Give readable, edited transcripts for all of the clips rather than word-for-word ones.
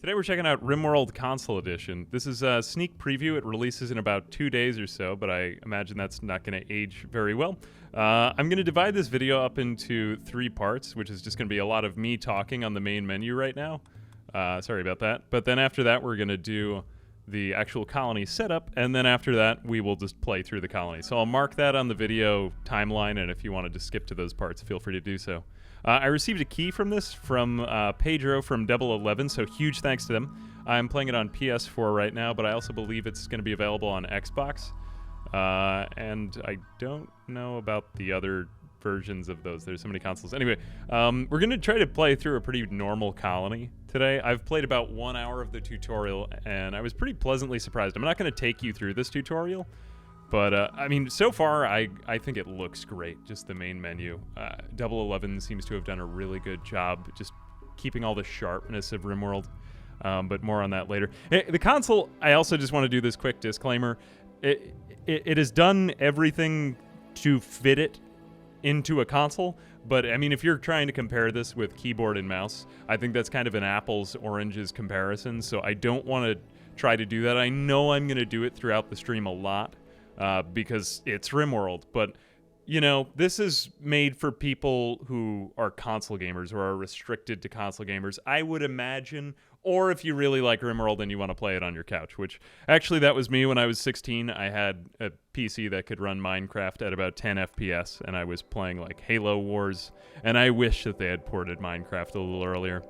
Today we're checking out Rimworld Console Edition. This is a sneak preview. It releases in about 2 days or so, but I imagine that's not going to age very well. I'm going to divide this video up into 3 parts, which is just going to be a lot of me talking on the main menu right now. Sorry about that. But then after that, we're going to do the actual colony setup, and then after that, we will just play through the colony. So I'll mark that on the video timeline, and if you wanted to skip to those parts, feel free to do so. I received a key from this from Pedro from Double 11, so huge thanks to them. I'm playing it on PS4 right now, but I also believe it's going to be available on Xbox. And I don't know about the other versions of those. There's so many consoles. Anyway, we're going to try to play through a pretty normal colony today. I've played about 1 hour of the tutorial, and I was pretty pleasantly surprised. I'm not going to take you through this tutorial, but, I mean, so far, I think it looks great, just the main menu. Double 11 seems to have done a really good job just keeping all the sharpness of Rimworld, but more on that later. The console, I also just want to do this quick disclaimer. It has done everything to fit it into a console, but, I mean, if you're trying to compare this with keyboard and mouse, I think that's kind of an apples-oranges comparison, so I don't want to try to do that. I know I'm going to do it throughout the stream a lot, because it's Rimworld, but, you know, this is made for people who are console gamers or are restricted to console gamers, I would imagine, or if you really like Rimworld and you want to play it on your couch, which, actually, that was me when I was 16. I had a PC that could run Minecraft at about 10 FPS, and I was playing, like, Halo Wars, and I wish that they had ported Minecraft a little earlier.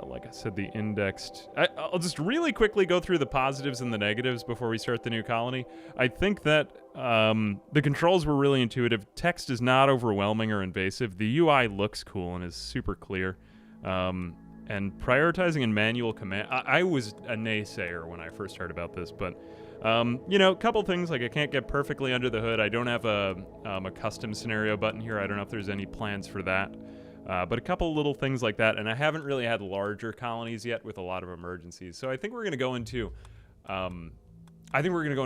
Like I said, the indexed... I'll just really quickly go through the positives and the negatives before we start the new colony. I think that the controls were really intuitive. Text is not overwhelming or invasive. The UI looks cool and is super clear. And prioritizing in manual command... I was a naysayer when I first heard about this, but... you know, a couple things, like I can't get perfectly under the hood. I don't have a custom scenario button here. I don't know if there's any plans for that. But a couple little things like that, and I haven't really had larger colonies yet with a lot of emergencies. So I think we're going to go into,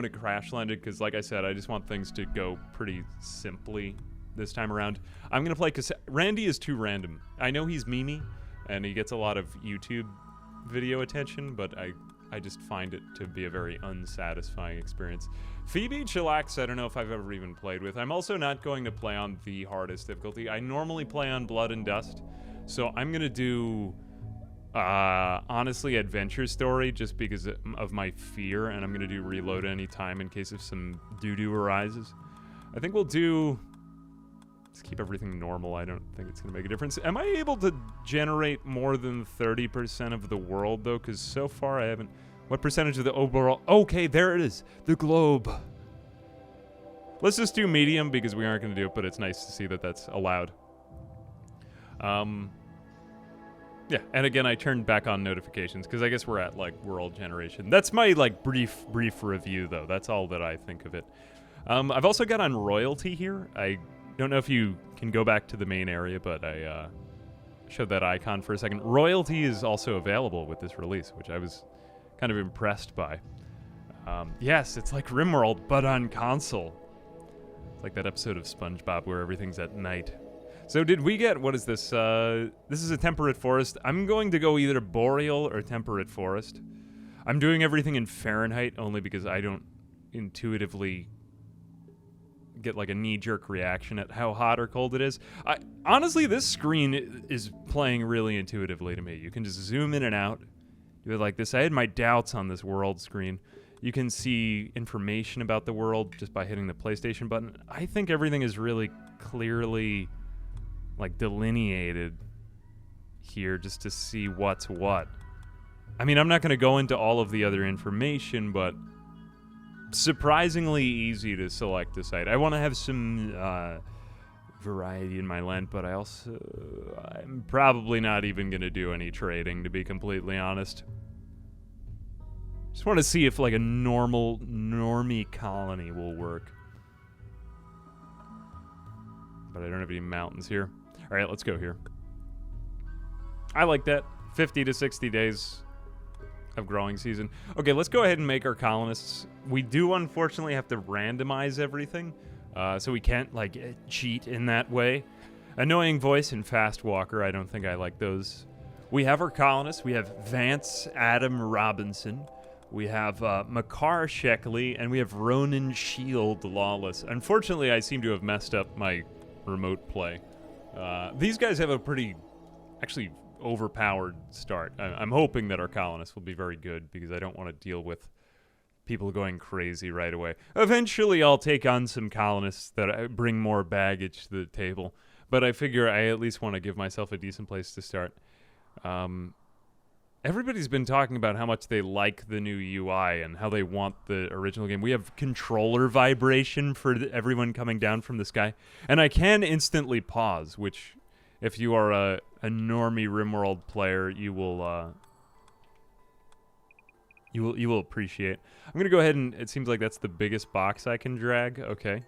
Crash Landed, because like I said, I just want things to go pretty simply this time around. I'm going to play, because Randy is too random. I know he's memey, and he gets a lot of YouTube video attention, but I just find it to be a very unsatisfying experience. Phoebe Chillax, I don't know if I've ever even played with. I'm also not going to play on the hardest difficulty. I normally play on Blood and Dust, so I'm going to do, honestly, Adventure Story, just because of my fear, and I'm going to do Reload anytime in case of some doo-doo arises. I think we'll do... Let's keep everything normal. I don't think it's going to make a difference. Am I able to generate more than 30% of the world, though? Because so far I haven't... What percentage of the overall... Okay, there it is. The globe. Let's just do medium, because we aren't going to do it, but it's nice to see that that's allowed. Yeah, and again, I turned back on notifications, because I guess we're at, like, world generation. That's my, like, brief review, though. That's all that I think of it. I've also got on royalty here. I don't know if you can go back to the main area, but I showed that icon for a second. Royalty is also available with this release, which I was kind of impressed by. Yes, it's like Rimworld, but on console. It's like that episode of SpongeBob where everything's at night. So did we get, what is this? This is a temperate forest. I'm going to go either boreal or temperate forest. I'm doing everything in Fahrenheit only because I don't intuitively get like a knee-jerk reaction at how hot or cold it is. Honestly, this screen is playing really intuitively to me. You can just zoom in and out. Do it like this. I had my doubts on this world screen. You can see information about the world just by hitting the PlayStation button. I think everything is really clearly like delineated here just to see what's what. I mean, I'm not going to go into all of the other information, but surprisingly easy to select a site. I want to have some variety in my land, but I'm probably not even going to do any trading, to be completely honest. Just want to see if like a normie colony will work. But I don't have any mountains here. All right, let's go here. I like that. 50 to 60 days of growing season. Okay, let's go ahead and make our colonists. We do unfortunately have to randomize everything, so we can't like cheat in that way. Annoying voice and fast walker, I don't think I like those. We have our colonists. We have Vance Adam Robinson. We have Makar Sheckley, and we have Ronan Shield Lawless. Unfortunately, I seem to have messed up my remote play. These guys have a pretty, actually, overpowered start. I'm hoping that our colonists will be very good because I don't want to deal with people going crazy right away. Eventually, I'll take on some colonists that bring more baggage to the table, but I figure I at least want to give myself a decent place to start. Everybody's been talking about how much they like the new UI and how they want the original game. We have controller vibration for everyone coming down from the sky, and I can instantly pause, which, if you are a normie Rimworld player, you will appreciate. I'm gonna go ahead and it seems like that's the biggest box I can drag. Okay,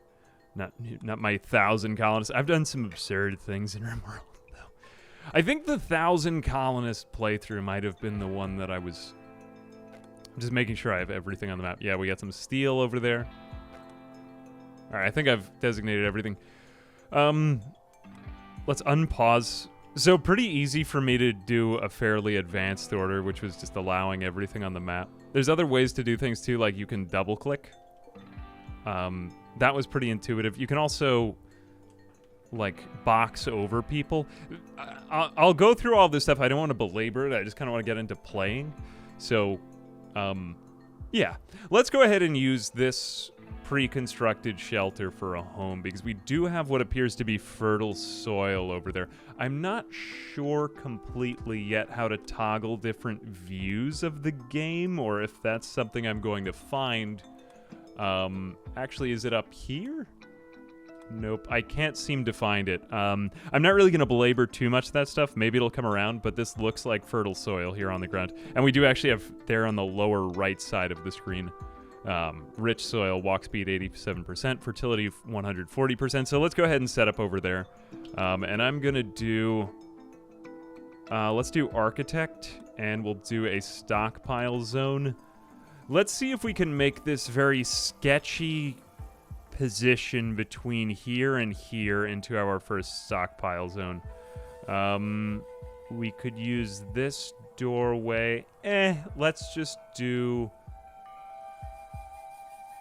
not my 1,000 colonists. I've done some absurd things in Rimworld. I think the 1,000 colonist playthrough might have been the one that I'm just making sure I have everything on the map. Yeah, we got some steel over there. All right, I think I've designated everything. Let's unpause. So pretty easy for me to do a fairly advanced order, which was just allowing everything on the map. There's other ways to do things too, like you can double click. That was pretty intuitive. You can also like box over people. I'll go through all this stuff. I don't want to belabor it. I just kind of want to get into playing. So, yeah. Let's go ahead and use this pre-constructed shelter for a home because we do have what appears to be fertile soil over there. I'm not sure completely yet how to toggle different views of the game or if that's something I'm going to find. Actually, is it up here? Nope, I can't seem to find it. I'm not really going to belabor too much of that stuff. Maybe it'll come around, but this looks like fertile soil here on the ground. And we do actually have there on the lower right side of the screen, rich soil, walk speed 87%, fertility 140%. So let's go ahead and set up over there. And I'm going to do, let's do architect, and we'll do a stockpile zone. Let's see if we can make this very sketchy position between here and here into our first stockpile zone. We could use this doorway. Let's just do...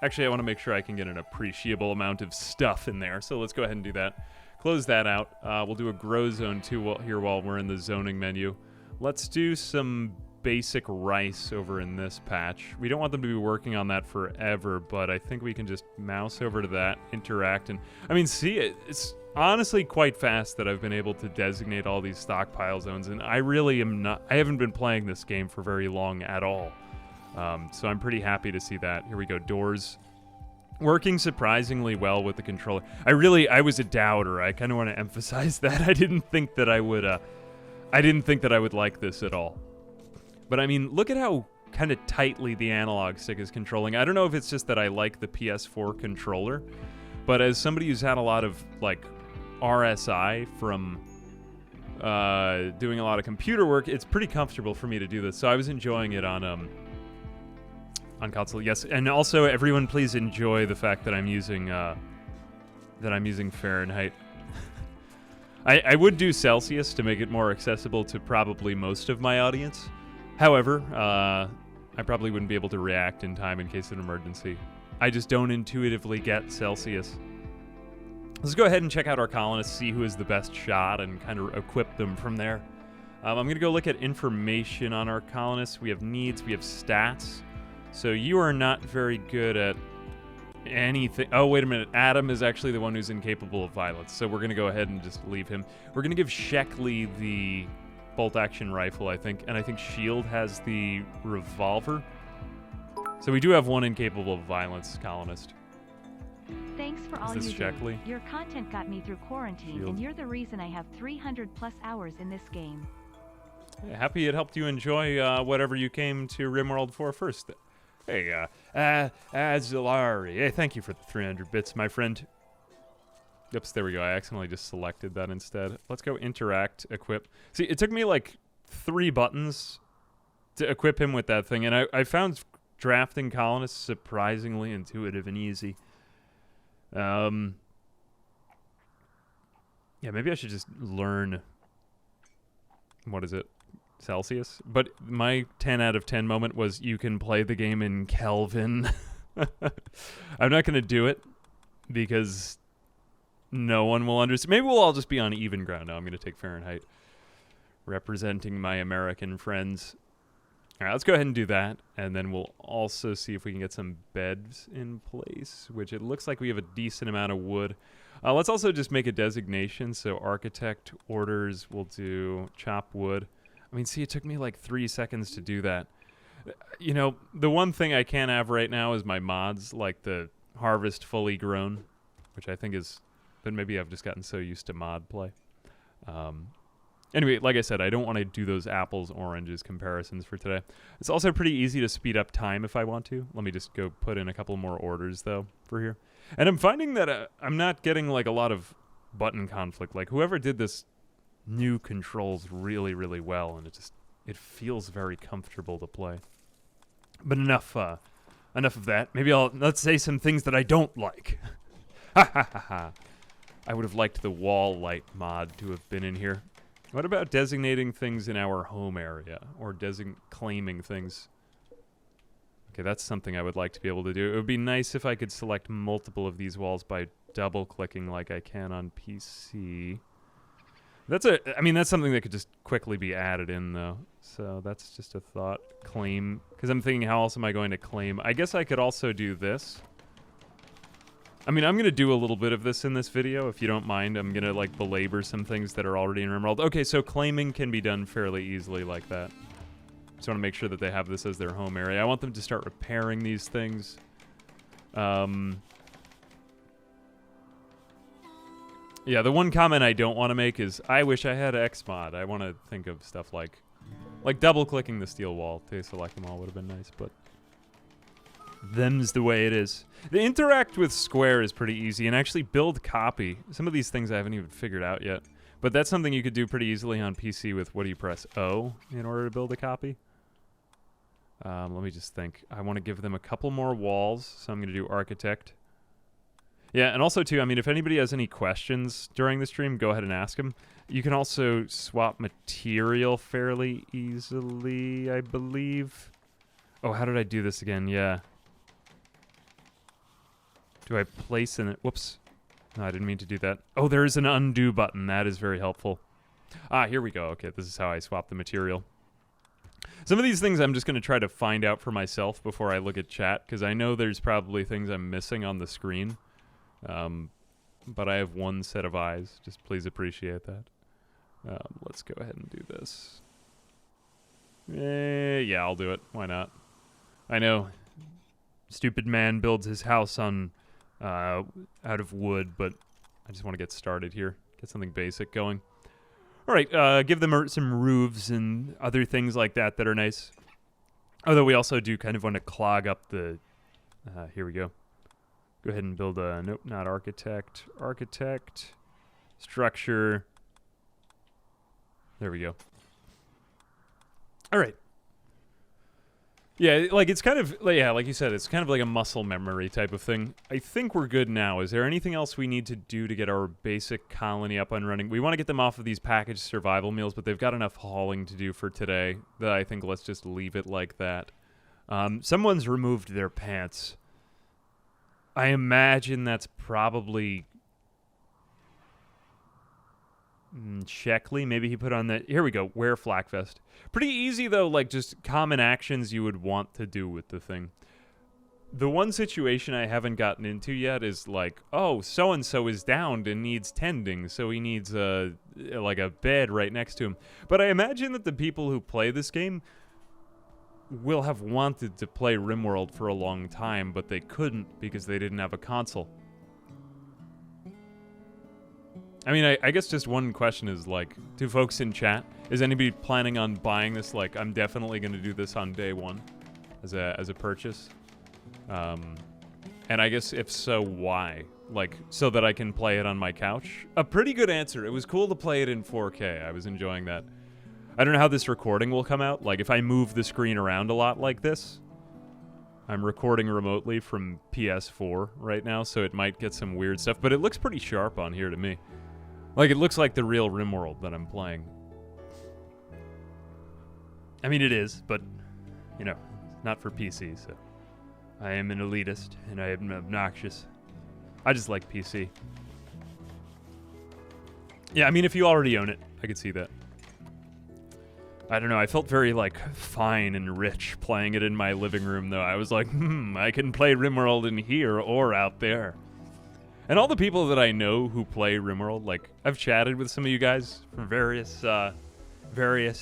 Actually, I want to make sure I can get an appreciable amount of stuff in there, so let's go ahead and do that. Close that out. We'll do a grow zone too here while we're in the zoning menu. Let's do some basic rice over in this patch. We don't want them to be working on that forever, but I think we can just mouse over to that, interact, and I mean, see, it's honestly quite fast that I've been able to designate all these stockpile zones, and I really am not, I haven't been playing this game for very long at all. So I'm pretty happy to see that. Here we go, doors. Working surprisingly well with the controller. I was a doubter. I kind of want to emphasize that. I didn't think that I would like this at all. But I mean, look at how kind of tightly the analog stick is controlling. I don't know if it's just that I like the PS4 controller, but as somebody who's had a lot of like RSI from doing a lot of computer work, it's pretty comfortable for me to do this. So I was enjoying it on console. Yes, and also everyone, please enjoy the fact that I'm using Fahrenheit. I would do Celsius to make it more accessible to probably most of my audience. However, I probably wouldn't be able to react in time in case of an emergency. I just don't intuitively get Celsius. Let's go ahead and check out our colonists, see who is the best shot, and kind of equip them from there. I'm going to go look at information on our colonists. We have needs, we have stats. So you are not very good at anything. Oh, wait a minute. Adam is actually the one who's incapable of violence. So we're going to go ahead and just leave him. We're going to give Sheckley the bolt-action rifle, I think. And I think Shield has the revolver. So we do have one incapable of violence colonist. Thanks for all you do. Your content got me through quarantine, and you're the reason I have 300+ hours in this game. Yeah, happy it helped you enjoy whatever you came to Rimworld for first. Hey, Azilari. Hey, thank you for the 300 bits, my friend. Oops, there we go. I accidentally just selected that instead. Let's go interact, equip. See, it took me like 3 buttons to equip him with that thing, and I found drafting colonists surprisingly intuitive and easy. Yeah, maybe I should just learn... What is it? Celsius. But my 10 out of 10 moment was you can play the game in Kelvin. I'm not going to do it because no one will understand. Maybe we'll all just be on even ground now. I'm going to take Fahrenheit, representing my American friends. All right, let's go ahead and do that, and then we'll also see if we can get some beds in place, which it looks like we have a decent amount of wood. Let's also just make a designation, so architect orders will do chop wood. I mean, see, it took me like 3 seconds to do that. You know, the one thing I can't have right now is my mods, like the harvest fully grown, which I think is, but maybe I've just gotten so used to mod play. Anyway, like I said, I don't want to do those apples, oranges comparisons for today. It's also pretty easy to speed up time if I want to. Let me just go put in a couple more orders, though, for here. And I'm finding that I'm not getting, like, a lot of button conflict. Like, whoever did this new controls really, really well, and it feels very comfortable to play. But enough of that. Maybe let's say some things that I don't like. Ha ha ha ha. I would have liked the wall light mod to have been in here. What about designating things in our home area, or claiming things? Okay, that's something I would like to be able to do. It would be nice if I could select multiple of these walls by double-clicking like I can on PC. I mean, that's something that could just quickly be added in, though. So that's just a thought. Claim, because I'm thinking, how else am I going to claim? I guess I could also do this. I mean, I'm going to do a little bit of this in this video, if you don't mind. I'm going to, like, belabor some things that are already in Rimworld. Okay, so claiming can be done fairly easily like that. Just want to make sure that they have this as their home area. I want them to start repairing these things. Yeah, the one comment I don't want to make is, I wish I had Xmod. I want to think of stuff like double-clicking the steel wall to select them all would have been nice, but them's the way it is. The interact with square is pretty easy, and actually build copy. Some of these things I haven't even figured out yet, but that's something you could do pretty easily on PC with, what do you press, O, in order to build a copy? Let me just think. I want to give them a couple more walls, so I'm going to do architect. Yeah, and also, too, I mean, if anybody has any questions during the stream, go ahead and ask them. You can also swap material fairly easily, I believe. Oh, how did I do this again? Yeah. Do I place in it? Whoops. No, I didn't mean to do that. Oh, there is an undo button. That is very helpful. Ah, here we go. Okay, this is how I swap the material. Some of these things I'm just going to try to find out for myself before I look at chat, because I know there's probably things I'm missing on the screen. But I have one set of eyes. Just please appreciate that. Let's go ahead and do this. Yeah, I'll do it. Why not? I know. Stupid man builds his house on out of wood, but I just want to get started here. Get something basic going. All right, give them some roofs and other things like that that are nice. Although we also do kind of want to clog up the... here we go. Go ahead and build a... Nope, not architect. Architect. Structure. There we go. All right. Yeah, like, it's kind of... Yeah, like you said, it's kind of like a muscle memory type of thing. I think we're good now. Is there anything else we need to do to get our basic colony up and running? We want to get them off of these packaged survival meals, but they've got enough hauling to do for today that I think let's just leave it like that. Someone's removed their pants. I imagine that's probably... Sheckley, maybe he put on that. Here we go. Wear flak vest. Pretty easy, though, like just common actions you would want to do with the thing. The one situation I haven't gotten into yet is like, oh, so-and-so is downed and needs tending, so he needs like a bed right next to him. But I imagine that the people who play this game will have wanted to play Rimworld for a long time, but they couldn't because they didn't have a console. I mean, I guess just one question is, like, to folks in chat, is anybody planning on buying this? Like, I'm definitely going to do this on day one as a purchase. And I guess if so, why? Like, so that I can play it on my couch? A pretty good answer. It was cool to play it in 4K. I was enjoying that. I don't know how this recording will come out. Like, if I move the screen around a lot like this, I'm recording remotely from PS4 right now, so it might get some weird stuff. But it looks pretty sharp on here to me. Like, it looks like the real Rimworld that I'm playing. I mean, it is, but, you know, not for PC, so. I am an elitist, and I am obnoxious. I just like PC. Yeah, I mean, if you already own it, I could see that. I don't know, I felt very, like, fine and rich playing it in my living room, though. I was like, I can play Rimworld in here or out there. And all the people that I know who play Rimworld, like, I've chatted with some of you guys from various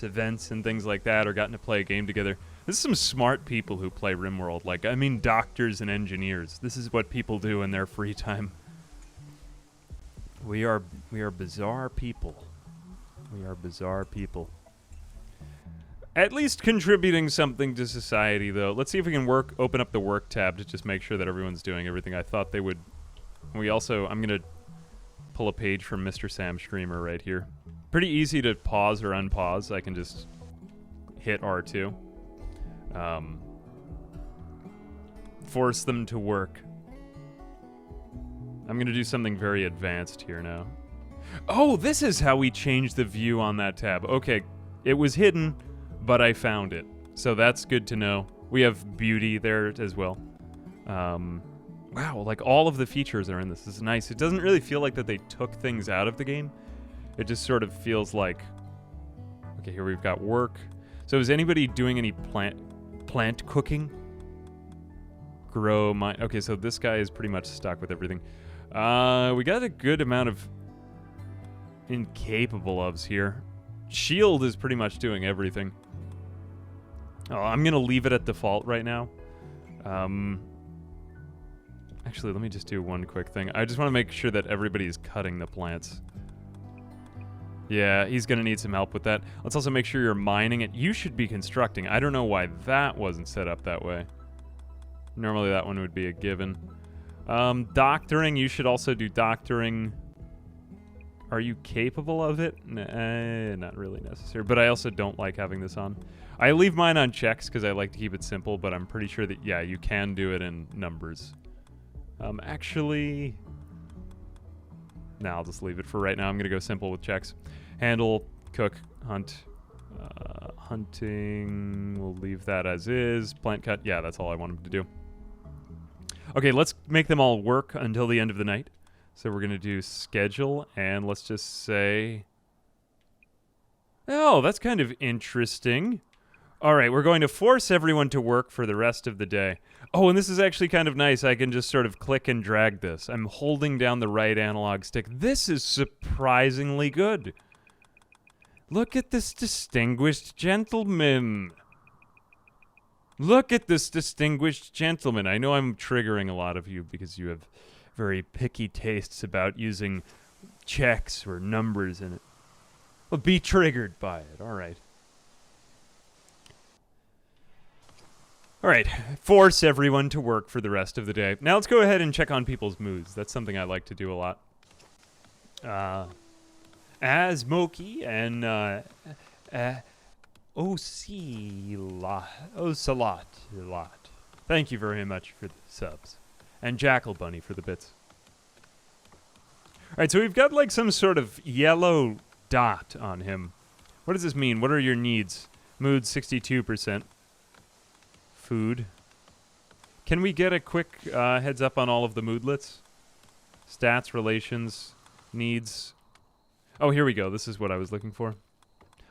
events and things like that, or gotten to play a game together. This is some smart people who play Rimworld. Like, I mean, doctors and engineers. This is what people do in their free time. We are bizarre people. We are bizarre people. At least contributing something to society, though. Let's see if we can open up the work tab to just make sure that everyone's doing everything I thought they would. I'm going to pull a page from Mr. Sam Streamer right here. Pretty easy to pause or unpause. I can just hit R2. Force them to work. I'm going to do something very advanced here now. Oh, this is how we change the view on that tab. Okay, it was hidden, but I found it. So that's good to know. We have beauty there as well. Wow, like all of the features are in this. This is nice. It doesn't really feel like that they took things out of the game. It just sort of feels like... Okay, here we've got work. So is anybody doing any plant cooking? Grow my... Okay, so this guy is pretty much stuck with everything. We got a good amount of incapable ofs here. Shield is pretty much doing everything. Oh, I'm going to leave it at default right now. Actually, let me just do one quick thing. I just want to make sure that everybody's cutting the plants. Yeah, he's going to need some help with that. Let's also make sure you're mining it. You should be constructing. I don't know why that wasn't set up that way. Normally that one would be a given. Doctoring, you should also do doctoring. Are you capable of it? Nah, not really necessary, but I also don't like having this on. I leave mine on checks because I like to keep it simple, but I'm pretty sure that, yeah, you can do it in numbers. Actually... Nah, I'll just leave it for right now. I'm going to go simple with checks. Handle, cook, hunt. Hunting, we'll leave that as is. Plant cut, yeah, that's all I want him to do. Okay, let's make them all work until the end of the night. So we're going to do schedule, and let's just say... Oh, that's kind of interesting. All right, we're going to force everyone to work for the rest of the day. Oh, and this is actually kind of nice. I can just sort of click and drag this. I'm holding down the right analog stick. This is surprisingly good. Look at this distinguished gentleman. Look at this distinguished gentleman. I know I'm triggering a lot of you because you have very picky tastes about using checks or numbers in it. Well, be triggered by it. All right. All right, force everyone to work for the rest of the day. Now let's go ahead and check on people's moods. That's something I like to do a lot. As Moki and Ocelot. Thank you very much for the subs. And Jackal Bunny for the bits. All right, so we've got like some sort of yellow dot on him. What does this mean? What are your needs? Mood 62%. Food. Can we get a quick heads up on all of the moodlets? Stats, relations, needs. Oh, here we go. This is what I was looking for.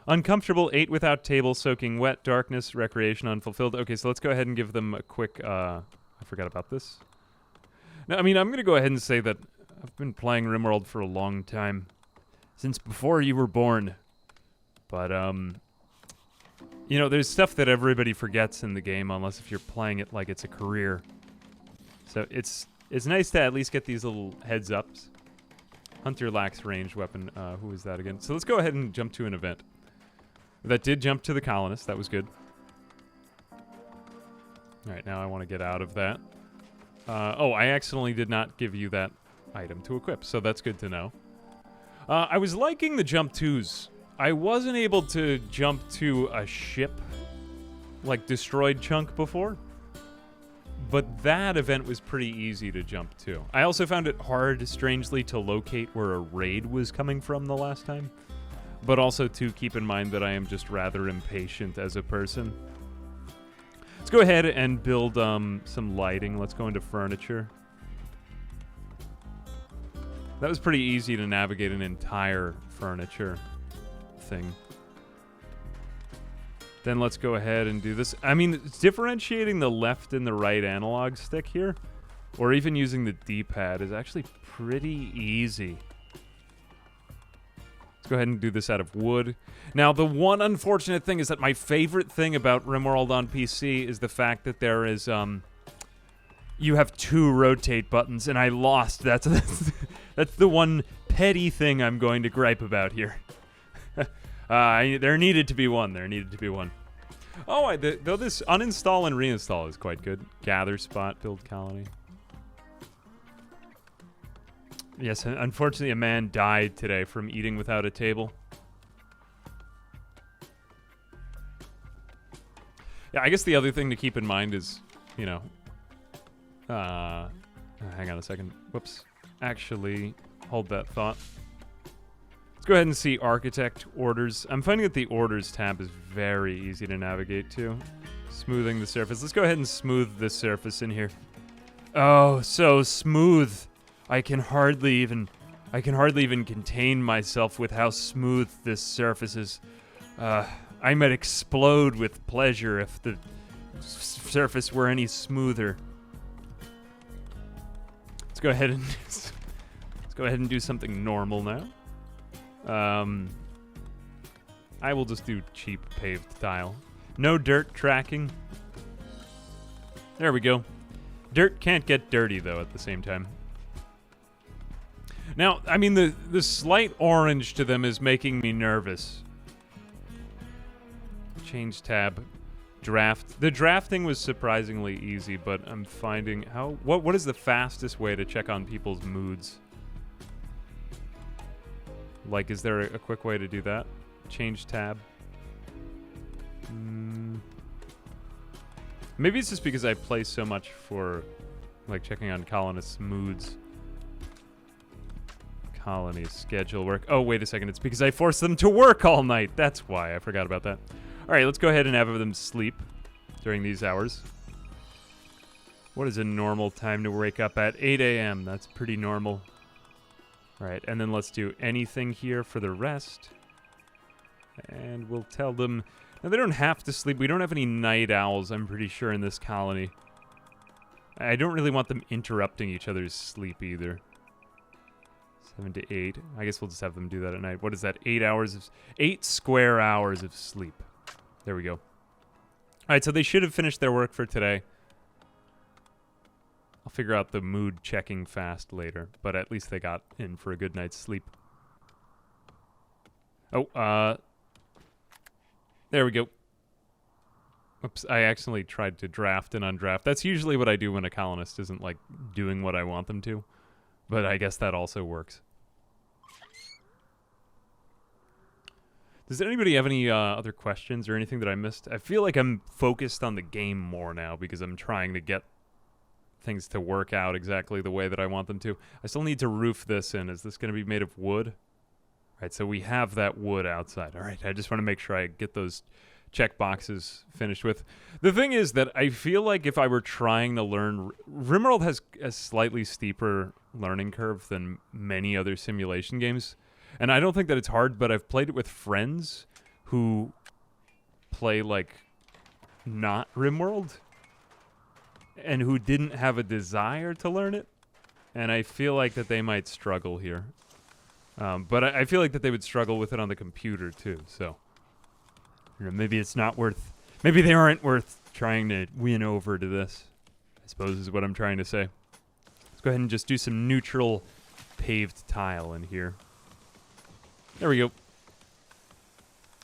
Uncomfortable, 8 without table, soaking wet, darkness, recreation, unfulfilled. Okay, so let's go ahead and give them a quick... I forgot about this. No, I mean, I'm going to go ahead and say that I've been playing Rimworld for a long time. Since before you were born. But, you know, there's stuff that everybody forgets in the game, unless if you're playing it like it's a career. So it's nice to at least get these little heads-ups. Hunter lacks ranged weapon. Who is that again? So let's go ahead and jump to an event. That did jump to the colonist. That was good. All right, now I want to get out of that. Oh, I accidentally did not give you that item to equip, so that's good to know. I was liking the jump twos. I wasn't able to jump to a ship, like destroyed chunk before, but that event was pretty easy to jump to. I also found it hard, strangely, to locate where a raid was coming from the last time. but also to keep in mind that I am just rather impatient as a person. Let's go ahead and build some lighting. Let's go into furniture. That was pretty easy to navigate an entire furniture thing. Then let's go ahead and do this. I mean, differentiating the left and the right analog stick here, or even using the D-pad, is actually pretty easy. Let's go ahead and do this out of wood. Now, the one unfortunate thing is that my favorite thing about Rimworld on PC is the fact that there is, you have 2 rotate buttons, and I lost. That's the one petty thing I'm going to gripe about here. There needed to be one. Oh, though this uninstall and reinstall is quite good. Gather spot, build colony. Yes, unfortunately a man died today from eating without a table. Yeah, I guess the other thing to keep in mind is, you know... hang on a second. Whoops. Actually, hold that thought. Let's go ahead and see Architect Orders. I'm finding that the Orders tab is very easy to navigate to. Smoothing the surface. Let's go ahead and smooth this surface in here. Oh, so smooth. I can hardly even contain myself with how smooth this surface is. I might explode with pleasure if the surface were any smoother. Let's go ahead and do something normal now. I will just do cheap paved tile. No dirt tracking. There we go. Dirt can't get dirty, though, at the same time. Now, I mean, the slight orange to them is making me nervous. Change tab. Draft. The drafting was surprisingly easy, but I'm finding what is the fastest way to check on people's moods? Like, is there a quick way to do that? Change tab. Maybe it's just because I play so much for, like, checking on colonists' moods. Colony schedule work. Oh, wait a second. It's because I forced them to work all night. That's why. I forgot about that. All right, let's go ahead and have them sleep during these hours. What is a normal time to wake up at? 8 a.m. That's pretty normal. All right, and then let's do anything here for the rest. And we'll tell them... Now, they don't have to sleep. We don't have any night owls, I'm pretty sure, in this colony. I don't really want them interrupting each other's sleep either. 7 to 8. I guess we'll just have them do that at night. What is that? 8 square hours of sleep. There we go. All right, so they should have finished their work for today. I'll figure out the mood checking fast later, but at least they got in for a good night's sleep. Oh, there we go. Oops, I accidentally tried to draft and undraft. That's usually what I do when a colonist isn't, like, doing what I want them to. But I guess that also works. Does anybody have any other questions or anything that I missed? I feel like I'm focused on the game more now because I'm trying to get things to work out exactly the way that I want them to. I still need to roof this in. Is this going to be made of wood? All right, so we have that wood outside. All right, I just want to make sure I get those check boxes finished with. The thing is that I feel like if I were trying to learn... Rimworld has a slightly steeper learning curve than many other simulation games. And I don't think that it's hard, but I've played it with friends who play, like, not Rimworld and who didn't have a desire to learn it. And I feel like that they might struggle here. But I feel like that they would struggle with it on the computer, too. So, you know, maybe it's not worth... Maybe they aren't worth trying to win over to this, I suppose is what I'm trying to say. Let's go ahead and just do some neutral paved tile in here. There we go.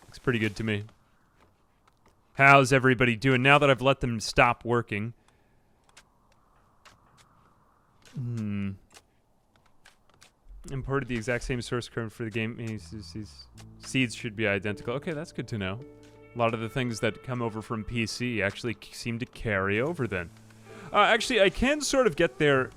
Looks pretty good to me. How's everybody doing now that I've let them stop working? Imported the exact same source code for the game. Seeds should be identical. Okay, that's good to know. A lot of the things that come over from PC actually seem to carry over then. Actually, I can sort of get their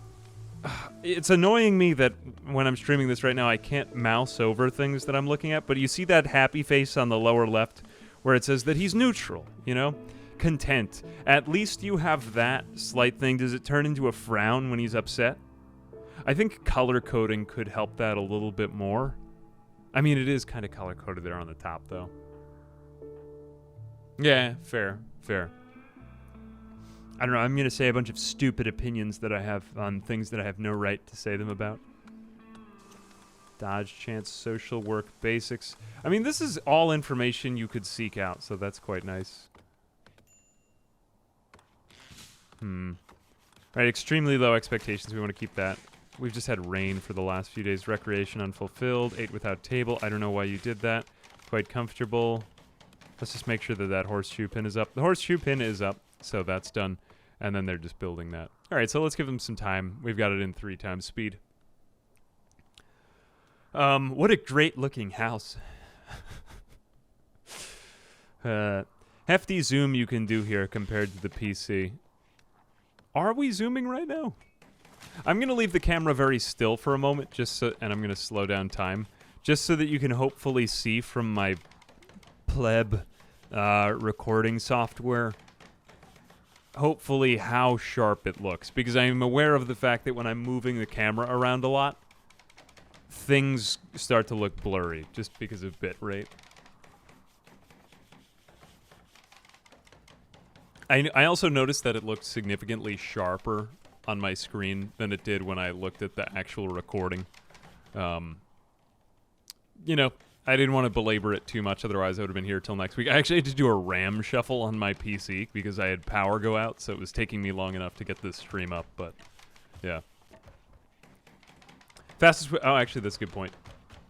It's annoying me that when I'm streaming this right now, I can't mouse over things that I'm looking at, but you see that happy face on the lower left where it says that he's neutral, you know? Content. At least you have that slight thing. Does it turn into a frown when he's upset? I think color coding could help that a little bit more. I mean, it is kind of color coded there on the top, though. Yeah, fair. I don't know, I'm going to say a bunch of stupid opinions that I have on things that I have no right to say them about. Dodge, chance, social work, basics. I mean, this is all information you could seek out, so that's quite nice. Alright, extremely low expectations. We want to keep that. We've just had rain for the last few days. Recreation unfulfilled. 8 without table. I don't know why you did that. Quite comfortable. Let's just make sure that that horseshoe pin is up. The horseshoe pin is up, so that's done. And then they're just building that. Alright, so let's give them some time. We've got it in 3 times speed. What a great looking house. Hefty zoom you can do here compared to the PC. Are we zooming right now? I'm going to leave the camera very still for a moment, and I'm going to slow down time, just so that you can hopefully see from my pleb recording software hopefully how sharp it looks, because I am aware of the fact that when I'm moving the camera around a lot, things start to look blurry just because of bitrate. I also noticed that it looked significantly sharper on my screen than it did when I looked at the actual recording. You know, I didn't want to belabor it too much, otherwise I would have been here till next week. I actually had to do a RAM shuffle on my PC because I had power go out, so it was taking me long enough to get this stream up, but yeah. Fastest way, oh, actually, that's a good point.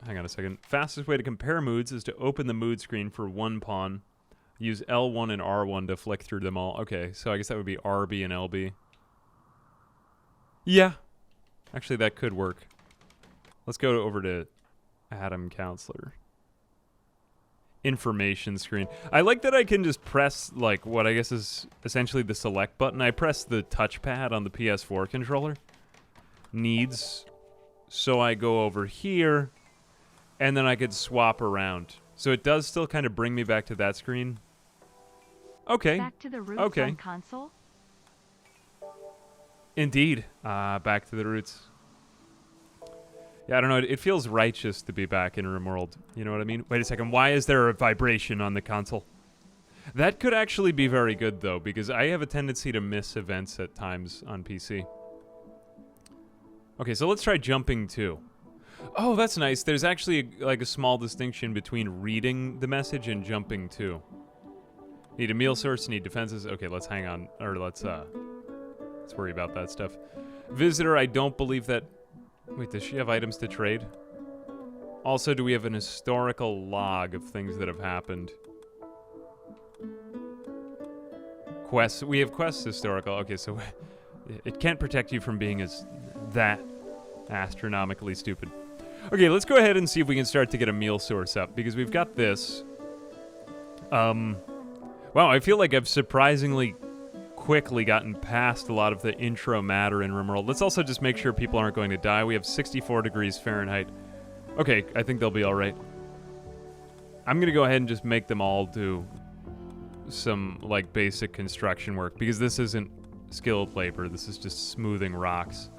Hang on a second. Fastest way to compare moods is to open the mood screen for one pawn. Use L1 and R1 to flick through them all. Okay, so I guess that would be RB and LB. Yeah. Actually, that could work. Let's go over to Adam Counselor. Information screen. I like that I can just press, like, what I guess is essentially the select button. I press the touchpad on the PS4 controller. Needs. So I go over here, and then I could swap around. So it does still kind of bring me back to that screen. Okay. Back to the roots on console? Indeed. Back to the roots. Yeah, I don't know. It feels righteous to be back in Rimworld. You know what I mean? Wait a second. Why is there a vibration on the console? That could actually be very good, though, because I have a tendency to miss events at times on PC. Okay, so let's try jumping, too. Oh, that's nice. There's actually, like, a small distinction between reading the message and jumping, too. Need a meal source, need defenses. Okay, let's hang on. Or let's worry about that stuff. Visitor, I don't believe that... Wait, does she have items to trade? Also, do we have an historical log of things that have happened? Quests. We have quests historical. Okay, so it can't protect you from being as that astronomically stupid. Okay, let's go ahead and see if we can start to get a meal source up, because we've got this. Wow, I feel like I've surprisingly quickly gotten past a lot of the intro matter in Rimworld. Let's also just make sure people aren't going to die. We have 64 degrees Fahrenheit. Okay, I think they'll be all right. I'm going to go ahead and just make them all do some, like, basic construction work, because this isn't skilled labor. This is just smoothing rocks.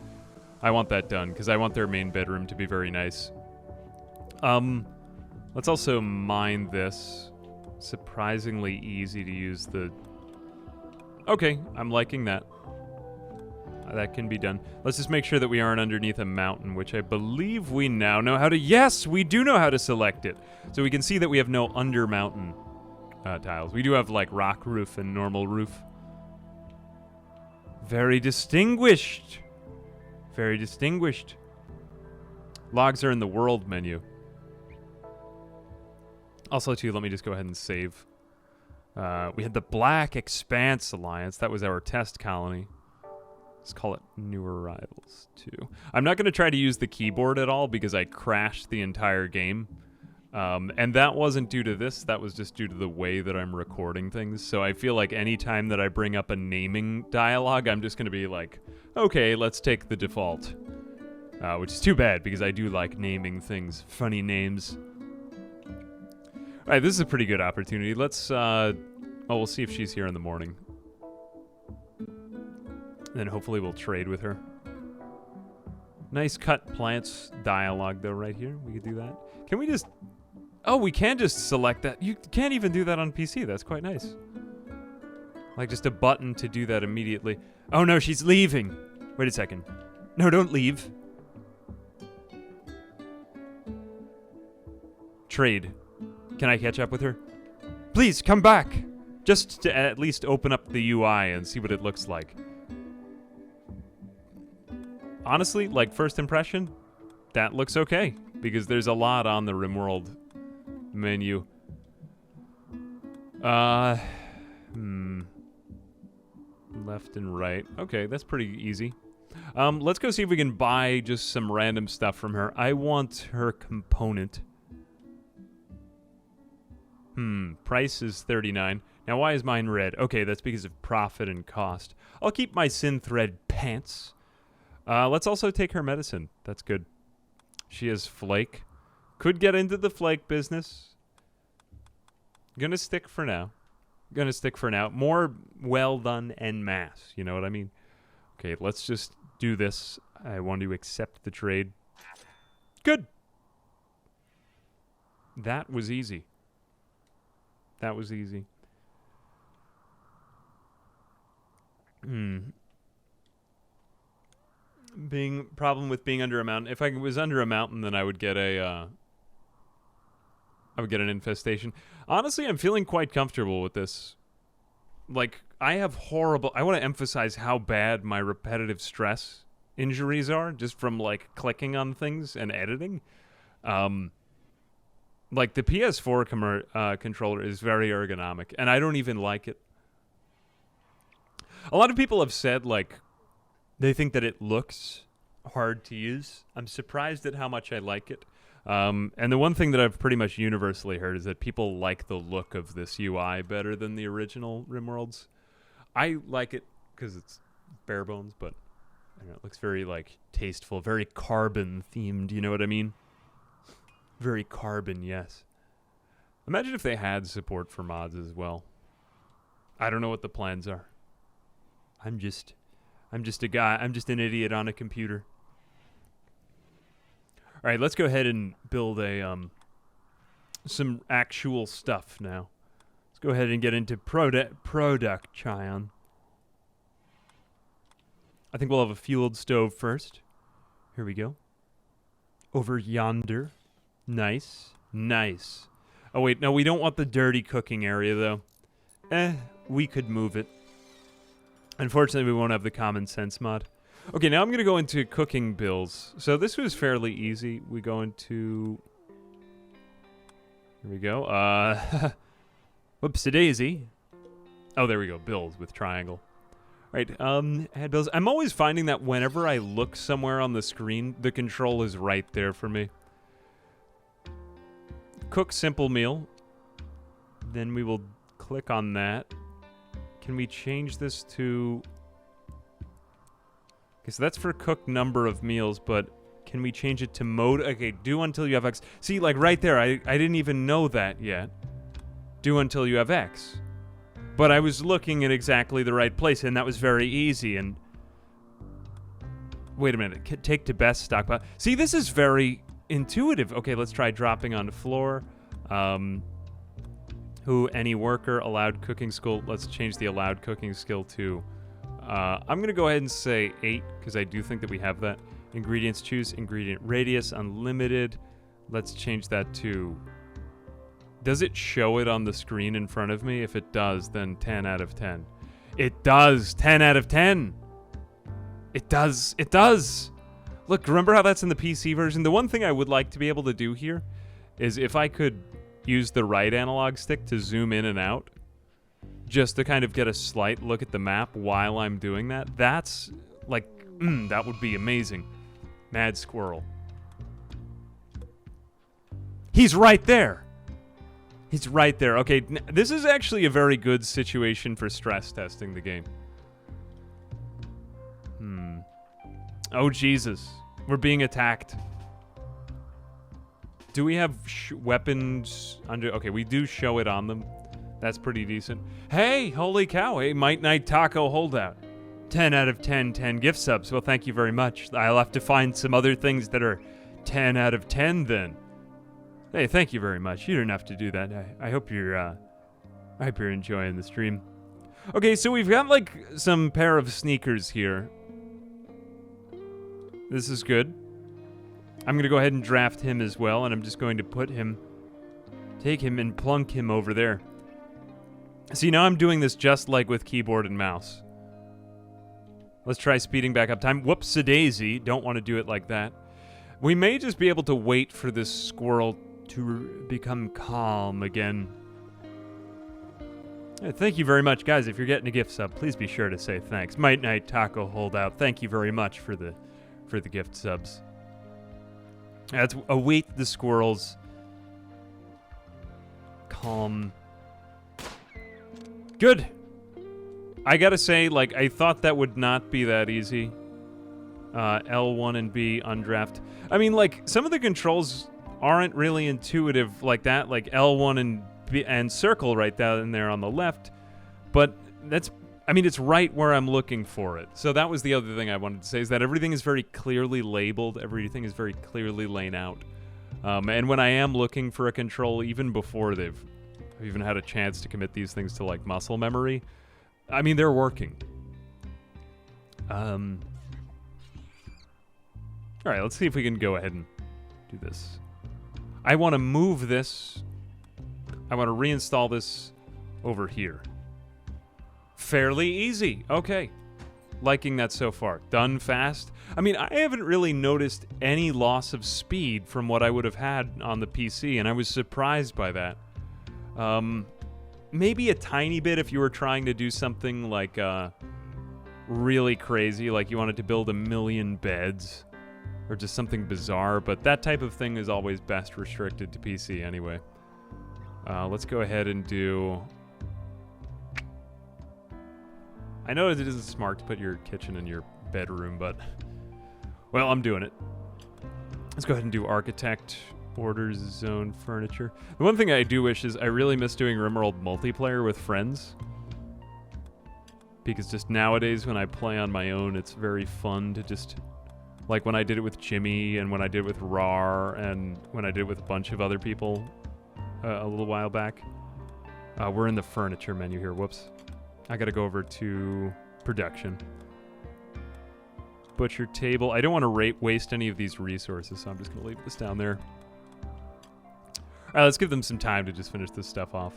I want that done, because I want their main bedroom to be very nice. Let's also mine this. Surprisingly easy to use the... Okay, I'm liking that. That can be done. Let's just make sure that we aren't underneath a mountain, which I believe we now know how to... Yes, we do know how to select it. So we can see that we have no under mountain tiles. We do have, like, rock roof and normal roof. Very distinguished. Very distinguished. Logs are in the world menu. Also, too, let me just go ahead and save. We had the Black Expanse Alliance. That was our test colony. Let's call it New Arrivals, too. I'm not going to try to use the keyboard at all because I crashed the entire game. And that wasn't due to this. That was just due to the way that I'm recording things. So I feel like any time that I bring up a naming dialogue, I'm just going to be like, Okay, let's take the default. Which is too bad, because I do like naming things. Funny names. Alright, this is a pretty good opportunity. Let's, we'll see if she's here in the morning. Then hopefully we'll trade with her. Nice cut plants dialogue, though, right here. We could do that. Can we just... Oh, we can just select that. You can't even do that on PC. That's quite nice. Like, just a button to do that immediately. Oh, no, she's leaving. Wait a second. No, don't leave. Trade. Can I catch up with her? Please, come back. Just to at least open up the UI and see what it looks like. Honestly, like, first impression, that looks okay. Because there's a lot on the Rimworld menu. Left and right. Okay, that's pretty easy. Let's go see if we can buy just some random stuff from her. I want her component. Price is 39. Now, why is mine red? Okay, that's because of profit and cost. I'll keep my synthread pants. Let's also take her medicine. That's good. She has flake. Could get into the flake business. Gonna stick for now. More well done en masse. You know what I mean? Okay, let's just do this. I want to accept the trade. Good. That was easy. That was easy. Problem with being under a mountain. If I was under a mountain, then I would get a, I would get an infestation. Honestly, I'm feeling quite comfortable with this. Like, I have horrible... I want to emphasize how bad my repetitive stress injuries are, just from, like, clicking on things and editing. Like, the PS4 controller is very ergonomic, and I don't even like it. A lot of people have said, like, they think that it looks hard to use. I'm surprised at how much I like it. And the one thing that I've pretty much universally heard is that people like the look of this UI better than the original Rimworlds. I like it because it's bare bones, but I don't know, it looks very, like, tasteful, very carbon-themed, you know what I mean? Very carbon, yes. Imagine if they had support for mods as well. I don't know what the plans are. I'm just a guy. I'm just an idiot on a computer. All right, let's go ahead and build a some actual stuff now. Let's go ahead and get into production. I think we'll have a fueled stove first. Here we go. Over yonder. Nice. Nice. Oh, wait. No, we don't want the dirty cooking area, though. We could move it. Unfortunately, we won't have the common sense mod. Okay, now I'm going to go into cooking bills. So this was fairly easy. We go into... Here we go. Whoopsie-daisy. Oh, there we go. Bills with triangle. All right, add bills. I'm always finding that whenever I look somewhere on the screen, the control is right there for me. Cook simple meal. Then we will click on that. Can we change this to... Okay, so that's for cook number of meals, but can we change it to mode? Okay, do until you have X. See, like right there, I didn't even know that yet. Do until you have X. But I was looking in exactly the right place, and that was very easy, and... Wait a minute, take to best stockpile. See, this is very intuitive. Okay, let's try dropping on the floor. Who, any worker, allowed cooking skill. Let's change the allowed cooking skill to... I'm going to go ahead and say 8, because I do think that we have that. Ingredients, choose ingredient radius, unlimited. Let's change that to... Does it show it on the screen in front of me? If it does, then 10 out of 10. It does! 10 out of 10! It does! It does! Look, remember how that's in the PC version? The one thing I would like to be able to do here is if I could use the right analog stick to zoom in and out, just to kind of get a slight look at the map while I'm doing that. That's, like, that would be amazing. Mad squirrel. He's right there! He's right there. Okay, this is actually a very good situation for stress testing the game. Oh, Jesus. We're being attacked. Do we have weapons under... Okay, we do show it on them. That's pretty decent. Hey, holy cow. Hey, Might Night Taco holdout. 10 out of 10 gift subs. Well, thank you very much. I'll have to find some other things that are 10 out of 10 then. Hey, thank you very much. You don't have to do that. I hope you're enjoying the stream. Okay, so we've got like some pair of sneakers here. This is good. I'm going to go ahead and draft him as well, and I'm just going to take him and plunk him over there. See, now I'm doing this just like with keyboard and mouse. Let's try speeding back up time. Whoops-a-daisy. Don't want to do it like that. We may just be able to wait for this squirrel to become calm again. Thank you very much, guys. If you're getting a gift sub, please be sure to say thanks. Might Night Taco holdout. Thank you very much for the gift subs. Let's await the squirrels. Calm. Good. I gotta say, like, I thought that would not be that easy. L1 and B undraft. I mean, like, some of the controls aren't really intuitive like that, like L1 and B and circle right down there on the left. But that's, I mean, it's right where I'm looking for it. So that was the other thing I wanted to say, is that everything is very clearly labeled. Everything is very clearly laid out. And when I am looking for a control, even before I've even had a chance to commit these things to, like, muscle memory, I mean, they're working. All right, let's see if we can go ahead and do this. I want to move this. I want to reinstall this over here. Fairly easy. Okay. Liking that so far. Done fast. I mean, I haven't really noticed any loss of speed from what I would have had on the PC, and I was surprised by that. Maybe a tiny bit if you were trying to do something like really crazy, like you wanted to build 1 million beds, or just something bizarre, but that type of thing is always best restricted to PC anyway. Let's go ahead and do... I know it isn't smart to put your kitchen in your bedroom, but... Well, I'm doing it. Let's go ahead and do architect, orders, zone, furniture. The one thing I do wish is I really miss doing Rimworld multiplayer with friends. Because just nowadays when I play on my own, it's very fun to just... Like when I did it with Jimmy, and when I did it with Rar, and when I did it with a bunch of other people a little while back. We're in the furniture menu here. Whoops. I gotta go over to production. Butcher table. I don't want to waste any of these resources, so I'm just gonna leave this down there. Alright, let's give them some time to just finish this stuff off.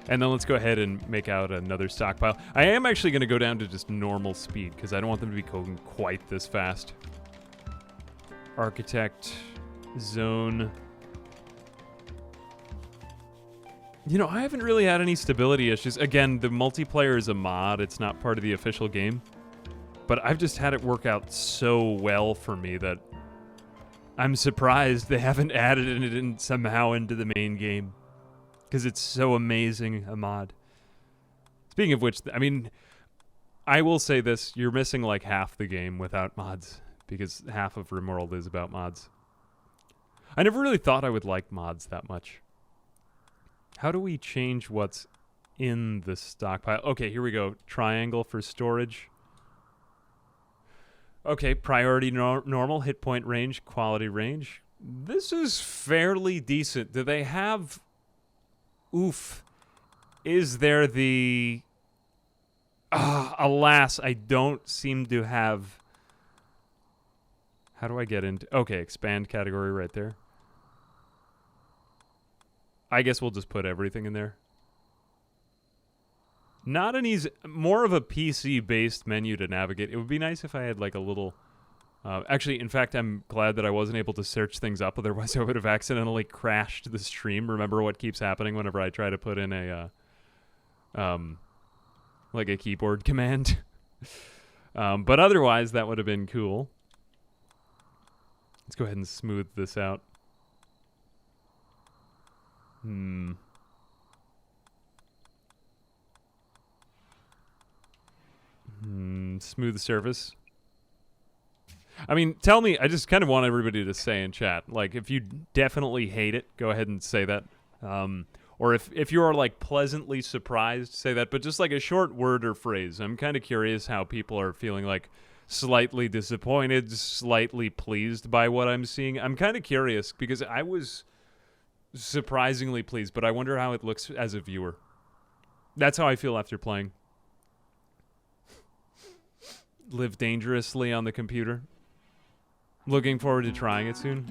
And then let's go ahead and make out another stockpile. I am actually going to go down to just normal speed, because I don't want them to be going quite this fast. Architect, zone. You know, I haven't really had any stability issues. Again, the multiplayer is a mod. It's not part of the official game. But I've just had it work out so well for me that I'm surprised they haven't added it in somehow into the main game. Because it's so amazing, a mod. Speaking of which, I mean, I will say this. You're missing like half the game without mods. Because half of Rimworld is about mods. I never really thought I would like mods that much. How do we change what's in the stockpile? Okay, here we go. Triangle for storage. Okay, priority normal, hit point range, quality range. This is fairly decent. Do they have... Oof. Is there the... alas, I don't seem to have... How do I get into... Okay, expand category right there. I guess we'll just put everything in there. Not an easy... More of a PC-based menu to navigate. It would be nice if I had like a little... actually, in fact, I'm glad that I wasn't able to search things up. Otherwise, I would have accidentally crashed the stream. Remember what keeps happening whenever I try to put in a... like a keyboard command. But otherwise, that would have been cool. Let's go ahead and smooth this out. Smooth surface. I mean, tell me, I just kind of want everybody to say in chat, like, if you definitely hate it, go ahead and say that. Or if you are, like, pleasantly surprised, say that. But just, like, a short word or phrase. I'm kind of curious how people are feeling, like, slightly disappointed, slightly pleased by what I'm seeing. I'm kind of curious because I was surprisingly pleased, but I wonder how it looks as a viewer. That's how I feel after playing. Live dangerously on the computer. Looking forward to trying it soon.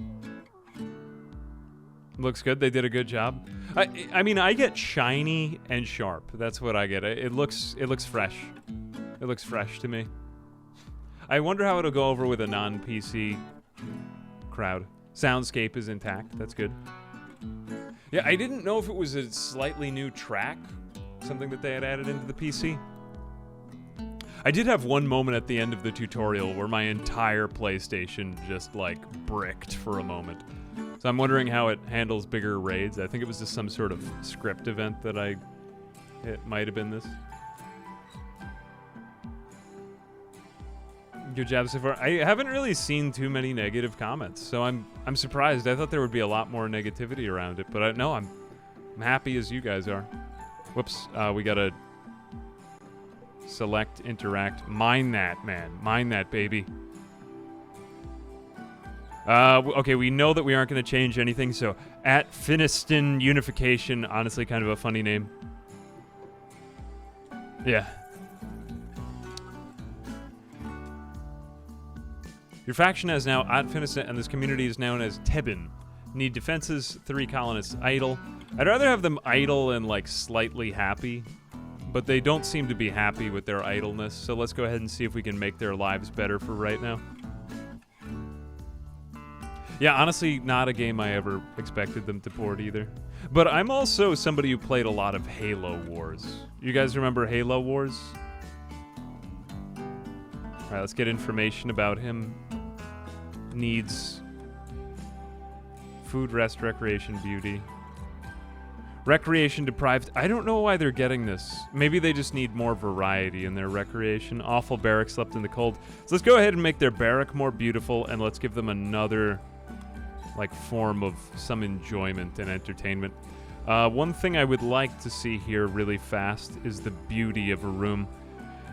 Looks good. They did a good job. I mean, I get shiny and sharp. That's what I get. It looks fresh. It looks fresh to me. I wonder how it'll go over with a non-PC crowd. Soundscape is intact. That's good. Yeah, I didn't know if it was a slightly new track, something that they had added into the PC. I did have one moment at the end of the tutorial where my entire PlayStation just, like, bricked for a moment. So I'm wondering how it handles bigger raids. I think it was just some sort of script event that it might have been this. Good job so far. I haven't really seen too many negative comments, so I'm surprised. I thought there would be a lot more negativity around it, but I'm happy as you guys are. Whoops, we gotta select, interact, mine that, man. Mine that, baby. Okay, we know that we aren't going to change anything, so at Finiston Unification, honestly kind of a funny name. Yeah. Your faction has now at Finiston, and this community is known as Tebin. Need defenses, 3 colonists idle. I'd rather have them idle and, like, slightly happy, but they don't seem to be happy with their idleness, so let's go ahead and see if we can make their lives better for right now. Yeah, honestly, not a game I ever expected them to port either. But I'm also somebody who played a lot of Halo Wars. You guys remember Halo Wars? Alright, let's get information about him. Needs food, rest, recreation, beauty. Recreation deprived. I don't know why they're getting this. Maybe they just need more variety in their recreation. Awful barrack, slept in the cold. So let's go ahead and make their barrack more beautiful, and let's give them another, like, form of some enjoyment and entertainment. One thing I would like to see here really fast is the beauty of a room.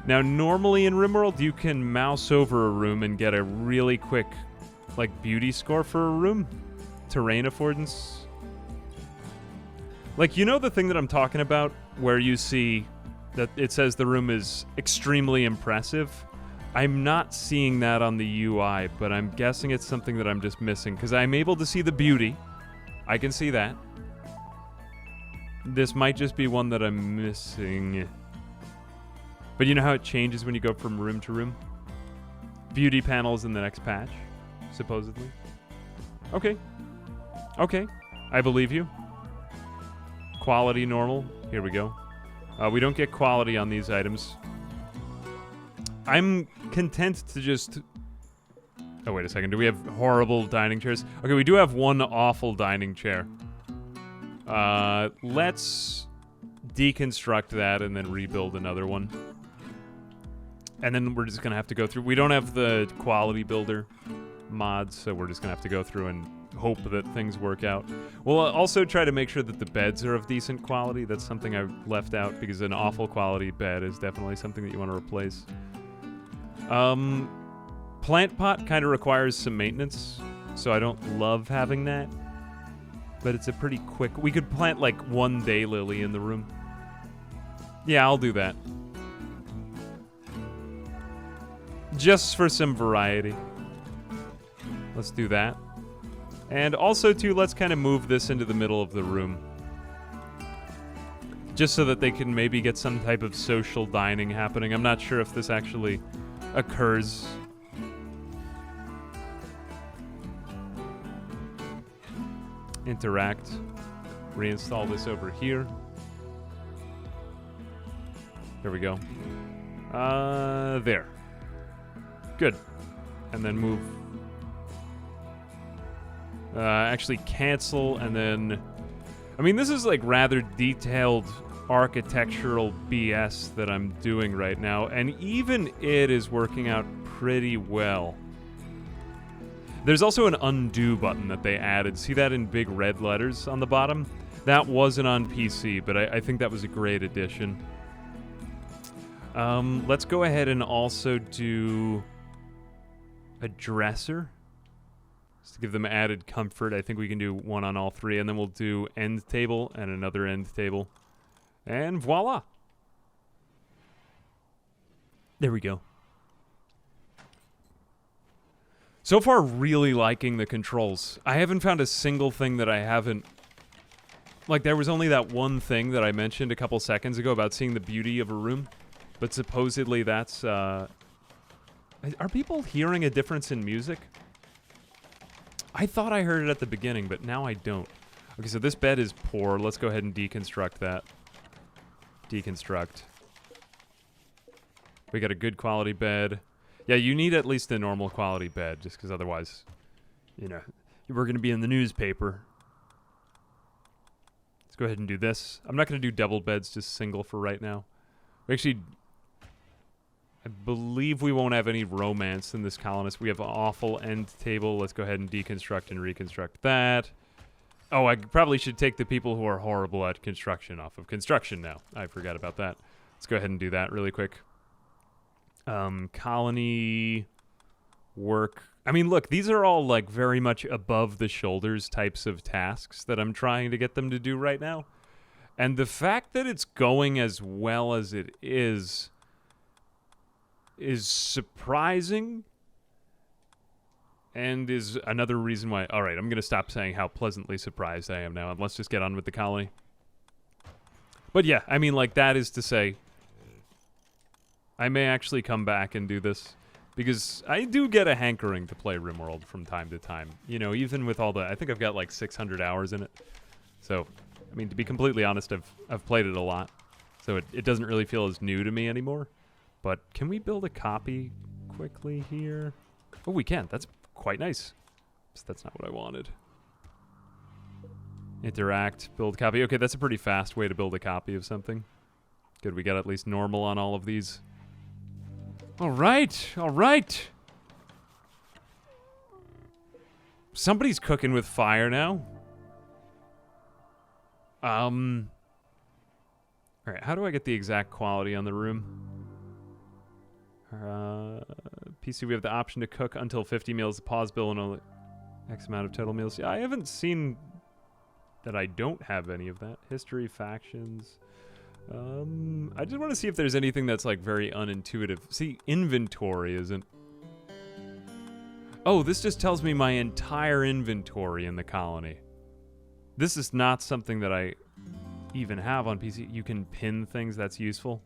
Now, normally in Rimworld, you can mouse over a room and get a really quick, like, beauty score for a room. Terrain affordance. Like, you know the thing that I'm talking about, where you see that it says the room is extremely impressive? I'm not seeing that on the UI, but I'm guessing it's something that I'm just missing, because I'm able to see the beauty. I can see that. This might just be one that I'm missing. But you know how it changes when you go from room to room? Beauty panels in the next patch, supposedly. Okay. Okay. I believe you. Quality normal. Here we go. We don't get quality on these items. I'm content to just... Oh, wait a second. Do we have horrible dining chairs? Okay, we do have one awful dining chair. Let's deconstruct that and then rebuild another one. And then we're just going to have to go through... We don't have the quality builder mods, so we're just going to have to go through and hope that things work out. We'll also try to make sure that the beds are of decent quality. That's something I left out, because an awful quality bed is definitely something that you want to replace. Plant pot kind of requires some maintenance, so I don't love having that. But it's a pretty quick... We could plant, like, one daylily in the room. Yeah, I'll do that. Just for some variety. Let's do that. And also, too, let's kind of move this into the middle of the room. Just so that they can maybe get some type of social dining happening. I'm not sure if this actually occurs. Interact. Reinstall this over here. There we go. There. Good. And then move... actually cancel, and then... I mean, this is, like, rather detailed architectural BS that I'm doing right now, and even it is working out pretty well. There's also an undo button that they added. See that in big red letters on the bottom? That wasn't on PC, but I think that was a great addition. Let's go ahead and also do a dresser. Just to give them added comfort. I think we can do one on all three, and then we'll do end table and another end table. And voila! There we go. So far, really liking the controls. I haven't found a single thing that I haven't... Like, there was only that one thing that I mentioned a couple seconds ago about seeing the beauty of a room. But supposedly that's, Are people hearing a difference in music? I thought I heard it at the beginning, but now I don't. Okay, so this bed is poor. Let's go ahead and deconstruct that. Deconstruct. We got a good quality bed. Yeah, you need at least a normal quality bed, just because otherwise, you know, we're going to be in the newspaper. Let's go ahead and do this. I'm not going to do double beds, just single for right now. We actually, I believe we won't have any romance in this colonist. We have an awful end table. Let's go ahead and deconstruct and reconstruct that. Oh, I probably should take the people who are horrible at construction off of construction now. I forgot about that. Let's go ahead and do that really quick. Colony work. I mean, look, these are all like very much above the shoulders types of tasks that I'm trying to get them to do right now. And the fact that it's going as well as it is surprising and is another reason why... All right, I'm going to stop saying how pleasantly surprised I am now, and let's just get on with the colony. But yeah, I mean, like, that is to say, I may actually come back and do this, because I do get a hankering to play Rimworld from time to time. You know, even with all the... I think I've got like 600 hours in it. So, I mean, to be completely honest, I've played it a lot. So it doesn't really feel as new to me anymore. But can we build a copy quickly here? Oh, we can. That's quite nice. So that's not what I wanted. Interact, build copy. Okay, that's a pretty fast way to build a copy of something. Good, we got at least normal on all of these. All right, all right. Somebody's cooking with fire now. All right, how do I get the exact quality on the room? PC, we have the option to cook until 50 meals, pause bill, and only X amount of total meals. Yeah, I haven't seen that I don't have any of that. History, factions. I just want to see if there's anything that's like very unintuitive. See, inventory isn't... Oh, this just tells me my entire inventory in the colony. This is not something that I even have on PC. You can pin things, that's useful.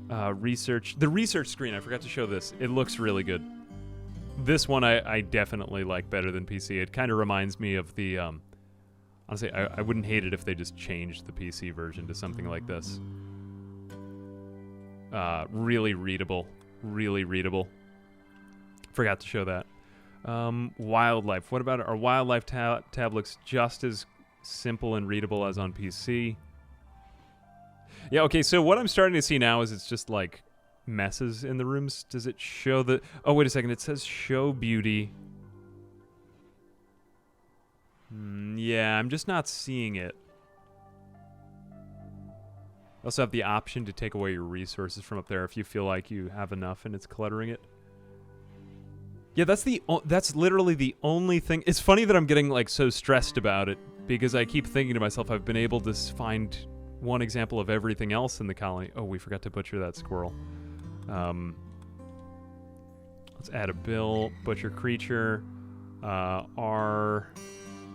Research. The research screen, I forgot to show this. It looks really good. This one I definitely like better than PC. It kind of reminds me of the... Honestly, I wouldn't hate it if they just changed the PC version to something like this. Really readable. Really readable. Forgot to show that. Wildlife. What about it? Our wildlife tab looks just as simple and readable as on PC. Yeah, okay, so what I'm starting to see now is it's just like messes in the rooms. Does it show the... Oh, wait a second. It says show beauty. Yeah, I'm just not seeing it. I also have the option to take away your resources from up there if you feel like you have enough and it's cluttering it. Yeah, that's literally the only thing. It's funny that I'm getting like so stressed about it because I keep thinking to myself I've been able to find one example of everything else in the colony. Oh, we forgot to butcher that squirrel. Let's add a bill, butcher creature, R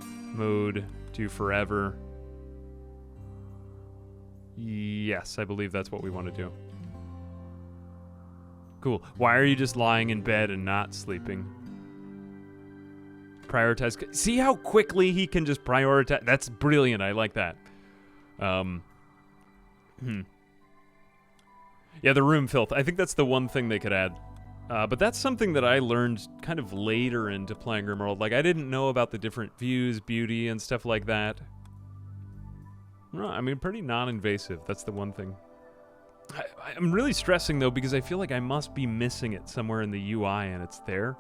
mode, do forever. Yes, I believe that's what we want to do. Cool. Why are you just lying in bed and not sleeping? Prioritize. See how quickly he can just prioritize? That's brilliant. I like that. Yeah, the room filth. I think that's the one thing they could add. But that's something that I learned kind of later into playing Rimworld. Like, I didn't know about the different views, beauty, and stuff like that. No, I mean, pretty non-invasive. That's the one thing. I'm really stressing, though, because I feel like I must be missing it somewhere in the UI, and it's there.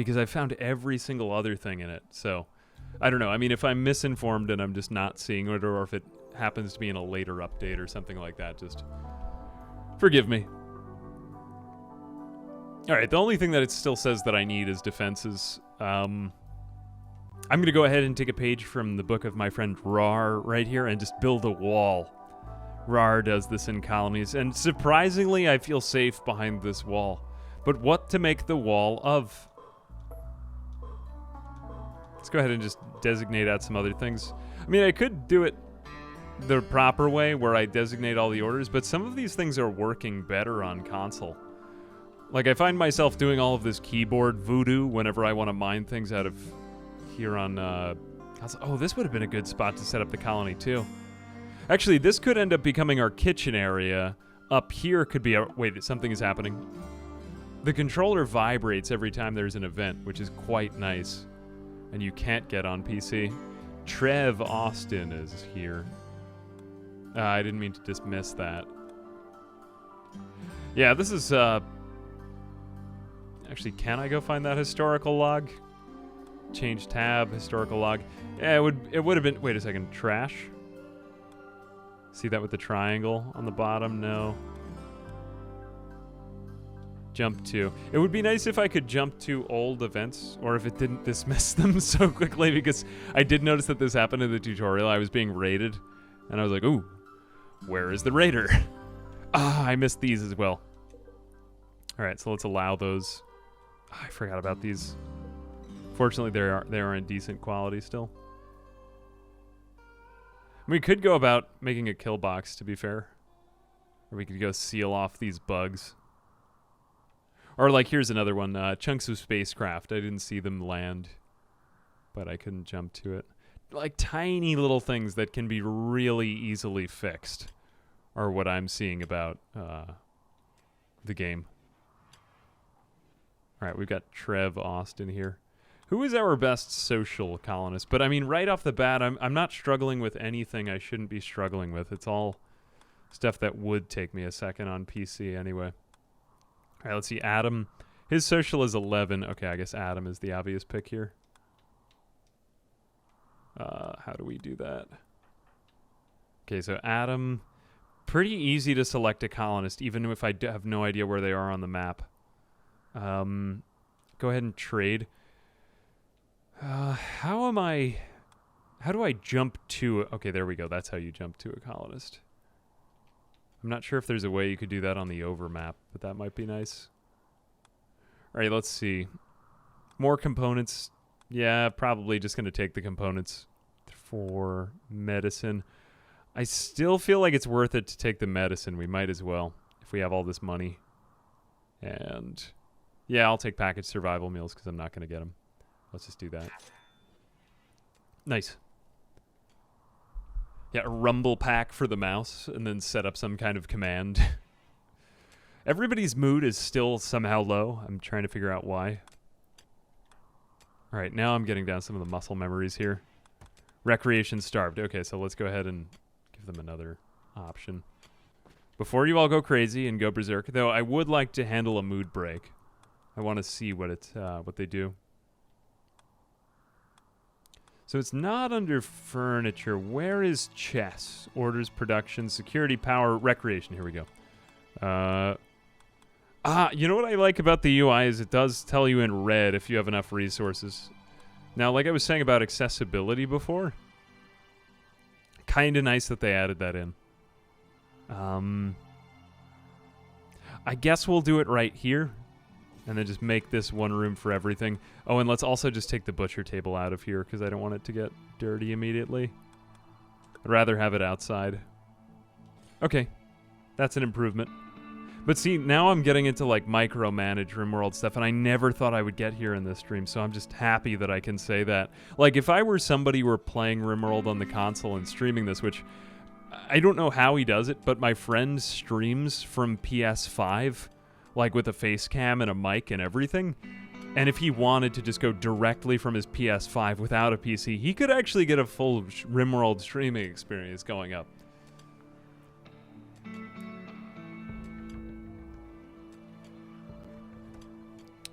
because I found every single other thing in it. So, I don't know. I mean, if I'm misinformed and I'm just not seeing it, or if it happens to be in a later update or something like that, just forgive me. Alright, the only thing that it still says that I need is defenses. I'm going to go ahead and take a page from the book of my friend Rar right here and just build a wall. Rar does this in colonies, and surprisingly, I feel safe behind this wall. But what to make the wall of? Let's go ahead and just designate out some other things. I mean, I could do it the proper way where I designate all the orders, but some of these things are working better on console. Like, I find myself doing all of this keyboard voodoo whenever I want to mine things out of here on console. Oh, this would have been a good spot to set up the colony, too. Actually, this could end up becoming our kitchen area. Up here could be our... Wait, something is happening. The controller vibrates every time there's an event, which is quite nice. And you can't get on PC. Trev Austin is here. I didn't mean to dismiss that. Yeah, this is, Actually, can I go find that historical log? Change tab, historical log. Yeah, it would have been... Wait a second, trash? See that with the triangle on the bottom? No. Jump to. It would be nice if I could jump to old events, or if it didn't dismiss them so quickly, because I did notice that this happened in the tutorial. I was being raided, and I was like, ooh, where is the raider? Ah, I missed these as well. All right, so let's allow those. Oh, I forgot about these. Fortunately, they are in decent quality still. We could go about making a kill box, to be fair. Or we could go seal off these bugs. Or, like, here's another one. Chunks of spacecraft. I didn't see them land, but I couldn't jump to it. Like, tiny little things that can be really easily fixed are what I'm seeing about the game. All right, we've got Trev Austin here. Who is our best social colonist? But, I mean, right off the bat, I'm not struggling with anything I shouldn't be struggling with. It's all stuff that would take me a second on PC anyway. All right, let's see. Adam. His social is 11. Okay, I guess Adam is the obvious pick here. How do we do that? Okay, so Adam. Pretty easy to select a colonist, even if I have no idea where they are on the map. Go ahead and trade. How do I jump to... Okay, there we go. That's how you jump to a colonist. I'm not sure if there's a way you could do that on the over map, but that might be nice. All right, let's see. More components. Yeah, probably just going to take the components for medicine. I still feel like it's worth it to take the medicine. We might as well, if we have all this money. And yeah, I'll take packaged survival meals because I'm not going to get them. Let's just do that. Nice. Yeah, a rumble pack for the mouse, and then set up some kind of command. Everybody's mood is still somehow low. I'm trying to figure out why. All right, now I'm getting down some of the muscle memories here. Recreation starved. Okay, so let's go ahead and give them another option. Before you all go crazy and go berserk, though, I would like to handle a mood break. I want to see what they do. So it's not under furniture. Where is chess? Orders, production, security, power, recreation. Here we go. You know what I like about the UI is it does tell you in red if you have enough resources. Now, like I was saying about accessibility before, kind of nice that they added that in. I guess we'll do it right here. And then just make this one room for everything. Oh, and let's also just take the butcher table out of here because I don't want it to get dirty immediately. I'd rather have it outside. Okay, that's an improvement. But see, now I'm getting into like micromanage Rimworld stuff, and I never thought I would get here in this stream, so I'm just happy that I can say that. Like, if I were somebody who were playing Rimworld on the console and streaming this, which I don't know how he does it, but my friend streams from PS5, like with a face cam and a mic and everything. And if he wanted to just go directly from his PS5 without a PC, he could actually get a full Rimworld streaming experience going up.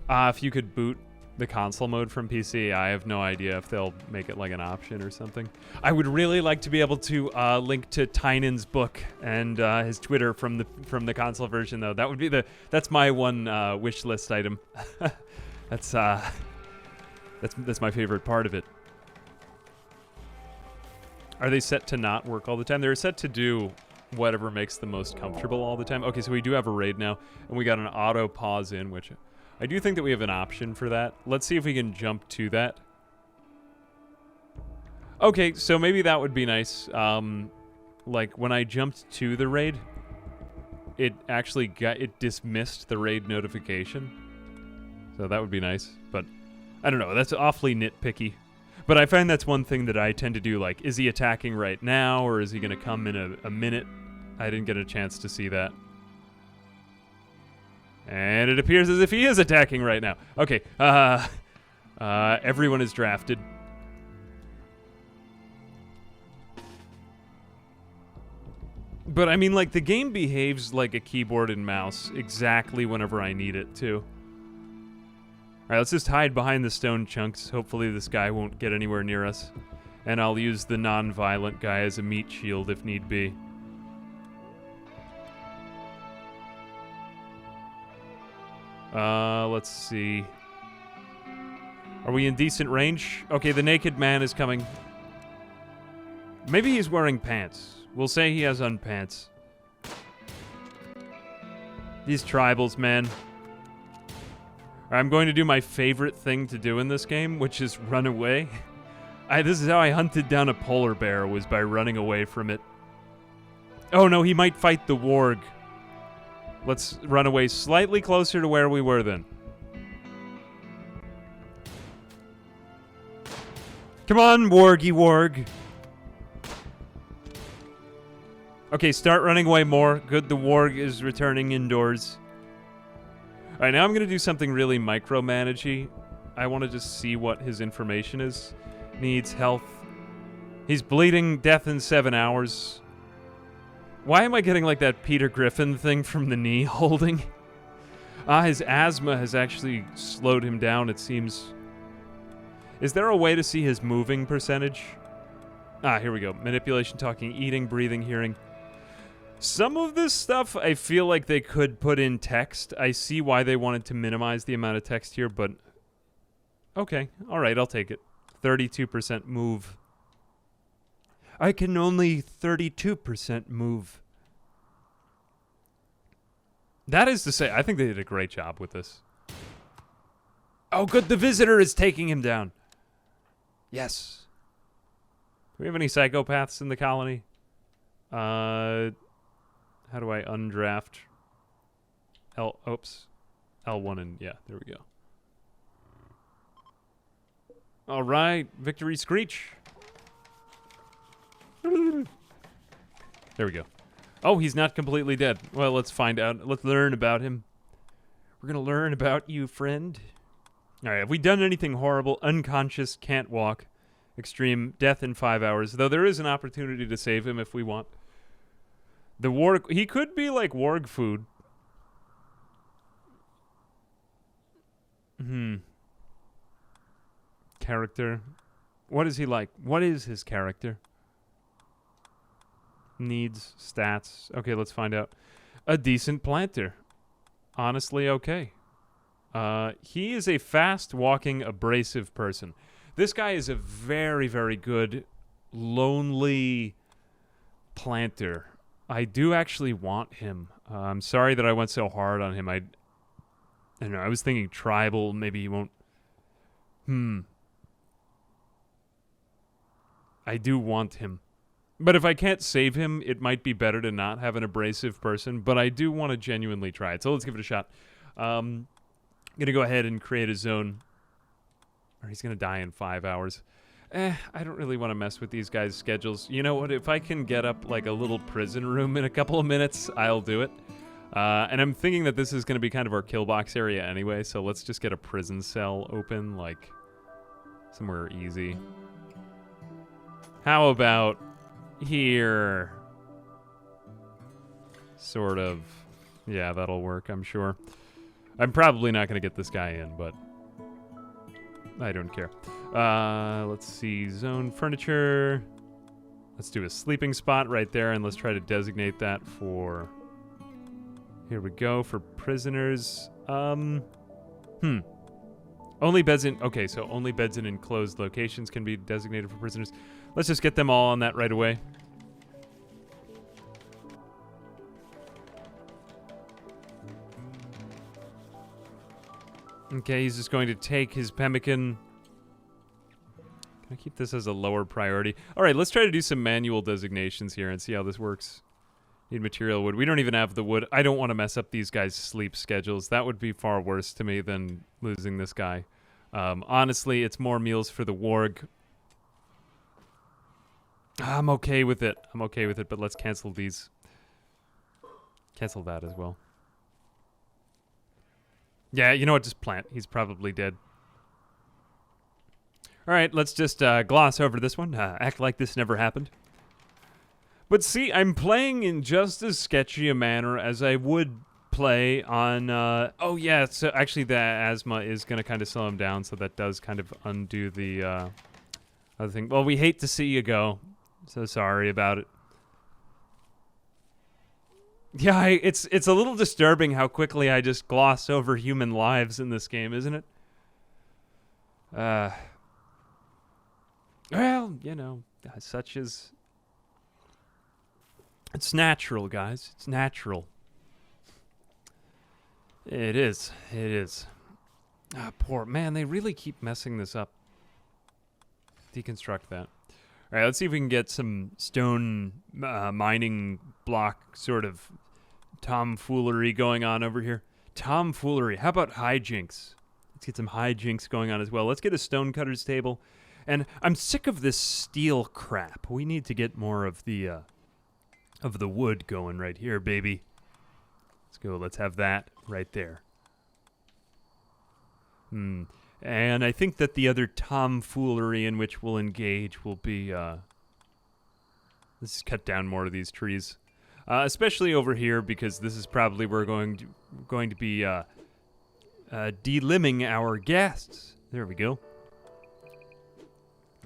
If you could boot the console mode from PC. I have no idea if they'll make it like an option or something. I would really like to be able to link to Tynan's book and his Twitter from the console version, though. That would be that's my one wish list item. That's my favorite part of it. Are they set to not work all the time? They're set to do whatever makes the most comfortable all the time. Okay, so we do have a raid now, and we got an auto pause in, which I do think that we have an option for that. Let's see if we can jump to that. Okay, so maybe that would be nice. Like when I jumped to the raid, it actually dismissed the raid notification. So that would be nice, but I don't know. That's awfully nitpicky. But I find that's one thing that I tend to do, like, is he attacking right now, or is he going to come in a minute? I didn't get a chance to see that. And it appears as if he is attacking right now. Okay, everyone is drafted. But, I mean, like, the game behaves like a keyboard and mouse exactly whenever I need it to. Alright, let's just hide behind the stone chunks. Hopefully this guy won't get anywhere near us. And I'll use the non-violent guy as a meat shield if need be. Let's see. Are we in decent range? Okay, the naked man is coming. Maybe he's wearing pants. We'll say he has on pants. These tribals, man. I'm going to do my favorite thing to do in this game, which is run away. This is how I hunted down a polar bear, was by running away from it. Oh no, he might fight the warg. Let's run away slightly closer to where we were then. Come on, wargy warg. Okay, start running away more. Good, the warg is returning indoors. Alright, now I'm going to do something really micromanagey. I want to just see what his information is. Needs health. He's bleeding, death in 7 hours. Why am I getting like that Peter Griffin thing from the knee holding? His asthma has actually slowed him down, it seems. Is there a way to see his moving percentage? Here we go. Manipulation, talking, eating, breathing, hearing. Some of this stuff I feel like they could put in text. I see why they wanted to minimize the amount of text here, but okay. All right, I'll take it. 32% move. I can only 32% move. That is to say, I think they did a great job with this. Oh, good. The visitor is taking him down. Yes. Do we have any psychopaths in the colony? How do I undraft? L1 and yeah, there we go. All right, victory screech. There we go. Oh, he's not completely dead. Well, let's find out. Let's learn about him. We're gonna learn about you, friend. All right, have we done anything horrible? Unconscious, can't walk. Extreme, death in 5 hours. Though there is an opportunity to save him if we want. The warg, he could be like warg food. Character. What is he like? What is his character? Needs, stats. Okay, let's find out. A decent planter. Honestly, okay. He is a fast-walking, abrasive person. This guy is a very, very good, lonely planter. I do actually want him. I'm sorry that I went so hard on him. I don't know. I was thinking tribal. Maybe he won't. I do want him. But if I can't save him, it might be better to not have an abrasive person. But I do want to genuinely try it. So let's give it a shot. I'm going to go ahead and create a zone. Or he's going to die in 5 hours. I don't really want to mess with these guys' schedules. You know what? If I can get up like a little prison room in a couple of minutes, I'll do it. And I'm thinking that this is going to be kind of our kill box area anyway, so let's just get a prison cell open, like somewhere easy. How about here? Sort of. Yeah, that'll work, I'm sure. I'm probably not going to get this guy in, but I don't care. Let's see. Zone furniture. Let's do a sleeping spot right there, and let's try to designate that for... Here we go, for prisoners. Only beds in... Okay, so only beds in enclosed locations can be designated for prisoners. Let's just get them all on that right away. Okay, he's just going to take his pemmican. Can I keep this as a lower priority? All right, let's try to do some manual designations here and see how this works. Need material wood. We don't even have the wood. I don't want to mess up these guys' sleep schedules. That would be far worse to me than losing this guy. Honestly, it's more meals for the warg. I'm okay with it. I'm okay with it, but let's cancel these. Cancel that as well. Yeah, you know what? Just plant. He's probably dead. All right, let's just gloss over this one. Act like this never happened. But see, I'm playing in just as sketchy a manner as I would play on... oh, yeah, so actually the asthma is going to kind of slow him down, so that does kind of undo the other thing. Well, we hate to see you go. So sorry about it. Yeah, it's a little disturbing how quickly I just gloss over human lives in this game, isn't it? Well, you know, such as... It's natural, guys. It's natural. It is. It is. Ah, poor... Man, they really keep messing this up. Deconstruct that. All right, let's see if we can get some stone mining block sort of tomfoolery going on over here. Tomfoolery. How about hijinks? Let's get some hijinks going on as well. Let's get a stonecutter's table. And I'm sick of this steel crap. We need to get more of the wood going right here, baby. Let's go. Let's have that right there. And I think that the other tomfoolery in which we'll engage will be... let's cut down more of these trees. Especially over here, because this is probably where we're going to be delimbing our guests. There we go.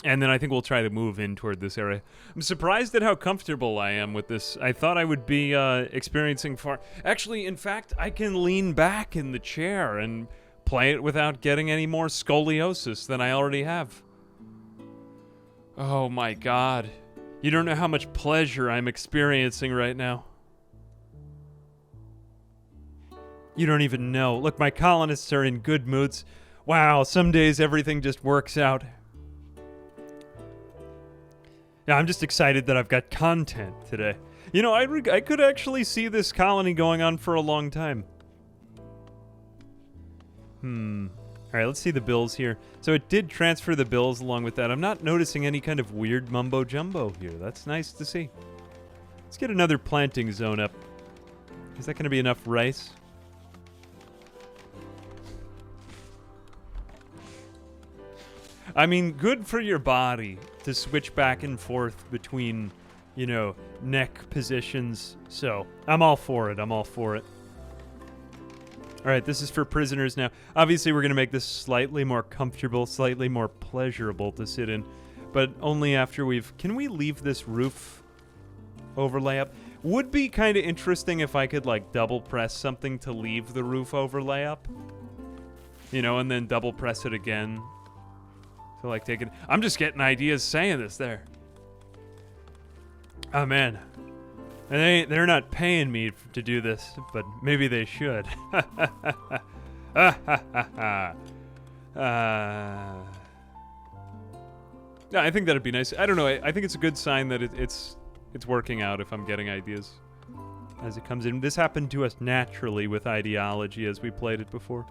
And then I think we'll try to move in toward this area. I'm surprised at how comfortable I am with this. I thought I would be experiencing far... Actually, in fact, I can lean back in the chair and play it without getting any more scoliosis than I already have. Oh my god. You don't know how much pleasure I'm experiencing right now. You don't even know. Look, my colonists are in good moods. Wow, some days everything just works out. Yeah, I'm just excited that I've got content today. You know, I could actually see this colony going on for a long time. Alright, let's see the bills here. So it did transfer the bills along with that. I'm not noticing any kind of weird mumbo-jumbo here. That's nice to see. Let's get another planting zone up. Is that going to be enough rice? I mean, good for your body to switch back and forth between, you know, neck positions. So, I'm all for it. I'm all for it. All right, this is for prisoners now. Obviously, we're going to make this slightly more comfortable, slightly more pleasurable to sit in, but only after we've... Can we leave this roof overlay up? Would be kind of interesting if I could, like, double press something to leave the roof overlay up. You know, and then double press it again. So, like, take it... I'm just getting ideas saying this there. Oh, man. And they're not paying me to do this, but maybe they should. Yeah, I think that'd be nice. I don't know. I think it's a good sign that it's working out if I'm getting ideas as it comes in. This happened to us naturally with ideology as we played it before.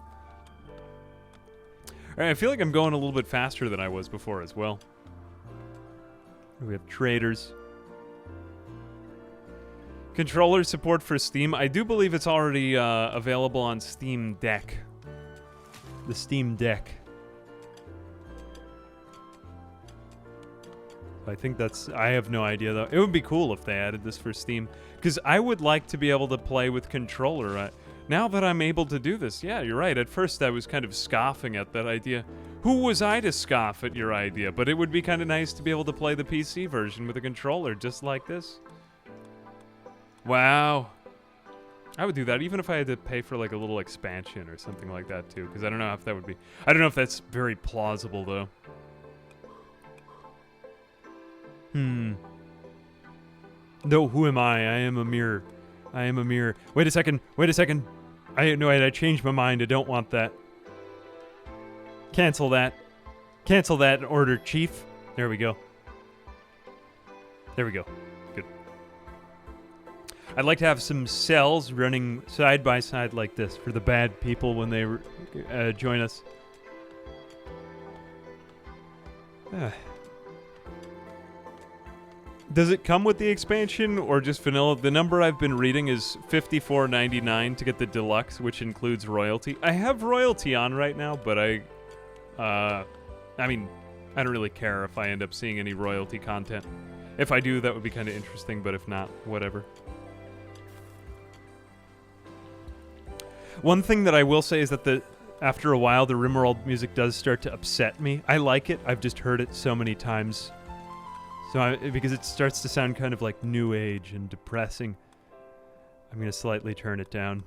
All right, I feel like I'm going a little bit faster than I was before as well. We have traders. Controller support for Steam. I do believe it's already available on Steam Deck. The Steam Deck. I think that's... I have no idea, though. It would be cool if they added this for Steam. Because I would like to be able to play with controller. Now that I'm able to do this, yeah, you're right. At first, I was kind of scoffing at that idea. Who was I to scoff at your idea? But it would be kind of nice to be able to play the PC version with a controller just like this. Wow. I would do that even if I had to pay for like a little expansion or something like that too, because I don't know if that would be... I don't know if that's very plausible though. No, who am I? I am a mirror. I am a mirror. Wait a second. Wait a second. I changed my mind. I don't want that. Cancel that. Cancel that order, Chief. There we go. There we go. Good. I'd like to have some cells running side by side like this for the bad people when they join us. Does it come with the expansion or just vanilla? The number I've been reading is $54.99 to get the deluxe, which includes royalty. I have royalty on right now, but I mean, I don't really care if I end up seeing any royalty content. If I do, that would be kind of interesting, but if not, whatever. One thing that I will say is that after a while, the Rimworld music does start to upset me. I like it. I've just heard it so many times. Because it starts to sound kind of like new age and depressing. I'm going to slightly turn it down.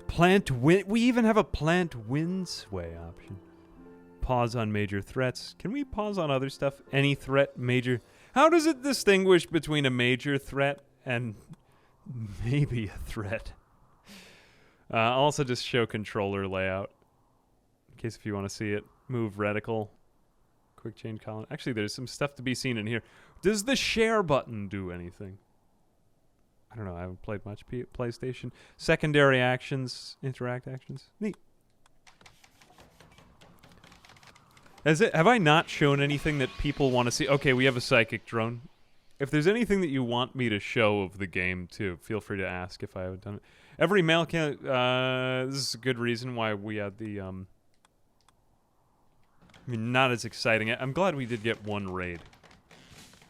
Plant wind. We even have a plant wind sway option. Pause on major threats. Can we pause on other stuff? Any threat, major. How does it distinguish between a major threat and maybe a threat? I'll also just show controller layout. In case if you want to see it. Move reticle. Quick change column. Actually, there's some stuff to be seen in here. Does the share button do anything? I don't know. I haven't played much PlayStation. Secondary actions, interact actions. Neat. Have I not shown anything that people want to see? Okay, we have a psychic drone. If there's anything that you want me to show of the game, too, feel free to ask if I have done it. Every male can... this is a good reason why we had the... I mean, not as exciting. I'm glad we did get one raid.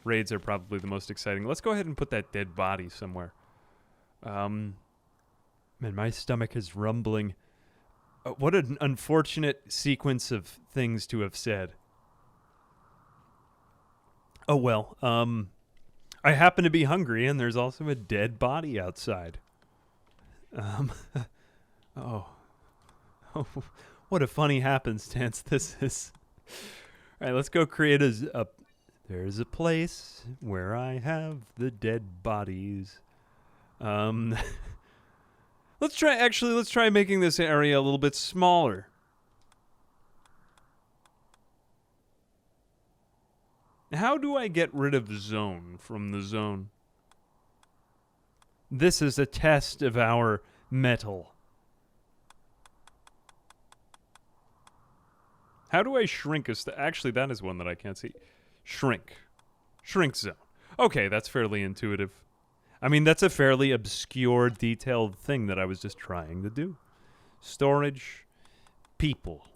Raids are probably the most exciting. Let's go ahead and put that dead body somewhere. Man, my stomach is rumbling. What an unfortunate sequence of things to have said. Oh, well. I happen to be hungry, and there's also a dead body outside. Oh, what a funny happenstance this is. All right, let's go create there's a place where I have the dead bodies. Let's try making this area a little bit smaller. How do I get rid of zone from the zone? This is a test of our metal. How do I shrink actually, that is one that I can't see. Shrink. Shrink zone. Okay, that's fairly intuitive. I mean, that's a fairly obscure, detailed thing that I was just trying to do. Storage. People.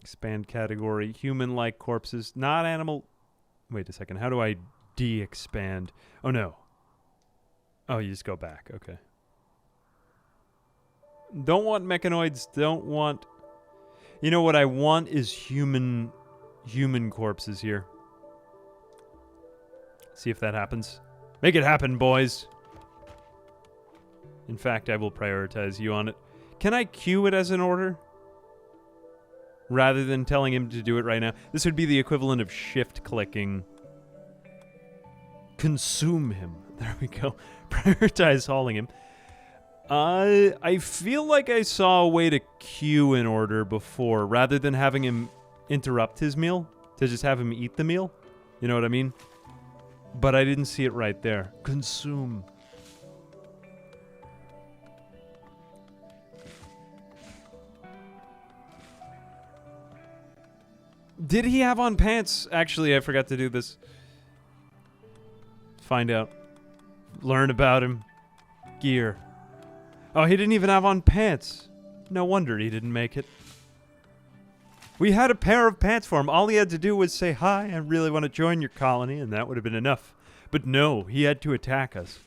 Expand category. Human-like corpses. Not animal. Wait a second. How do I de-expand? Oh, no. Oh, you just go back. Okay. Don't want mechanoids. Don't want... You know what I want is human corpses here. See if that happens. Make it happen, boys. In fact, I will prioritize you on it. Can I queue it as an order? Rather than telling him to do it right now. This would be the equivalent of shift-clicking. Consume him. There we go. Prioritize hauling him. I feel like I saw a way to queue an order before, rather than having him interrupt his meal, to just have him eat the meal. You know what I mean? But I didn't see it right there. Consume. Did he have on pants? Actually, I forgot to do this. Find out. Learn about him. Gear. Oh, he didn't even have on pants. No wonder he didn't make it. We had a pair of pants for him. All he had to do was say, "Hi, I really want to join your colony," and that would have been enough. But no, he had to attack us.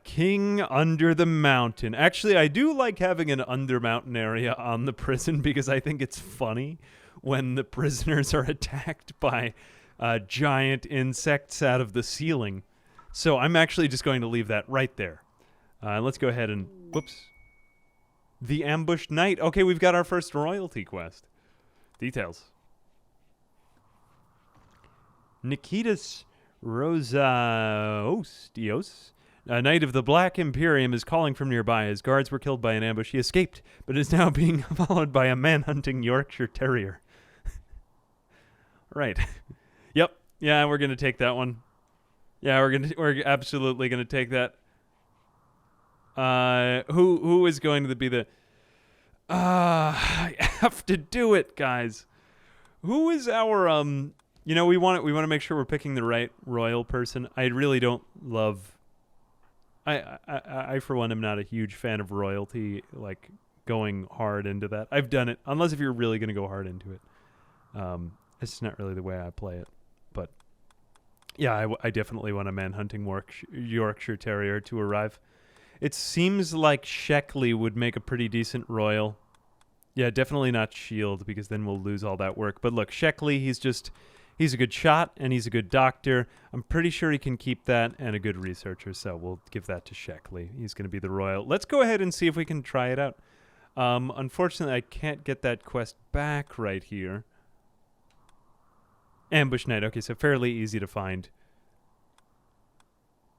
Kill King under the mountain. Actually, I do like having an under mountain area on the prison because I think it's funny when the prisoners are attacked by giant insects out of the ceiling. So I'm actually just going to leave that right there. Let's go ahead and... Whoops. The Ambushed Knight. Okay, we've got our first royalty quest. Details. Nikitas Rosaostios, a knight of the Black Imperium, is calling from nearby. His guards were killed by an ambush. He escaped, but is now being followed by a man-hunting Yorkshire Terrier. Right. Yep. Yeah, we're gonna take that one. Yeah, we're absolutely gonna take that. Who is going to be the? I have to do it, guys. Who is our You know, we want to make sure we're picking the right royal person. I really don't love. I for one am not a huge fan of royalty, like going hard into that. I've done it, unless if you're really going to go hard into it. It's not really the way I play it. But yeah, I definitely want a man-hunting Yorkshire Terrier to arrive. It seems like Sheckley would make a pretty decent royal. Yeah, definitely not Shield, because then we'll lose all that work. But look, Sheckley, he's a good shot, and he's a good doctor. I'm pretty sure he can keep that, and a good researcher, so we'll give that to Sheckley. He's going to be the royal. Let's go ahead and see if we can try it out. Unfortunately, I can't get that quest back right here. Ambush Knight. Okay, so fairly easy to find.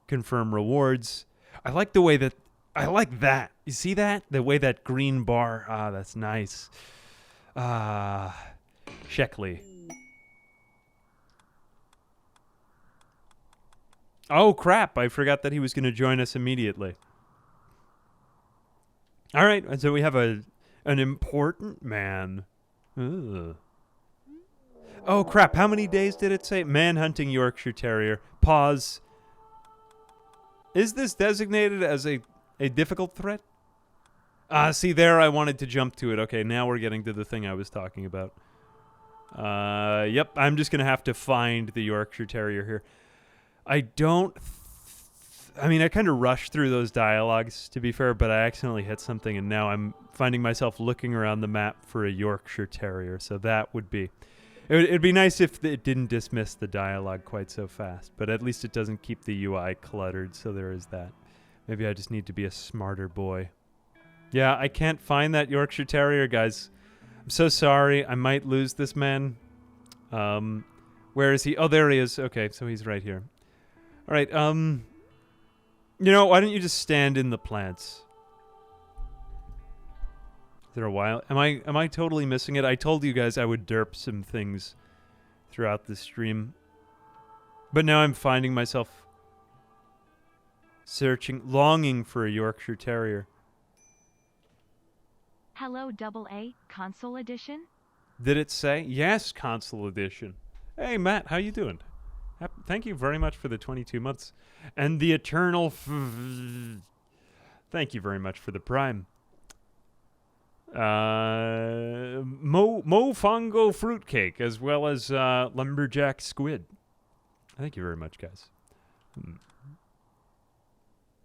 Confirm rewards. I like the way that... I like that. You see that? The way that green bar... Ah, that's nice. Sheckley. Oh, crap. I forgot that he was going to join us immediately. All right. So we have an important man. Ugh. Oh, crap. How many days did it say? Man-hunting Yorkshire Terrier. Pause. Is this designated as a difficult threat? See, there I wanted to jump to it. Okay, now we're getting to the thing I was talking about. Yep, I'm just going to have to find the Yorkshire Terrier here. I don't... I mean, I kind of rushed through those dialogues, to be fair, but I accidentally hit something, and now I'm finding myself looking around the map for a Yorkshire Terrier, so that would be... It'd be nice if it didn't dismiss the dialogue quite so fast, but at least it doesn't keep the UI cluttered, so there is that. Maybe I just need to be a smarter boy. Yeah, I can't find that Yorkshire Terrier, guys. I'm so sorry. I might lose this man. Where is he? Oh, there he is. Okay, so he's right here. All right, you know, why don't you just stand in the plants? Is there a while? Am I totally missing it? I told you guys I would derp some things throughout the stream. But now I'm finding myself searching, longing for a Yorkshire Terrier. Hello, AA, Console Edition? Did it say? Yes, Console Edition. Hey, Matt, how you doing? Thank you very much for the 22 months. And the eternal... Thank you very much for the Prime. Mofongo Fruitcake, as well as Lumberjack Squid. Thank you very much, guys.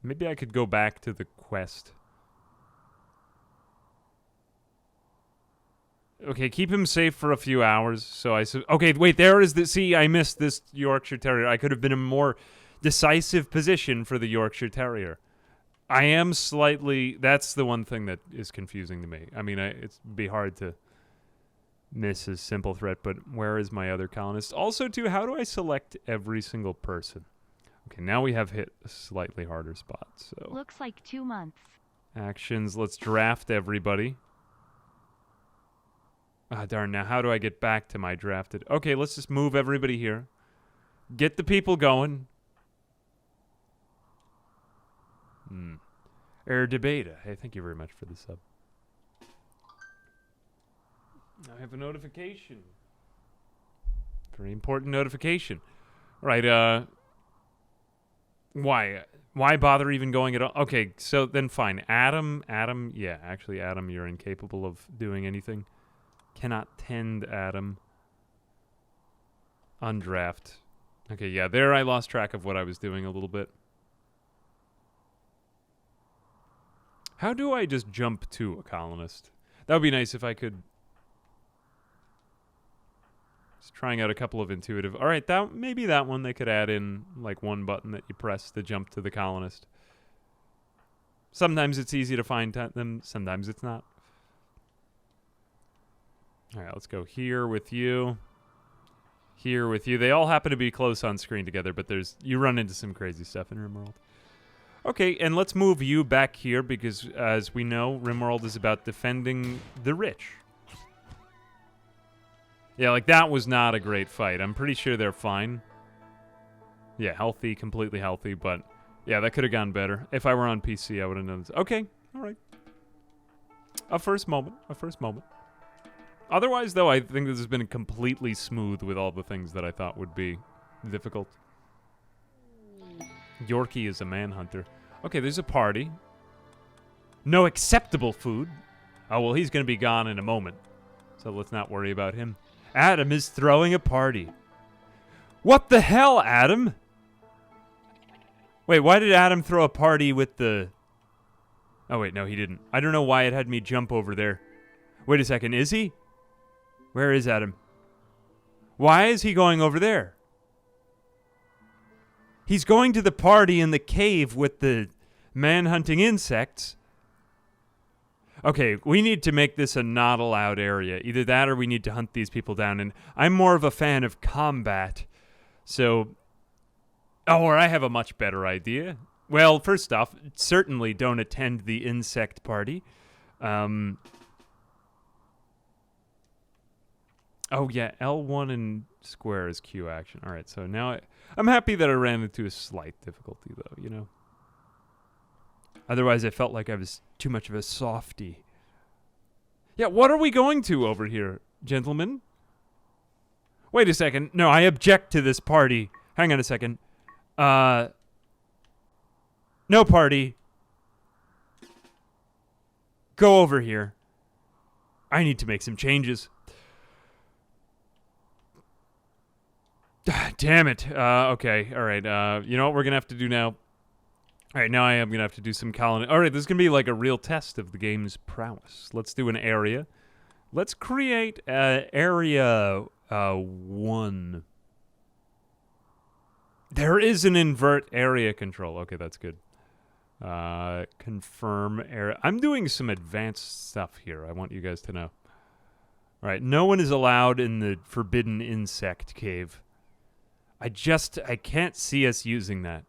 Maybe I could go back to the quest. Okay, keep him safe for a few hours. So okay, wait, there is the... See, I missed this Yorkshire Terrier. I could have been in a more decisive position for the Yorkshire Terrier. I am slightly... That's the one thing that is confusing to me. I mean, it'd be hard to miss a simple threat, but where is my other colonist? Also, too, how do I select every single person? Okay, now we have hit a slightly harder spot, so... Looks like 2 months. Actions, let's draft everybody. Ah, darn, now how do I get back to my drafted... Okay, let's just move everybody here. Get the people going. Debata. Hey, thank you very much for the sub. I have a notification. Very important notification. All right, why bother even going at all? Okay, so then fine. Adam, yeah, actually, Adam, you're incapable of doing anything. Cannot tend Adam. Undraft. Okay, yeah, there I lost track of what I was doing a little bit. How do I just jump to a colonist? That would be nice if I could. Just trying out a couple of intuitive. All right, maybe that one they could add in like one button that you press to jump to the colonist. Sometimes it's easy to find them, sometimes it's not. All right, let's go here with you. Here with you. They all happen to be close on screen together, but you run into some crazy stuff in Rimworld. Okay, and let's move you back here because, as we know, Rimworld is about defending the rich. Yeah, like that was not a great fight. I'm pretty sure they're fine. Yeah, healthy, completely healthy, but yeah, that could have gone better. If I were on PC, I would have known this. Okay, all right. A first moment. Otherwise, though, I think this has been completely smooth with all the things that I thought would be difficult. Yorkie is a manhunter. Okay, there's a party. No acceptable food. Oh, well, he's going to be gone in a moment. So let's not worry about him. Adam is throwing a party. What the hell, Adam? Wait, why did Adam throw a party with the... Oh, wait, no, he didn't. I don't know why it had me jump over there. Wait a second, is he? Where is Adam? Why is he going over there? He's going to the party in the cave with the man-hunting insects. Okay, we need to make this a not allowed area. Either that or we need to hunt these people down. And I'm more of a fan of combat. So... Oh, or I have a much better idea. Well, first off, certainly don't attend the insect party. Oh, yeah, L1 and square is Q action. All right, so now I'm happy that I ran into a slight difficulty, though, you know? Otherwise, I felt like I was too much of a softie. Yeah, what are we going to over here, gentlemen? Wait a second. No, I object to this party. Hang on a second. No party. Go over here. I need to make some changes. Damn it. Okay. All right. You know what we're going to have to do now? All right. Now I am going to have to do some colony. All right. This is going to be like a real test of the game's prowess. Let's do an area. Let's create area 1. There is an invert area control. Okay, that's good. Confirm area. I'm doing some advanced stuff here. I want you guys to know. All right, no one is allowed in the forbidden insect cave. I can't see us using that.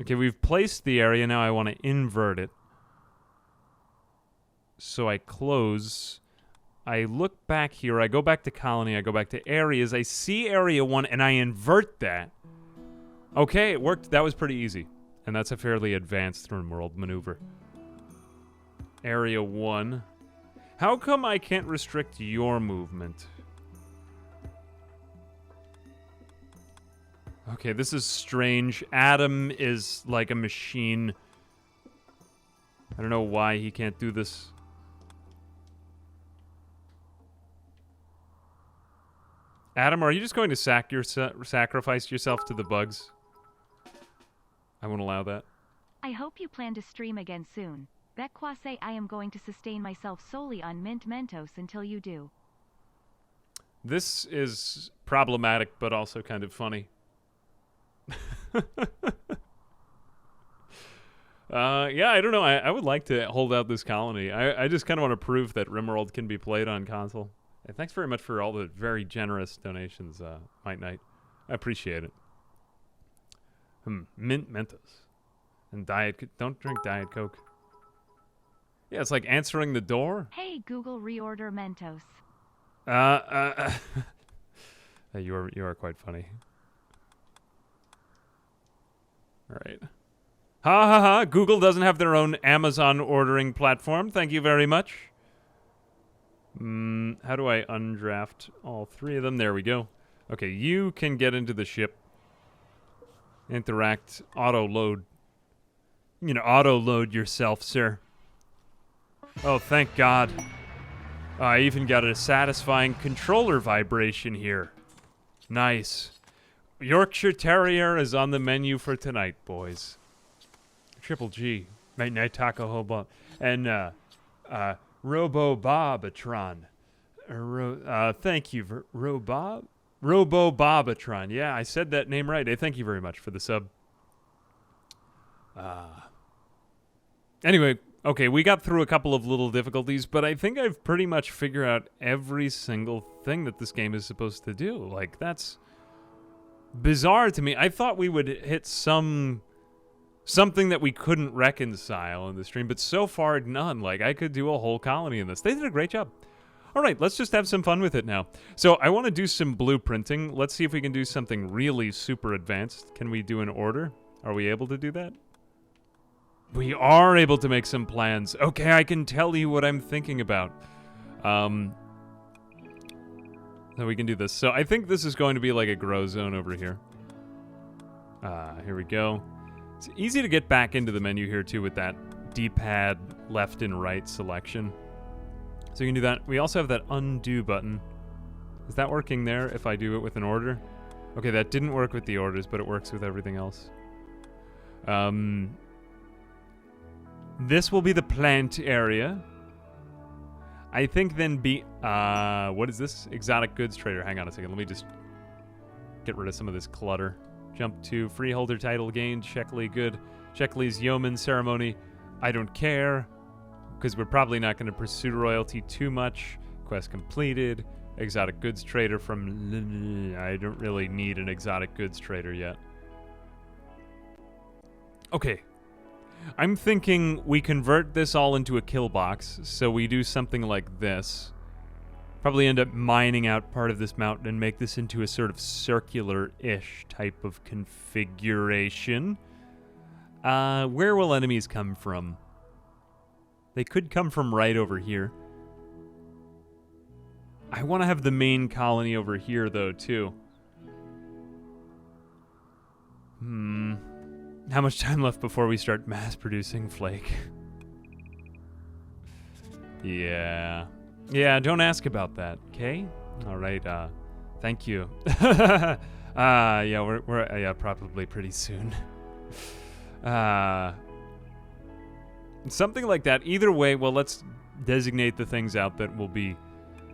Okay, we've placed the area. Now I want to invert it. So I close... I look back here, I go back to colony, I go back to areas, I see area 1, and I invert that. Okay, it worked. That was pretty easy. And that's a fairly advanced Rimworld maneuver. Area 1. How come I can't restrict your movement? Okay, this is strange. Adam is like a machine. I don't know why he can't do this. Adam, are you just going to sacrifice yourself to the bugs? I won't allow that. I hope you plan to stream again soon. Bekwa I am going to sustain myself solely on Mint Mentos until you do. This is problematic, but also kind of funny. Yeah, I don't know. I would like to hold out this colony. I just kind of want to prove that Rimworld can be played on console. Hey, thanks very much for all the very generous donations, Might Knight. I appreciate it. Mint Mentos. And don't drink Diet Coke. Yeah, it's like answering the door. Hey, Google, reorder Mentos. You are quite funny. All right. Ha ha ha. Google doesn't have their own Amazon ordering platform. Thank you very much. How do I undraft all 3 of them? There we go. Okay, you can get into the ship. Interact, auto-load. You can auto-load yourself, sir. Oh, thank God. I even got a satisfying controller vibration here. Nice. Yorkshire Terrier is on the menu for tonight, boys. Triple G. Might not talk a whole bunch. And Robo-Bobatron. Thank you, Robo-Bobatron. Yeah, I said that name right. Thank you very much for the sub. Anyway, okay, we got through a couple of little difficulties, but I think I've pretty much figured out every single thing that this game is supposed to do. Like, that's bizarre to me. I thought we would hit something that we couldn't reconcile in the stream, but so far, none. Like, I could do a whole colony in this. They did a great job. All right, let's just have some fun with it now. So I want to do some blueprinting. Let's see if we can do something really super advanced. Can we do an order? Are we able to do that? We are able to make some plans. Okay, I can tell you what I'm thinking about. So we can do this. So I think this is going to be like a grow zone over here. Here we go. It's easy to get back into the menu here too with that D-pad left and right selection. So you can do that. We also have that undo button. Is that working there if I do it with an order? Okay, that didn't work with the orders, but it works with everything else. This will be the plant area. I think then what is this? Exotic goods trader. Hang on a second. Let me just get rid of some of this clutter. Jump to freeholder title gained. Sheckley good. Sheckley's yeoman ceremony. I don't care, because we're probably not going to pursue royalty too much. Quest completed. Exotic goods trader from... I don't really need an exotic goods trader yet. Okay. I'm thinking we convert this all into a kill box, so we do something like this. Probably end up mining out part of this mountain and make this into a sort of circular-ish type of configuration. Where will enemies come from? They could come from right over here. I want to have the main colony over here, though, too. How much time left before we start mass-producing flake? Yeah. Yeah, don't ask about that, okay? All right, thank you. Yeah, we're yeah, probably pretty soon. Something like that. Either way, well, let's designate the things out that will be...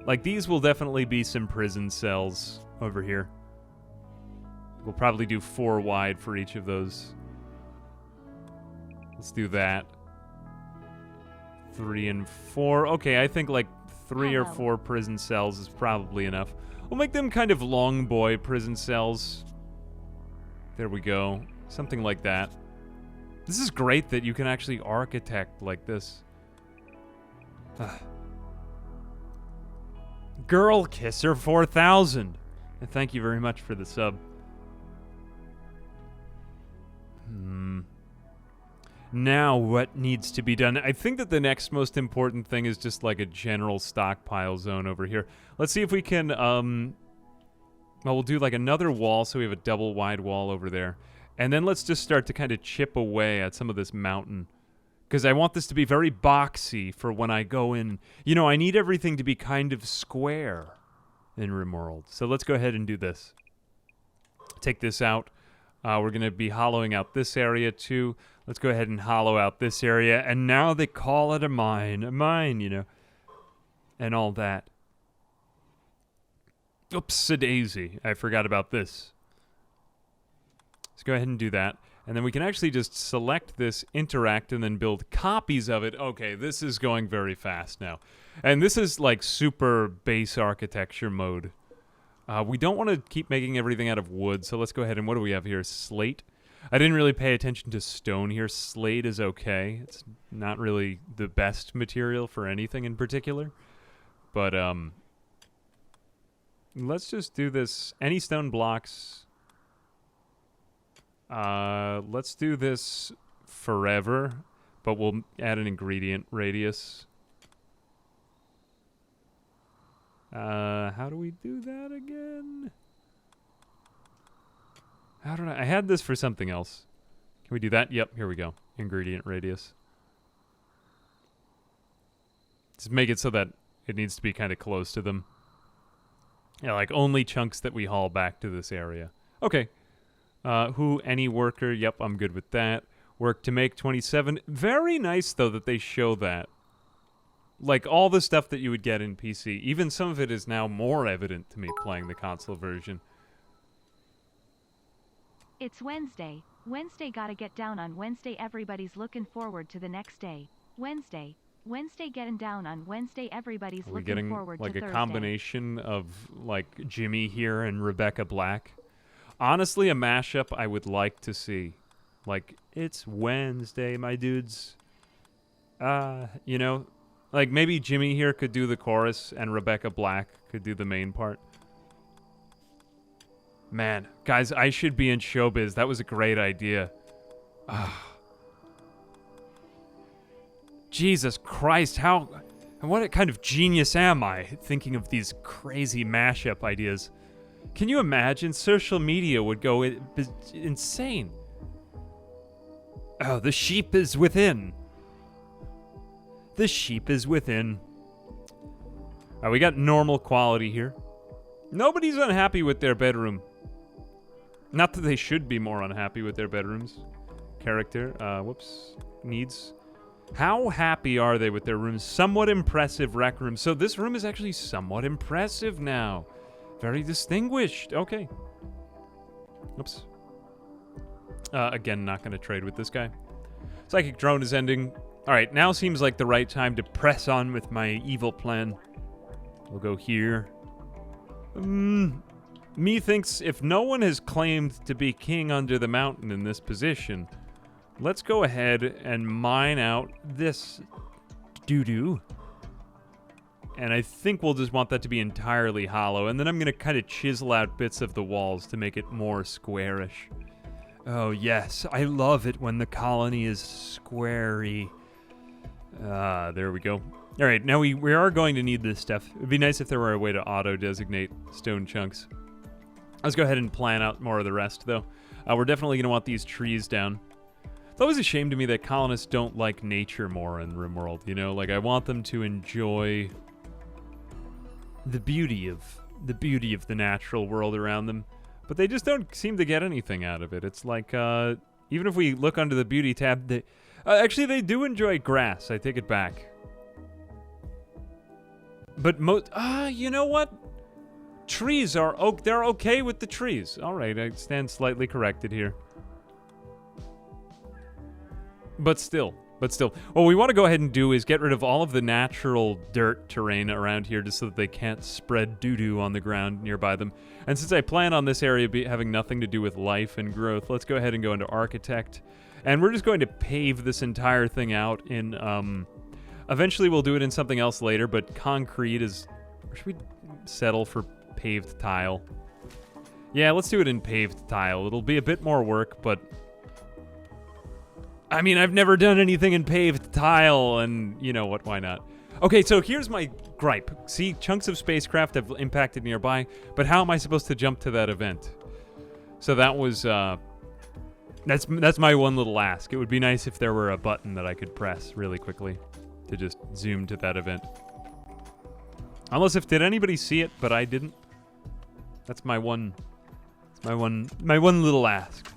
Like, these will definitely be some prison cells over here. We'll probably do 4 wide for each of those. Let's do that. 3 and 4. Okay, I think like 3 or 4 prison cells is probably enough. We'll make them kind of long boy prison cells. There we go. Something like that. This is great that you can actually architect like this. Girl Kisser 4000. And thank you very much for the sub. Now, what needs to be done? I think that the next most important thing is just like a general stockpile zone over here. Let's see if we can, well, we'll do like another wall, so we have a double wide wall over there. And then let's just start to kind of chip away at some of this mountain. Because I want this to be very boxy for when I go in. You know, I need everything to be kind of square in Rimworld. So let's go ahead and do this. Take this out. We're going to be hollowing out this area too. Let's go ahead and hollow out this area. And now they call it a mine, you know. And all that. Oops-a-daisy. I forgot about this. Let's go ahead and do that. And then we can actually just select this, interact, and then build copies of it. Okay, this is going very fast now. And this is like super base architecture mode. We don't want to keep making everything out of wood, so let's go ahead and what do we have here? Slate. I didn't really pay attention to stone here. Slate is okay. It's not really the best material for anything in particular. But, let's just do this. Any stone blocks. Let's do this forever, but we'll add an ingredient radius. How do we do that again? How did I had this for something else. Can we do that? Yep, here we go. Ingredient radius. Just make it so that it needs to be kind of close to them. Yeah, like only chunks that we haul back to this area. Okay. Any worker? Yep, I'm good with that. Work to make 27. Very nice, though, that they show that. Like, all the stuff that you would get in PC, even some of it is now more evident to me playing the console version. It's Wednesday. Wednesday gotta get down on Wednesday. Everybody's looking forward to the next day. Wednesday. Wednesday getting down on Wednesday. Everybody's looking forward to Thursday. Like a combination of, like, Jimmy here and Rebecca Black. Honestly, a mashup I would like to see. Like, it's Wednesday, my dudes. You know, like maybe Jimmy here could do the chorus and Rebecca Black could do the main part. Man, guys, I should be in showbiz. That was a great idea. Jesus Christ, what kind of genius am I thinking of these crazy mashup ideas? Can you imagine? Social media would go insane. Oh, the sheep is within. The sheep is within. All right, we got normal quality here. Nobody's unhappy with their bedroom. Not that they should be more unhappy with their bedrooms. Character, whoops, needs. How happy are they with their rooms? Somewhat impressive rec room. So this room is actually somewhat impressive now. Very distinguished. Okay. Oops. Again, not going to trade with this guy. Psychic drone is ending. All right, now seems like the right time to press on with my evil plan. We'll go here. Me thinks if no one has claimed to be king under the mountain in this position, let's go ahead and mine out this doo-doo. And I think we'll just want that to be entirely hollow. And then I'm going to kind of chisel out bits of the walls to make it more squarish. Oh, yes. I love it when the colony is squarey. There we go. All right, now we are going to need this stuff. It would be nice if there were a way to auto-designate stone chunks. Let's go ahead and plan out more of the rest, though. We're definitely going to want these trees down. It's always a shame to me that colonists don't like nature more in Rimworld, you know? Like, I want them to enjoy the beauty of the natural world around them. But they just don't seem to get anything out of it. It's like, even if we look under the beauty tab, actually, they do enjoy grass. I take it back. But you know what? Trees are, they're okay with the trees. All right, I stand slightly corrected here. But still, what we want to go ahead and do is get rid of all of the natural dirt terrain around here just so that they can't spread doo-doo on the ground nearby them. And since I plan on this area having nothing to do with life and growth, let's go ahead and go into Architect. And we're just going to pave this entire thing out in, eventually we'll do it in something else later, but concrete is, or should we settle for paved tile? Yeah, let's do it in paved tile. It'll be a bit more work, but I mean, I've never done anything in paved tile, and you know what, why not? Okay, so here's my gripe. See, chunks of spacecraft have impacted nearby, but how am I supposed to jump to that event? So that was, that's my one little ask. It would be nice if there were a button that I could press really quickly to just zoom to that event. Did anybody see it, but I didn't? That's my one little ask.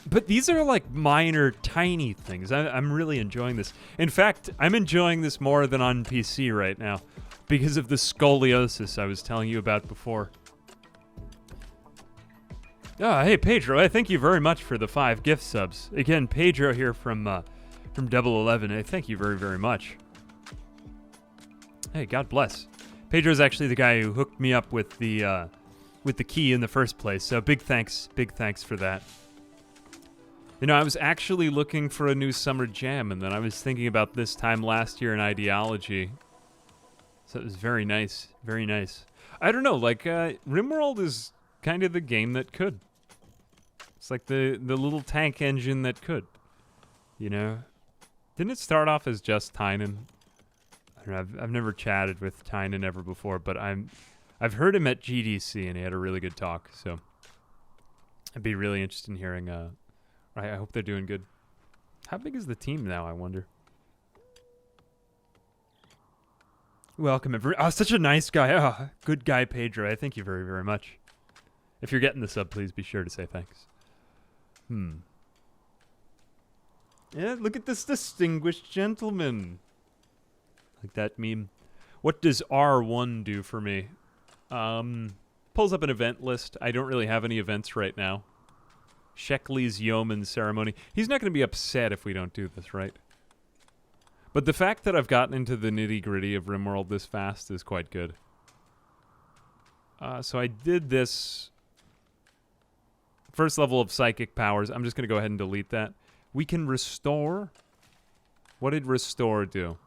But these are like minor, tiny things. I'm really enjoying this. In fact, I'm enjoying this more than on PC right now because of the scoliosis I was telling you about before. Oh, hey, Pedro, thank you very much for the 5 gift subs. Again, Pedro here from 011. Thank you very, very much. Hey, God bless. Pedro's actually the guy who hooked me up with the key in the first place, so big thanks for that. You know, I was actually looking for a new summer jam, and then I was thinking about this time last year in Ideology. So it was very nice, very nice. I don't know, like, Rimworld is kind of the game that could. It's like the little tank engine that could, you know? Didn't it start off as just Tynan? I don't know, I've never chatted with Tynan ever before, but I've heard him at GDC, and he had a really good talk, so I'd be really interested in hearing, I hope they're doing good. How big is the team now, I wonder? Welcome, everyone. Oh, such a nice guy. Oh, good guy, Pedro. I thank you very, very much. If you're getting the sub, please be sure to say thanks. Yeah, look at this distinguished gentleman. Like that meme. What does R1 do for me? Pulls up an event list. I don't really have any events right now. Sheckley's Yeoman Ceremony. He's not going to be upset if we don't do this, right? But the fact that I've gotten into the nitty-gritty of Rimworld this fast is quite good. So I did this first level of psychic powers. I'm just going to go ahead and delete that. We can restore. What did restore do?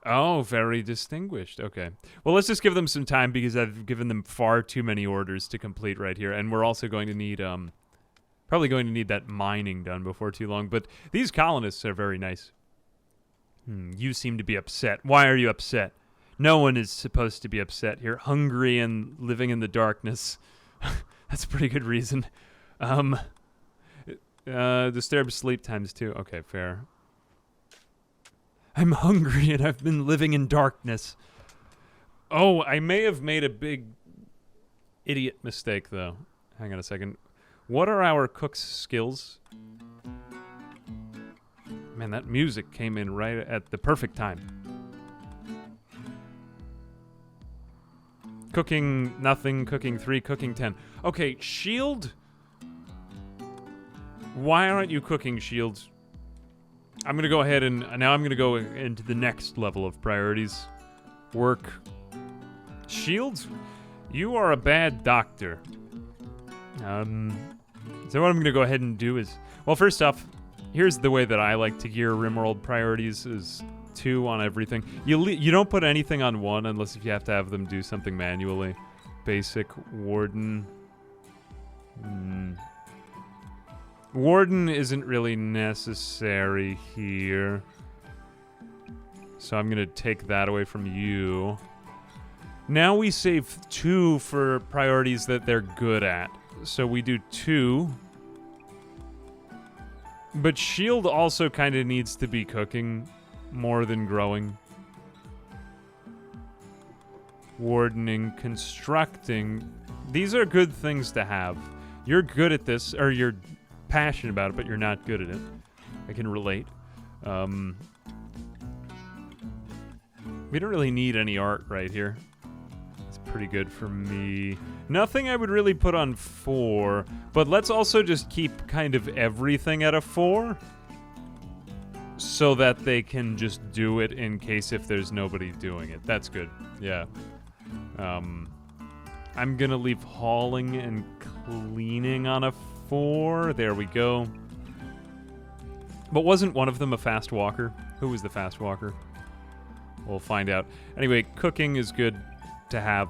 Oh, very distinguished. Okay. Well, let's just give them some time because I've given them far too many orders to complete right here. And we're also going to need, probably going to need that mining done before too long. But these colonists are very nice. You seem to be upset. Why are you upset? No one is supposed to be upset here. Hungry and living in the darkness. That's a pretty good reason. Disturbed sleep times 2. Okay, fair. I'm hungry and I've been living in darkness. Oh, I may have made a big idiot mistake, though. Hang on a second. What are our cook's skills? Man, that music came in right at the perfect time. Cooking nothing, cooking 3, cooking 10. Okay, shield? Why aren't you cooking shields? I'm going to go ahead and now I'm going to go into the next level of priorities. Work. Shields? You are a bad doctor. So what I'm going to go ahead and do is, well, first off, here's the way that I like to gear Rimworld priorities is 2 on everything. You don't put anything on 1 unless if you have to have them do something manually. Basic, Warden. Warden isn't really necessary here. So I'm going to take that away from you. Now we save 2 for priorities that they're good at. So we do 2. But shield also kind of needs to be cooking more than growing. Wardening, constructing. These are good things to have. You're good at this, or you're passionate about it, but you're not good at it. I can relate. We don't really need any art right here. It's pretty good for me. Nothing I would really put on 4, but let's also just keep kind of everything at a 4 so that they can just do it in case if there's nobody doing it. That's good. Yeah. I'm gonna leave hauling and cleaning on a 4. There we go. But wasn't one of them a fast walker? Who was the fast walker? We'll find out. Anyway, cooking is good to have.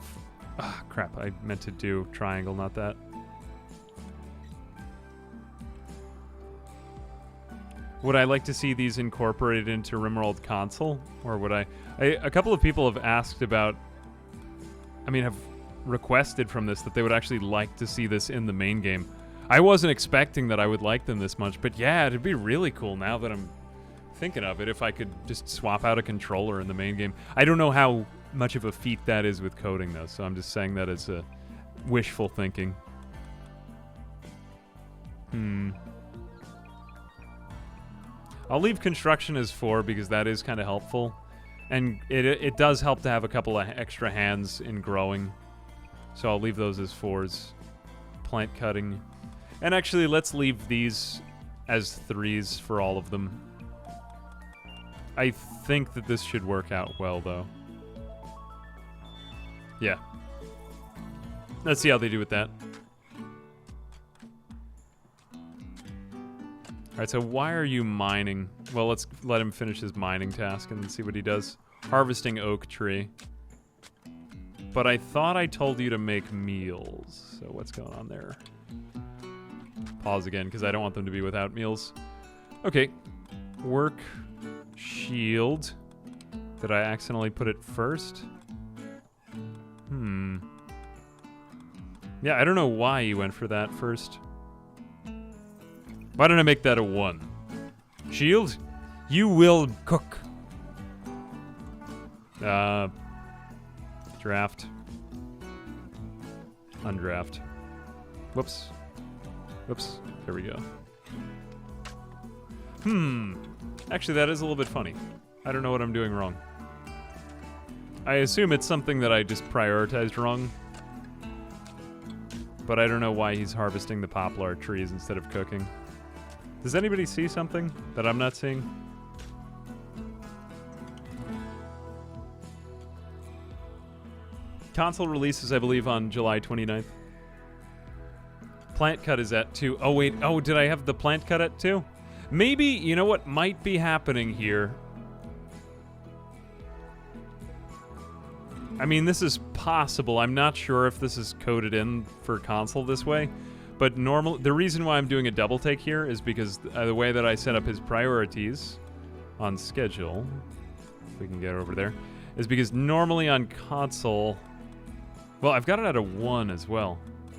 Ah, crap. I meant to do triangle, not that. Would I like to see these incorporated into Rimworld console? Or would I... A couple of people have asked about... I mean, have requested from this that they would actually like to see this in the main game. I wasn't expecting that I would like them this much, but yeah, it'd be really cool now that I'm thinking of it if I could just swap out a controller in the main game. I don't know how much of a feat that is with coding, though, so I'm just saying that as a wishful thinking. I'll leave construction as 4 because that is kind of helpful. And it does help to have a couple of extra hands in growing. So I'll leave those as 4s. Plant cutting. And actually, let's leave these as 3s for all of them. I think that this should work out well, though. Yeah. Let's see how they do with that. Alright, so why are you mining? Well, let's let him finish his mining task and see what he does. Harvesting oak tree. But I thought I told you to make meals. So what's going on there? Pause again, because I don't want them to be without meals. Okay. Work. Shield. Did I accidentally put it first? Yeah, I don't know why you went for that first. Why don't I make that a 1? Shield, you will cook. Draft. Undraft. Whoops. Whoops. There we go. Actually, that is a little bit funny. I don't know what I'm doing wrong. I assume it's something that I just prioritized wrong. But I don't know why he's harvesting the poplar trees instead of cooking. Does anybody see something that I'm not seeing? Console releases, I believe, on July 29th. Plant cut is at 2. Oh, wait. Oh, did I have the plant cut at 2? Maybe, you know what might be happening here? I mean, this is possible. I'm not sure if this is coded in for console this way. But the reason why I'm doing a double take here is because the way that I set up his priorities on schedule, if we can get over there, is because normally on console... Well, I've got it at a 1 as well,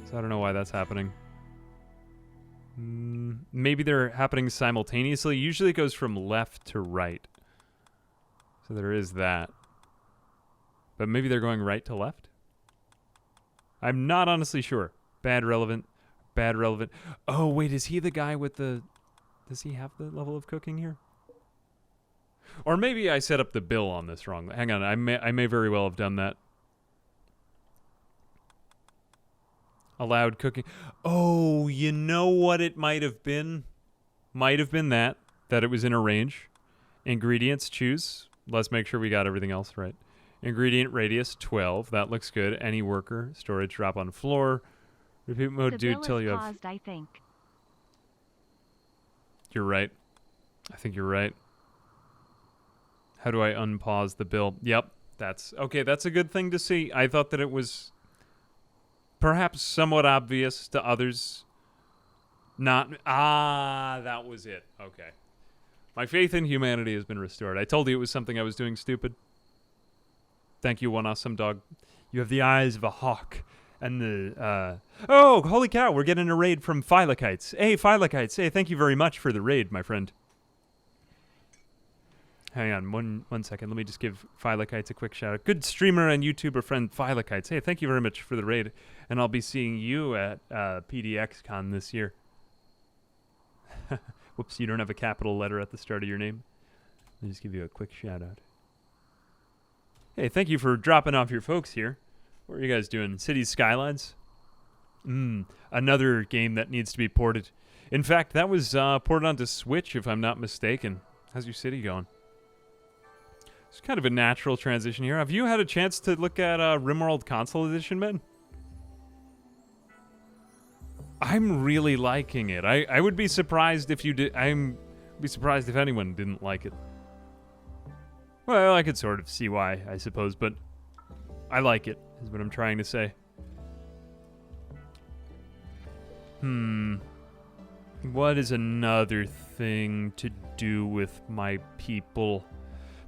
so I don't know why that's happening. Maybe they're happening simultaneously. Usually it goes from left to right. So there is that. But maybe they're going right to left? I'm not honestly sure. Bad relevant. Bad relevant. Oh, wait, is he the guy with the... Does he have the level of cooking here? Or maybe I set up the bill on this wrong. Hang on, I may very well have done that. Allowed cooking. Oh, you know what it might have been? Might have been that it was in a range. Ingredients, choose. Let's make sure we got everything else right. Ingredient radius, 12. That looks good. Any worker. Storage drop on floor. Repeat mode, dude, till you have... paused, I think. You're right. I think you're right. How do I unpause the bill? Yep, that's... Okay, that's a good thing to see. I thought that it was... perhaps somewhat obvious to others. Not... Ah, that was it. Okay. My faith in humanity has been restored. I told you it was something I was doing stupid. Thank you, one awesome dog. You have the eyes of a hawk. And the, Oh, holy cow, we're getting a raid from Phylokites. Hey, Phylokites. Hey, thank you very much for the raid, my friend. Hang on, one second. Let me just give Phylokites a quick shout out. Good streamer and YouTuber friend Phylokites. Hey, thank you very much for the raid. And I'll be seeing you at PDXCon this year. Whoops, you don't have a capital letter at the start of your name. Let me just give you a quick shout out. Hey, thank you for dropping off your folks here. What are you guys doing? Cities Skylines? Another game that needs to be ported. In fact, that was ported onto Switch, if I'm not mistaken. How's your city going? It's kind of a natural transition here. Have you had a chance to look at Rimworld Console Edition, man? I'm really liking it. I would be surprised if you did. I'd be surprised if anyone didn't like it. Well, I could sort of see why, I suppose, but I like it, is what I'm trying to say. What is another thing to do with my people?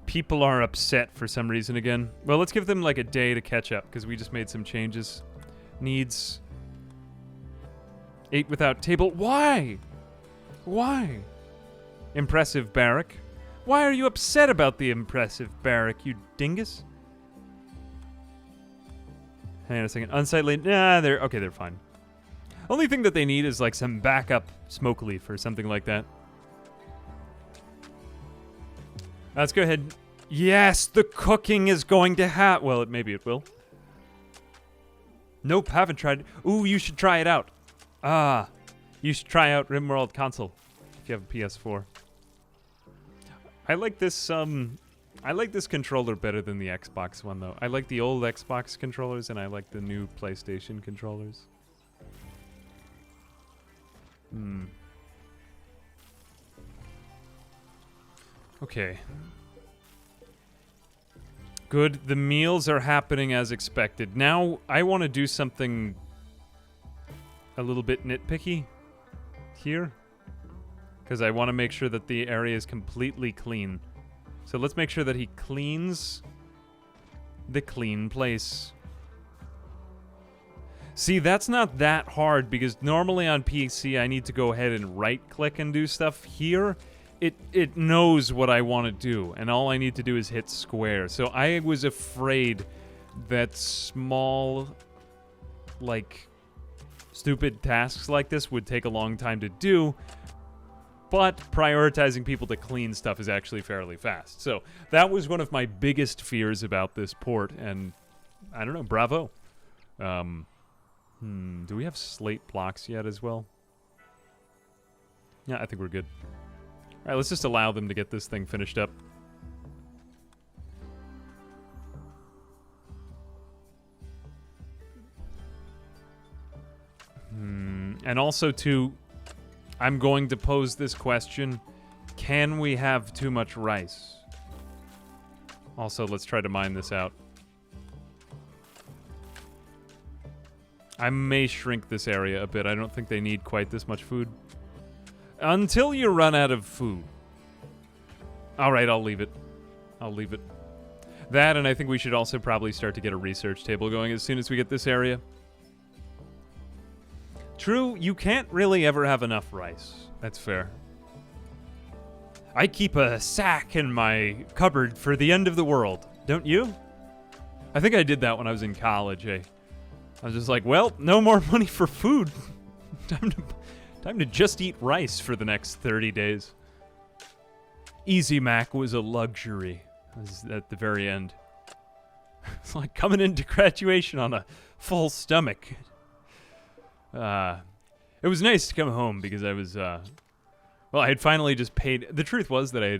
People are upset for some reason again. Well, let's give them like a day to catch up, because we just made some changes. Needs... 8 without table. Why? Why? Impressive barrack. Why are you upset about the impressive barrack, you dingus? Hang on a second. Unsightly. Nah, they're fine. Only thing that they need is like some backup smoke leaf or something like that. Let's go ahead. Yes, the cooking is going to happen. Well, maybe it will. Nope, haven't tried. Ooh, you should try it out. You should try out Rimworld console if you have a PS4. I like this controller better than the Xbox one though. I like the old Xbox controllers and I like the new PlayStation controllers. Okay. Good. The meals are happening as expected. Now I want to do something a little bit nitpicky here, because I want to make sure that the area is completely clean. So let's make sure that he cleans the clean place. See, that's not that hard, because normally on PC I need to go ahead and right-click and do stuff. Here, it knows what I want to do, and all I need to do is hit square. So I was afraid that small, like, stupid tasks like this would take a long time to do, but prioritizing people to clean stuff is actually fairly fast. So that was one of my biggest fears about this port, and I don't know, bravo. Do we have slate blocks yet as well? Yeah, I think we're good. All right, let's just allow them to get this thing finished up. And also, too, I'm going to pose this question. Can we have too much rice? Also, let's try to mine this out. I may shrink this area a bit. I don't think they need quite this much food. Until you run out of food. All right, I'll leave it. I'll leave it. That, and I think we should also probably start to get a research table going as soon as we get this area. True, you can't really ever have enough rice. That's fair. I keep a sack in my cupboard for the end of the world. Don't you? I think I did that when I was in college, eh? I was just like, well, no more money for food. Time to just eat rice for the next 30 days. Easy Mac was a luxury. It was at the very end. It's like coming into graduation on a full stomach. It was nice to come home because I was, well, I had finally just paid. The truth was that I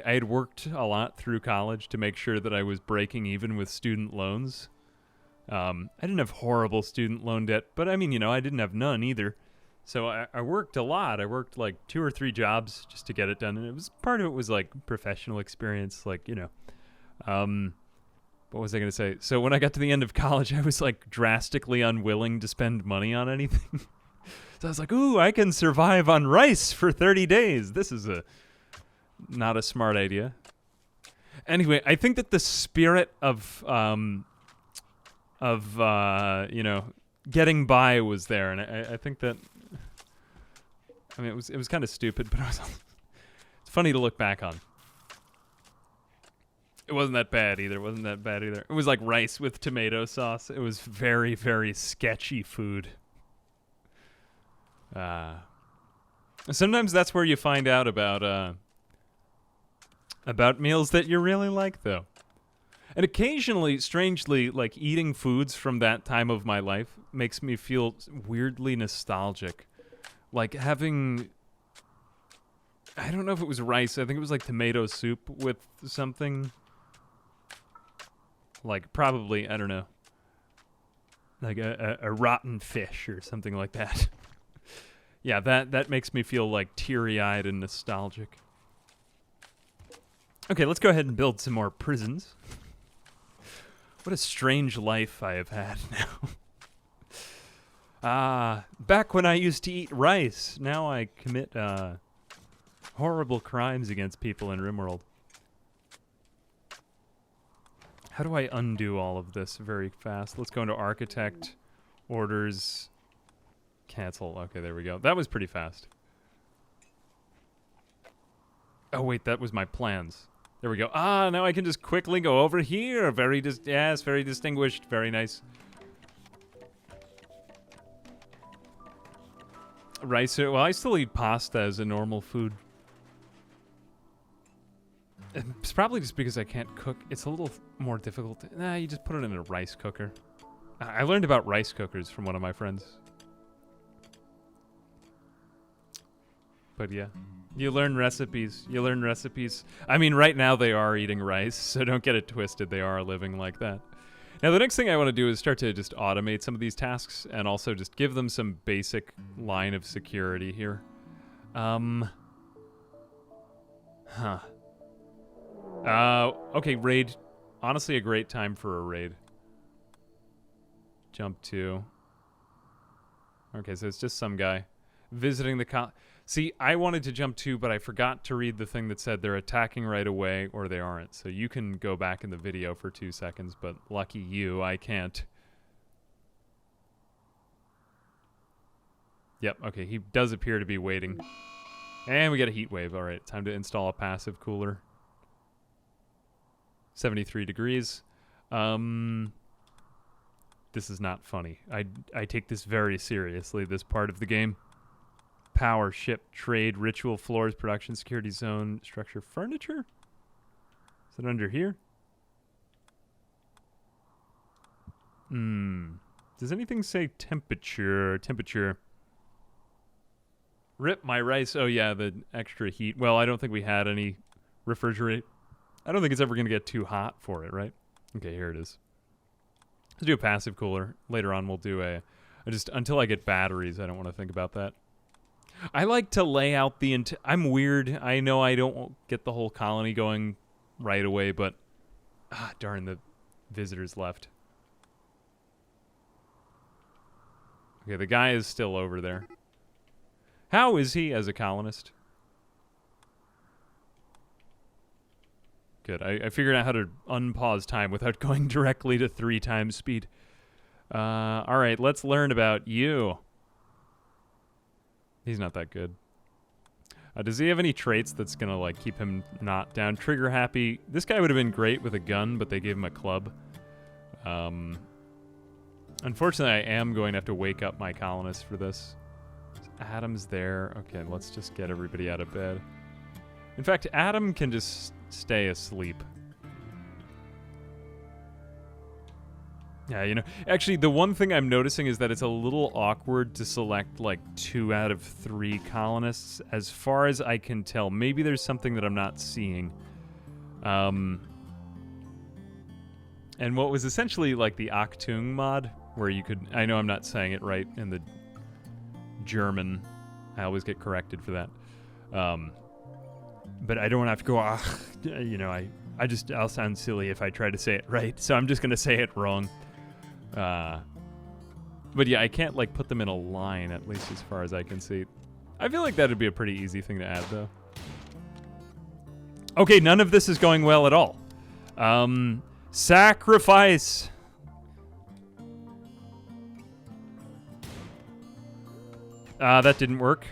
had worked a lot through college to make sure that I was breaking even with student loans. I didn't have horrible student loan debt, but I mean, you know, I didn't have none either. So I worked a lot. I worked like 2 or 3 jobs just to get it done. And it was, part of it was like professional experience, like, you know, what was I going to say? So when I got to the end of college, I was like drastically unwilling to spend money on anything. So I was like, ooh, I can survive on rice for 30 days. This is not a smart idea. Anyway, I think that the spirit of you know, getting by was there. And I think that, I mean, it was kind of stupid, but it's funny to look back on. It wasn't that bad either. It was like rice with tomato sauce. It was very, very sketchy food. Sometimes that's where you find out about meals that you really like, though. And occasionally, strangely, like eating foods from that time of my life makes me feel weirdly nostalgic. Like having, I don't know if it was rice. I think it was like tomato soup with something. Like probably, I don't know, like a rotten fish or something like that. Yeah, that makes me feel like teary-eyed and nostalgic. Okay, let's go ahead and build some more prisons. What a strange life I have had now. Back when I used to eat rice, now I commit horrible crimes against people in Rimworld. How do I undo all of this very fast? Let's go into architect, orders, cancel. Okay, there we go. That was pretty fast. Oh, wait, that was my plans. There we go. Now I can just quickly go over here. Very distinguished. Very nice. Rice. Well, I still eat pasta as a normal food. It's probably just because I can't cook. It's a little more difficult. Nah, you just put it in a rice cooker. I learned about rice cookers from one of my friends. But yeah, you learn recipes. I mean, right now they are eating rice, so don't get it twisted. They are living like that. Now, the next thing I want to do is start to just automate some of these tasks and also just give them some basic line of security here. Okay, raid. Honestly, a great time for a raid. Jump 2. Okay, so it's just some guy visiting the See, I wanted to jump 2, but I forgot to read the thing that said they're attacking right away or they aren't. So you can go back in the video for 2 seconds, but lucky you, I can't. Yep, okay, he does appear to be waiting. And we get a heat wave. All right, time to install a passive cooler. 73 degrees. This is not funny. I take this very seriously, this part of the game. power, ship, trade, ritual, floors, production, security zone, structure, furniture? Is it under here? Does anything say temperature? Temperature. Rip my rice. Oh, yeah, the extra heat. Well, I don't think we had any refrigerate. I don't think it's ever going to get too hot for it, right? Okay, here it is. Let's do a passive cooler. Later on, we'll do a... until I get batteries, I don't want to think about that. I like to lay out the... I'm weird. I know I don't get the whole colony going right away, but... Ah, darn, the visitors left. Okay, the guy is still over there. How is he as a colonist? Good. I figured out how to unpause time without going directly to 3 times speed. All right, let's learn about you. He's not that good. Does he have any traits that's gonna like keep him not down? Trigger happy. This guy would have been great with a gun, but they gave him a club. Unfortunately, I am going to have to wake up my colonists for this. Adam's there. Okay, let's just get everybody out of bed. In fact, Adam can just stay asleep. Yeah, you know, actually, the one thing I'm noticing is that it's a little awkward to select, like, 2 out of 3 colonists. As far as I can tell, maybe there's something that I'm not seeing. And what was essentially, like, the Achtung mod, where you could... I know I'm not saying it right in the German. I always get corrected for that. But I don't want to have to go, you know, I'll sound silly if I try to say it right, so I'm just going to say it wrong. But yeah, I can't, like, put them in a line, at least as far as I can see. I feel like that would be a pretty easy thing to add, though. Okay, none of this is going well at all. Sacrifice! That didn't work.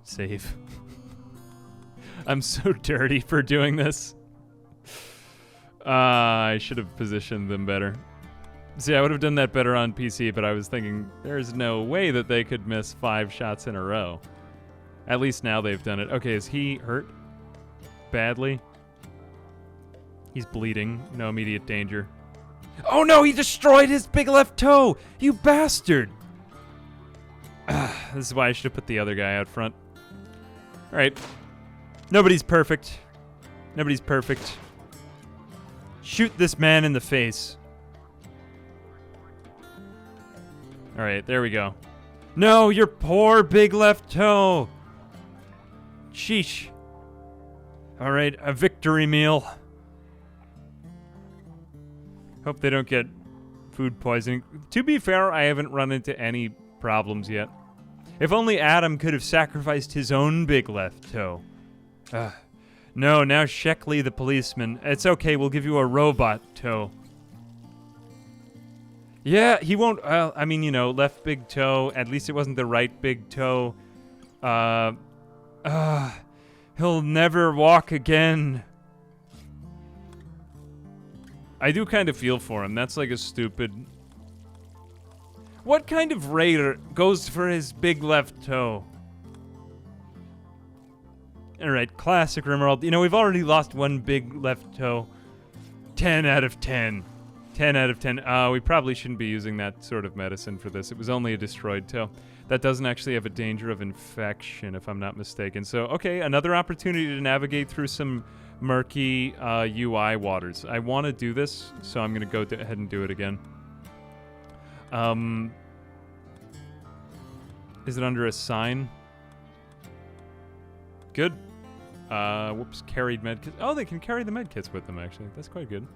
Save. I'm so dirty for doing this. I should have positioned them better. See, I would have done that better on PC, but I was thinking there's no way that they could miss 5 shots in a row. At least now they've done it. Okay, is he hurt? Badly? He's bleeding. No immediate danger. Oh no, he destroyed his big left toe! You bastard! This is why I should have put the other guy out front. Alright. Nobody's perfect. Nobody's perfect. Shoot this man in the face. Alright, there we go. No, your poor big left toe! Sheesh. Alright, a victory meal. Hope they don't get food poisoning. To be fair, I haven't run into any problems yet. If only Adam could have sacrificed his own big left toe. No, now Sheckley the policeman. It's okay, we'll give you a robot toe. Yeah, he won't, I mean, you know, left big toe. At least it wasn't the right big toe. He'll never walk again. I do kind of feel for him. That's like a stupid... What kind of raider goes for his big left toe? Alright, classic Rimworld. You know, we've already lost 1 big left toe. 10 out of 10. 10 out of 10. We probably shouldn't be using that sort of medicine for this. It was only a destroyed toe. That doesn't actually have a danger of infection, if I'm not mistaken. So, okay, another opportunity to navigate through some murky UI waters. I want to do this, so I'm going to go ahead and do it again. Is it under a sign? Good. Whoops, carried medkits. Oh, they can carry the medkits with them, actually. That's quite good.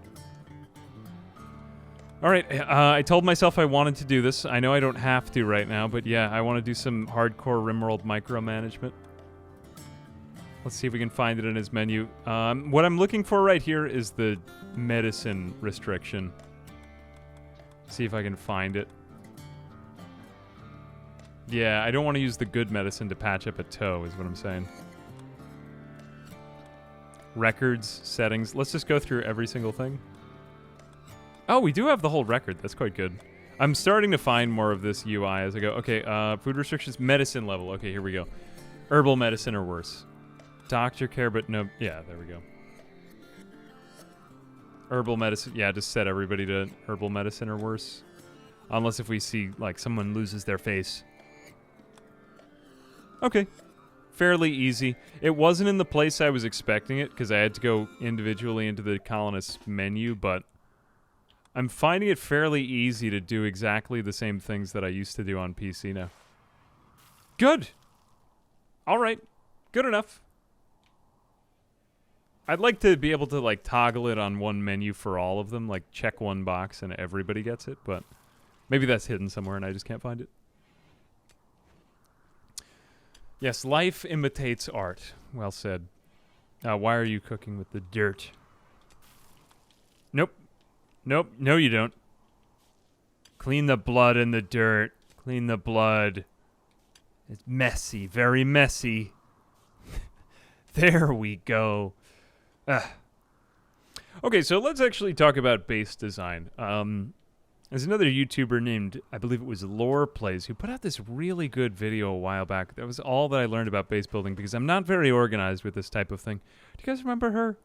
Alright, I told myself I wanted to do this. I know I don't have to right now, but yeah, I want to do some hardcore Rimworld micromanagement. Let's see if we can find it in his menu. What I'm looking for right here is the medicine restriction. See if I can find it. Yeah, I don't want to use the good medicine to patch up a toe, is what I'm saying. Records, settings. Let's just go through every single thing. Oh, we do have the whole record. That's quite good. I'm starting to find more of this UI as I go. Okay, food restrictions, medicine level. Okay, here we go. Herbal medicine or worse. Doctor care, but no. Yeah, there we go. Herbal medicine. Yeah, just set everybody to herbal medicine or worse. Unless if we see, like, someone loses their face. Okay. Fairly easy. It wasn't in the place I was expecting it, because I had to go individually into the colonist menu, but I'm finding it fairly easy to do exactly the same things that I used to do on PC now. Good! Alright. Good enough. I'd like to be able to, like, toggle it on one menu for all of them, like, check one box and everybody gets it, but maybe that's hidden somewhere and I just can't find it. Yes, life imitates art. Well said. Why are you cooking with the dirt? Nope. Nope. No, you don't. Clean the blood and the dirt. Clean the blood. It's messy. Very messy. There we go. Okay, so let's actually talk about base design. There's another YouTuber named, I believe it was Lore Plays, who put out this really good video a while back. That was all that I learned about base building, because I'm not very organized with this type of thing. Do you guys remember her?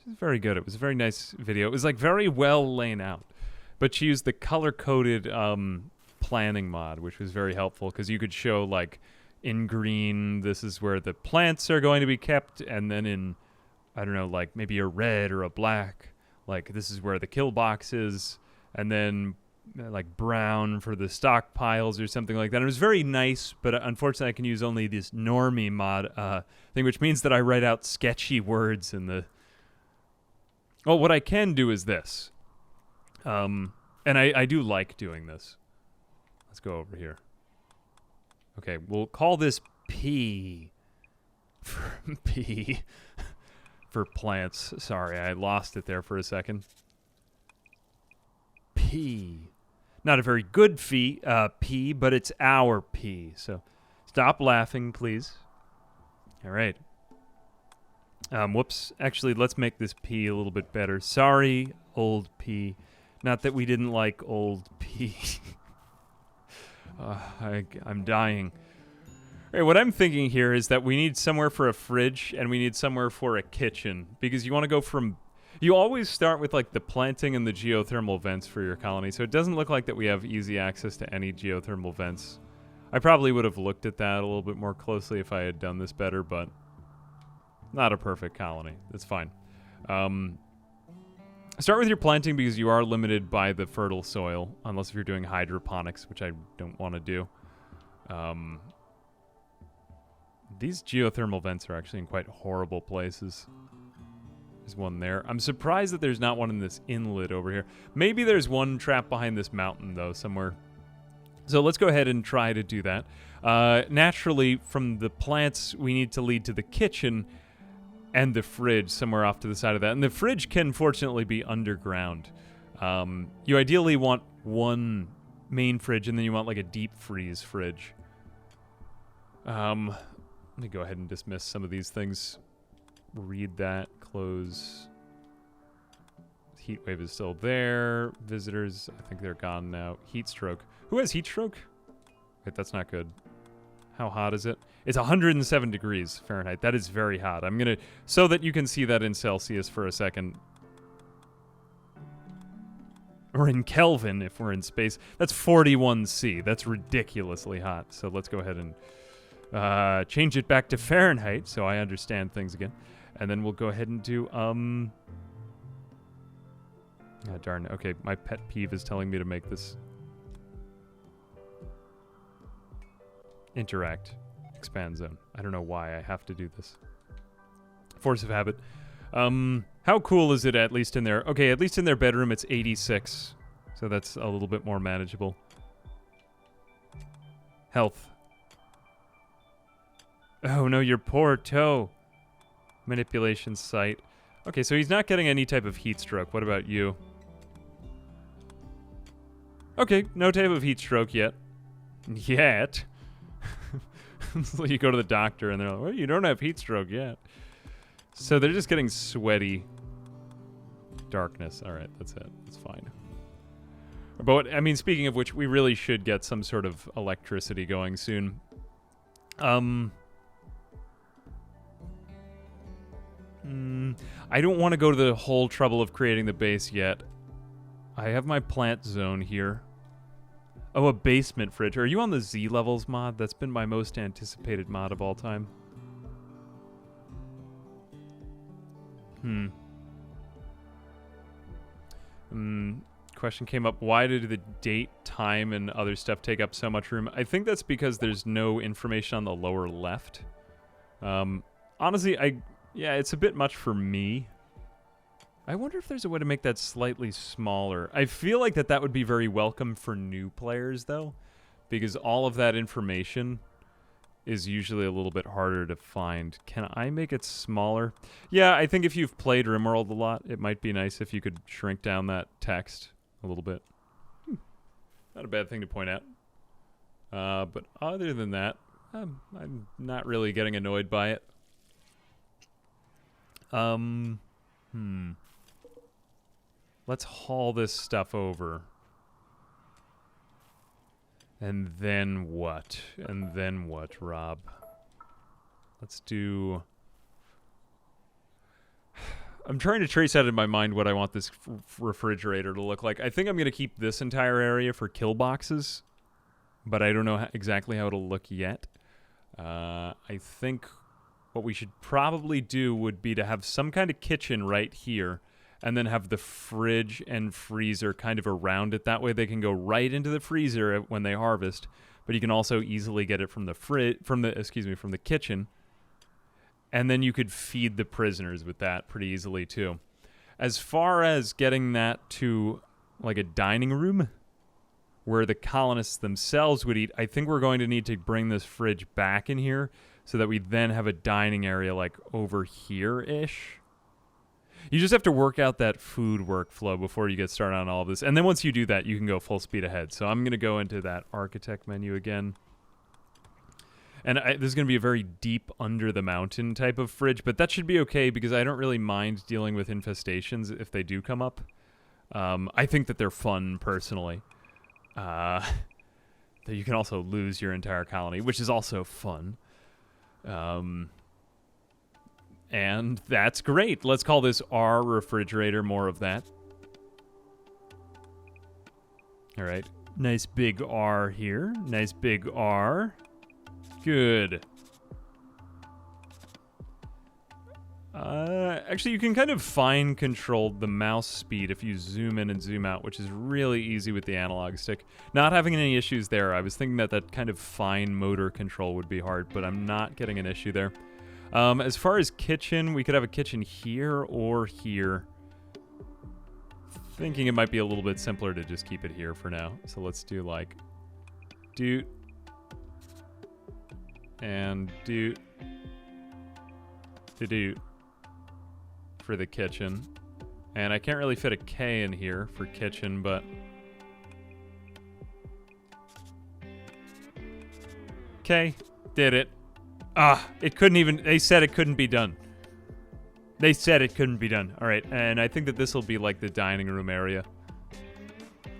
She's very good. It was a very nice video. It was, like, very well laid out. But she used the color-coded planning mod, which was very helpful, because you could show, like, in green, this is where the plants are going to be kept, and then in, I don't know, like, maybe a red or a black, like, this is where the kill box is, and then, like, brown for the stockpiles or something like that. And it was very nice, but unfortunately I can use only this normie mod thing, which means that I write out sketchy words in the... Well, what I can do is this. And I do like doing this. Let's go over here. Okay, we'll call this P. For P. For plants. Sorry, I lost it there for a second. P. Not a very good P, but it's our P. So stop laughing, please. All right. Whoops. Actually, let's make this P a little bit better. Sorry, old P. Not that we didn't like old P. I'm dying. All right, what I'm thinking here is that we need somewhere for a fridge and we need somewhere for a kitchen, because you want to go from... You always start with, like, the planting and the geothermal vents for your colony, so it doesn't look like that we have easy access to any geothermal vents. I probably would have looked at that a little bit more closely if I had done this better, but not a perfect colony. That's fine. Start with your planting because you are limited by the fertile soil, unless if you're doing hydroponics, which I don't want to do. These geothermal vents are actually in quite horrible places. There's one there. I'm surprised that there's not one in this inlet over here. Maybe there's one trapped behind this mountain, though, somewhere. So let's go ahead and try to do that. Naturally, from the plants, we need to lead to the kitchen and the fridge somewhere off to the side of that. And the fridge can, fortunately, be underground. You ideally want one main fridge, and then you want, like, a deep freeze fridge. Let me go ahead and dismiss some of these things. Read that. Close. Heat wave is still there. Visitors, I think they're gone now. Heat stroke. Who has heat stroke? Wait, that's not good. How hot is it? It's 107 degrees Fahrenheit. That is very hot. I'm going to... So that you can see that in Celsius for a second. Or in Kelvin if we're in space. That's 41°C. That's ridiculously hot. So let's go ahead and change it back to Fahrenheit so I understand things again. And then we'll go ahead and do... Oh, darn. Okay, my pet peeve is telling me to make this... Interact. Expand zone. I don't know why I have to do this. Force of habit. How cool is it at least in their... Okay, at least in their bedroom it's 86. So that's a little bit more manageable. Health. Oh no, your poor toe. Manipulation site. Okay, so he's not getting any type of heat stroke. What about you? Okay, no type of heat stroke yet. Yet. So you go to the doctor and they're like, well, you don't have heat stroke yet. So they're just getting sweaty. Darkness. All right, that's it. That's fine. But, I mean, speaking of which, we really should get some sort of electricity going soon. I don't want to go to the whole trouble of creating the base yet. I have my plant zone here. Oh, a basement fridge. Are you on the Z levels mod? That's been my most anticipated mod of all time. Question came up. Why did the date, time, and other stuff take up so much room? I think that's because there's no information on the lower left. Honestly, yeah, it's a bit much for me. I wonder if there's a way to make that slightly smaller. I feel like that would be very welcome for new players, though, because all of that information is usually a little bit harder to find. Can I make it smaller? Yeah, I think if you've played Rimworld a lot, it might be nice if you could shrink down that text a little bit. Not a bad thing to point out. But other than that, I'm not really getting annoyed by it. Let's haul this stuff over. And then what? And then what, Rob? Let's do... I'm trying to trace out in my mind what I want this refrigerator to look like. I think I'm going to keep this entire area for kill boxes, but I don't know exactly how it'll look yet. I think what we should probably do would be to have some kind of kitchen right here, and then have the fridge and freezer kind of around it. That way they can go right into the freezer when they harvest, but you can also easily get it from the from the kitchen. And then you could feed the prisoners with that pretty easily too. As far as getting that to like a dining room where the colonists themselves would eat, I think we're going to need to bring this fridge back in here so that we then have a dining area like over here-ish. You just have to work out that food workflow before you get started on all of this. And then once you do that, you can go full speed ahead. So I'm going to go into that architect menu again. And this is going to be a very deep under the mountain type of fridge, but that should be okay because I don't really mind dealing with infestations if they do come up. I think that they're fun personally. That you can also lose your entire colony, which is also fun. And that's great. Let's call this our refrigerator. More of that. All right. Nice big R here. Nice big R. Good. Actually, you can kind of fine control the mouse speed if you zoom in and zoom out, which is really easy with the analog stick. Not having any issues there. I was thinking that kind of fine motor control would be hard, but I'm not getting an issue there. As far as kitchen, we could have a kitchen here or here. Thinking it might be a little bit simpler to just keep it here for now. So let's do like doot and doot to doot for the kitchen. And I can't really fit a K in here for kitchen, but K did it. It couldn't even... They said it couldn't be done. They said it couldn't be done. All right, and I think that this will be like the dining room area.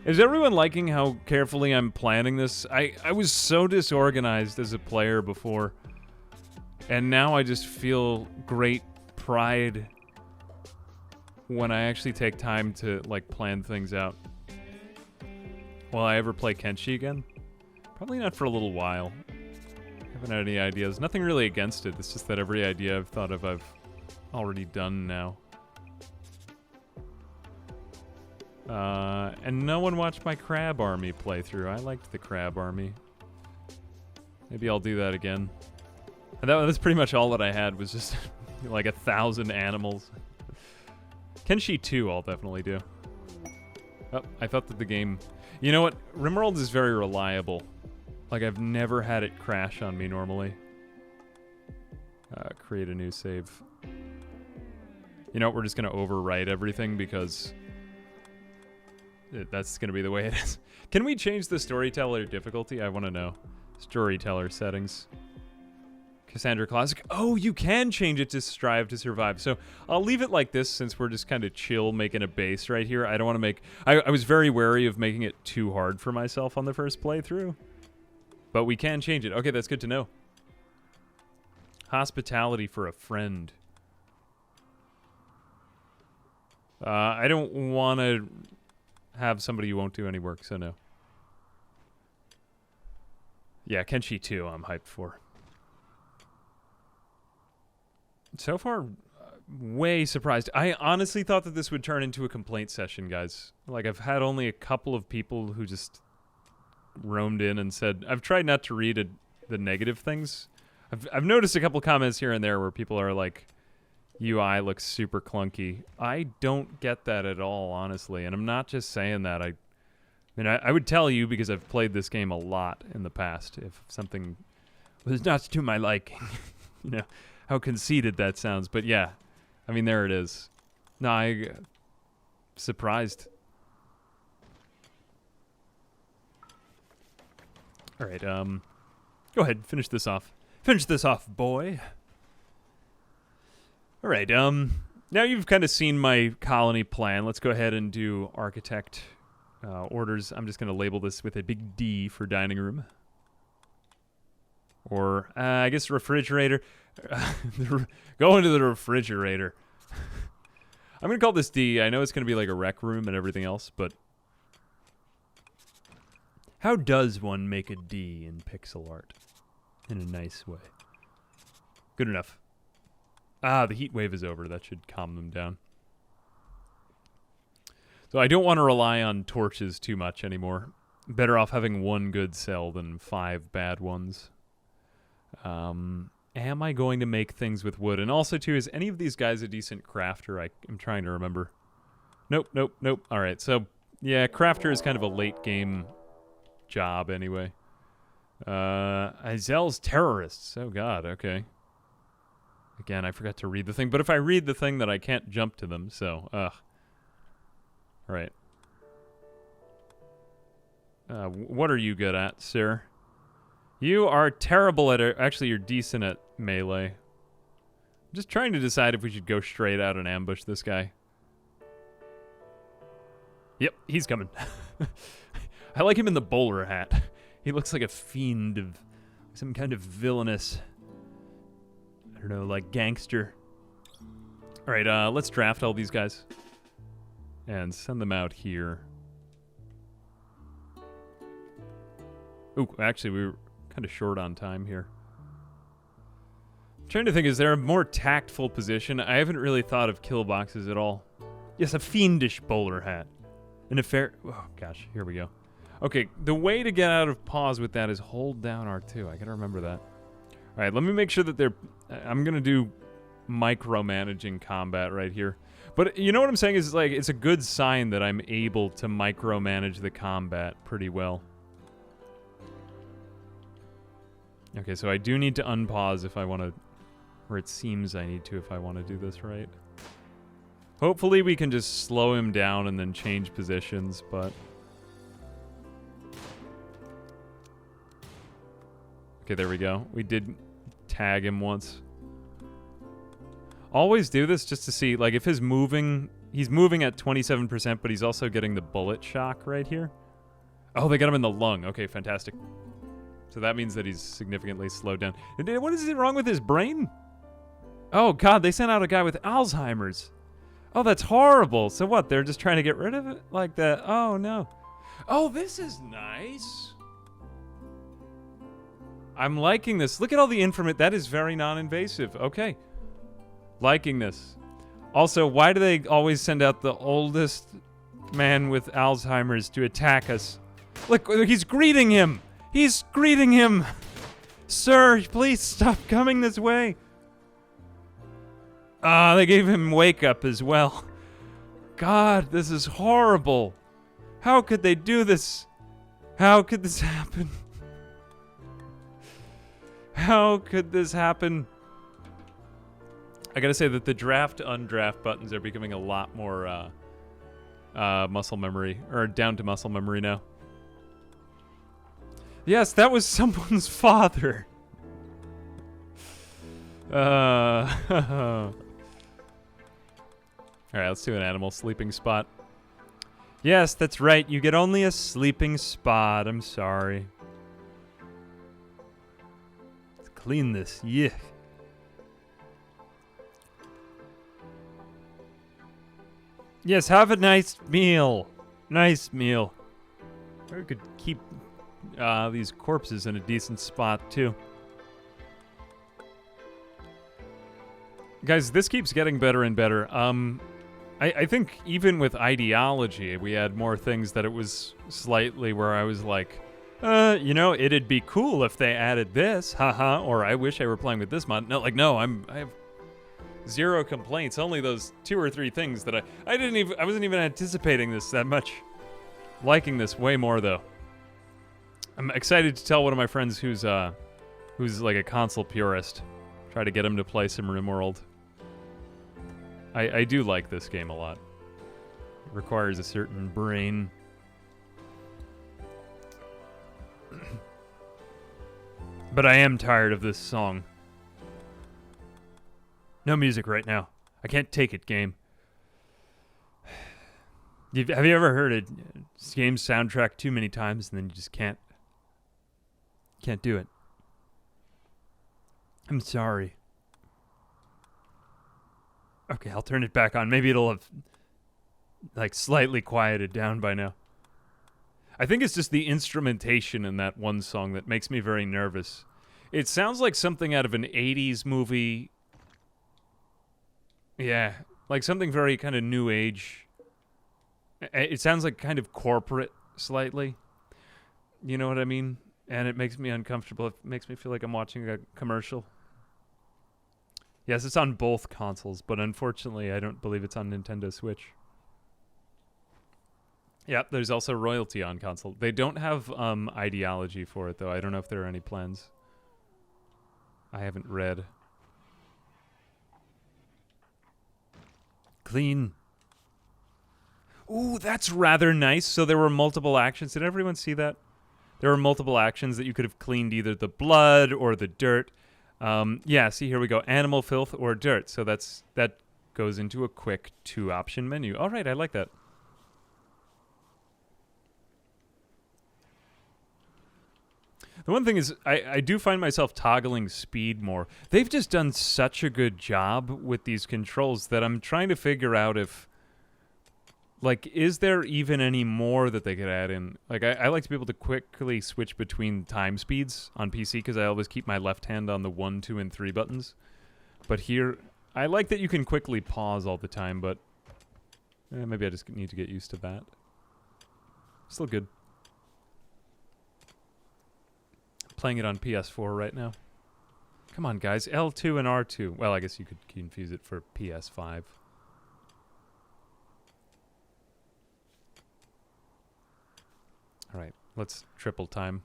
Is everyone liking how carefully I'm planning this? I was so disorganized as a player before, and now I just feel great pride when I actually take time to, like, plan things out. Will I ever play Kenshi again? Probably not for a little while. Haven't had any ideas. Nothing really against it. It's just that every idea I've thought of, I've already done now. And no one watched my Crab Army playthrough. I liked the Crab Army. Maybe I'll do that again. And that's pretty much all that I had was just like 1,000 animals. Kenshi 2 I'll definitely do. Oh, I thought that the game... You know what? Rimworld is very reliable. Like, I've never had it crash on me normally. Create a new save. You know what? We're just going to overwrite everything because that's going to be the way it is. Can we change the storyteller difficulty? I want to know. Storyteller settings. Cassandra Classic. Oh, you can change it to strive to survive. So I'll leave it like this since we're just kind of chill making a base right here. I don't want to make... I was very wary of making it too hard for myself on the first playthrough. But we can change it. Okay, that's good to know. Hospitality for a friend. I don't want to have somebody who won't do any work, so no. Yeah, Kenshi 2 I'm hyped for. So far, way surprised. I honestly thought that this would turn into a complaint session, guys. Like, I've had only a couple of people who just roamed in and said... I've tried not to read the negative things. I've noticed a couple comments here and there where people are like, UI looks super clunky. I don't get that at all, honestly. And I'm not just saying that. I mean, I would tell you because I've played this game a lot in the past if something was not to my liking. You know, how conceited that sounds. But yeah, I mean, there it is. No, I'm surprised. All right, go ahead, finish this off. Finish this off, boy. All right, now you've kind of seen my colony plan. Let's go ahead and do architect orders. I'm just going to label this with a big D for dining room. Or, I guess refrigerator. Go into the refrigerator. I'm going to call this D. I know it's going to be like a rec room and everything else, but... How does one make a D in pixel art? In a nice way. Good enough. Ah, the heat wave is over. That should calm them down. So I don't want to rely on torches too much anymore. Better off having one good cell than 5 bad ones. Am I going to make things with wood? And also, too, is any of these guys a decent crafter? I'm trying to remember. Nope, nope, nope. All right, so, yeah, crafter is kind of a late game job anyway. Izel's terrorists. Oh, God, okay. Again, I forgot to read the thing. But if I read the thing, then I can't jump to them, so, ugh. All right. What are you good at, sir? You are terrible at... Actually, you're decent at melee. I'm just trying to decide if we should go straight out and ambush this guy. Yep, he's coming. I like him in the bowler hat. He looks like a fiend of some kind of villainous... I don't know, like gangster. All right, let's draft all these guys. And send them out here. Ooh, actually, we were kind of short on time here. I'm trying to think, is there a more tactful position? I haven't really thought of kill boxes at all. Yes, a fiendish bowler hat. And a fair... Oh, gosh, here we go. Okay, the way to get out of pause with that is hold down R2. I gotta remember that. All right, let me make sure that they're... I'm gonna do micromanaging combat right here. But you know what I'm saying is, like, it's a good sign that I'm able to micromanage the combat pretty well. Okay, so I do need to unpause if I want to... Or it seems I need to if I want to do this right. Hopefully we can just slow him down and then change positions, but... Okay, there we go. We did tag him once. Always do this just to see, like, if his moving... He's moving at 27%, but he's also getting the bullet shock right here. Oh, they got him in the lung. Okay, fantastic. So that means that he's significantly slowed down. What is wrong with his brain? Oh, God, they sent out a guy with Alzheimer's. Oh, that's horrible. So what, they're just trying to get rid of it like that? Oh, no. Oh, this is nice. I'm liking this. Look at all the information. That is very non-invasive. Okay. Liking this. Also, why do they always send out the oldest man with Alzheimer's to attack us? Look, he's greeting him. He's greeting him. Sir, please stop coming this way. Ah, they gave him wake up as well. God, this is horrible. How could they do this? How could this happen? How could this happen? I gotta say that the draft to undraft buttons are becoming a lot more muscle memory, or down to muscle memory now. Yes, that was someone's father. All right, let's do an animal sleeping spot. Yes, that's right. You get only a sleeping spot. I'm sorry. Let's clean this. Yeah. Yes, have a nice meal. Nice meal. We could keep these corpses in a decent spot, too. Guys, this keeps getting better and better. I think even with ideology, we had more things that it was slightly where I was like, you know, it'd be cool if they added this, haha, or I wish I were playing with this mod. No, like, no, I have zero complaints. Only those 2 or 3 things that I wasn't even anticipating this that much. Liking this way more, though. I'm excited to tell one of my friends who's like a console purist. Try to get him to play some Rimworld. I do like this game a lot. It requires a certain brain. But I am tired of this song. No music right now. I can't take it, game. Have you ever heard a game's soundtrack too many times and then you just can't do it? I'm sorry. Okay, I'll turn it back on. Maybe it'll have, like, slightly quieted down by now. I think it's just the instrumentation in that one song that makes me very nervous. It sounds like something out of an 80s movie. Yeah, like something very kind of new age. It sounds like kind of corporate, slightly. You know what I mean? And it makes me uncomfortable. It makes me feel like I'm watching a commercial. Yes, it's on both consoles, but unfortunately, I don't believe it's on Nintendo Switch. Yep, there's also royalty on console. They don't have ideology for it, though. I don't know if there are any plans. I haven't read. Clean. Ooh, that's rather nice. So there were multiple actions. Did everyone see that? There were multiple actions that you could have cleaned either the blood or the dirt. Yeah, see, here we go. Animal filth or dirt. So that goes into a quick 2-option menu. All right, I like that. The one thing is, I do find myself toggling speed more. They've just done such a good job with these controls that I'm trying to figure out if, like, is there even any more that they could add in? Like, I like to be able to quickly switch between time speeds on PC because I always keep my left hand on the 1, 2, and 3 buttons. But here, I like that you can quickly pause all the time, but maybe I just need to get used to that. Still good. Playing it on PS4 right now. Come on, guys. L2 and R2. Well, I guess you could confuse it for PS5. All right, let's triple time.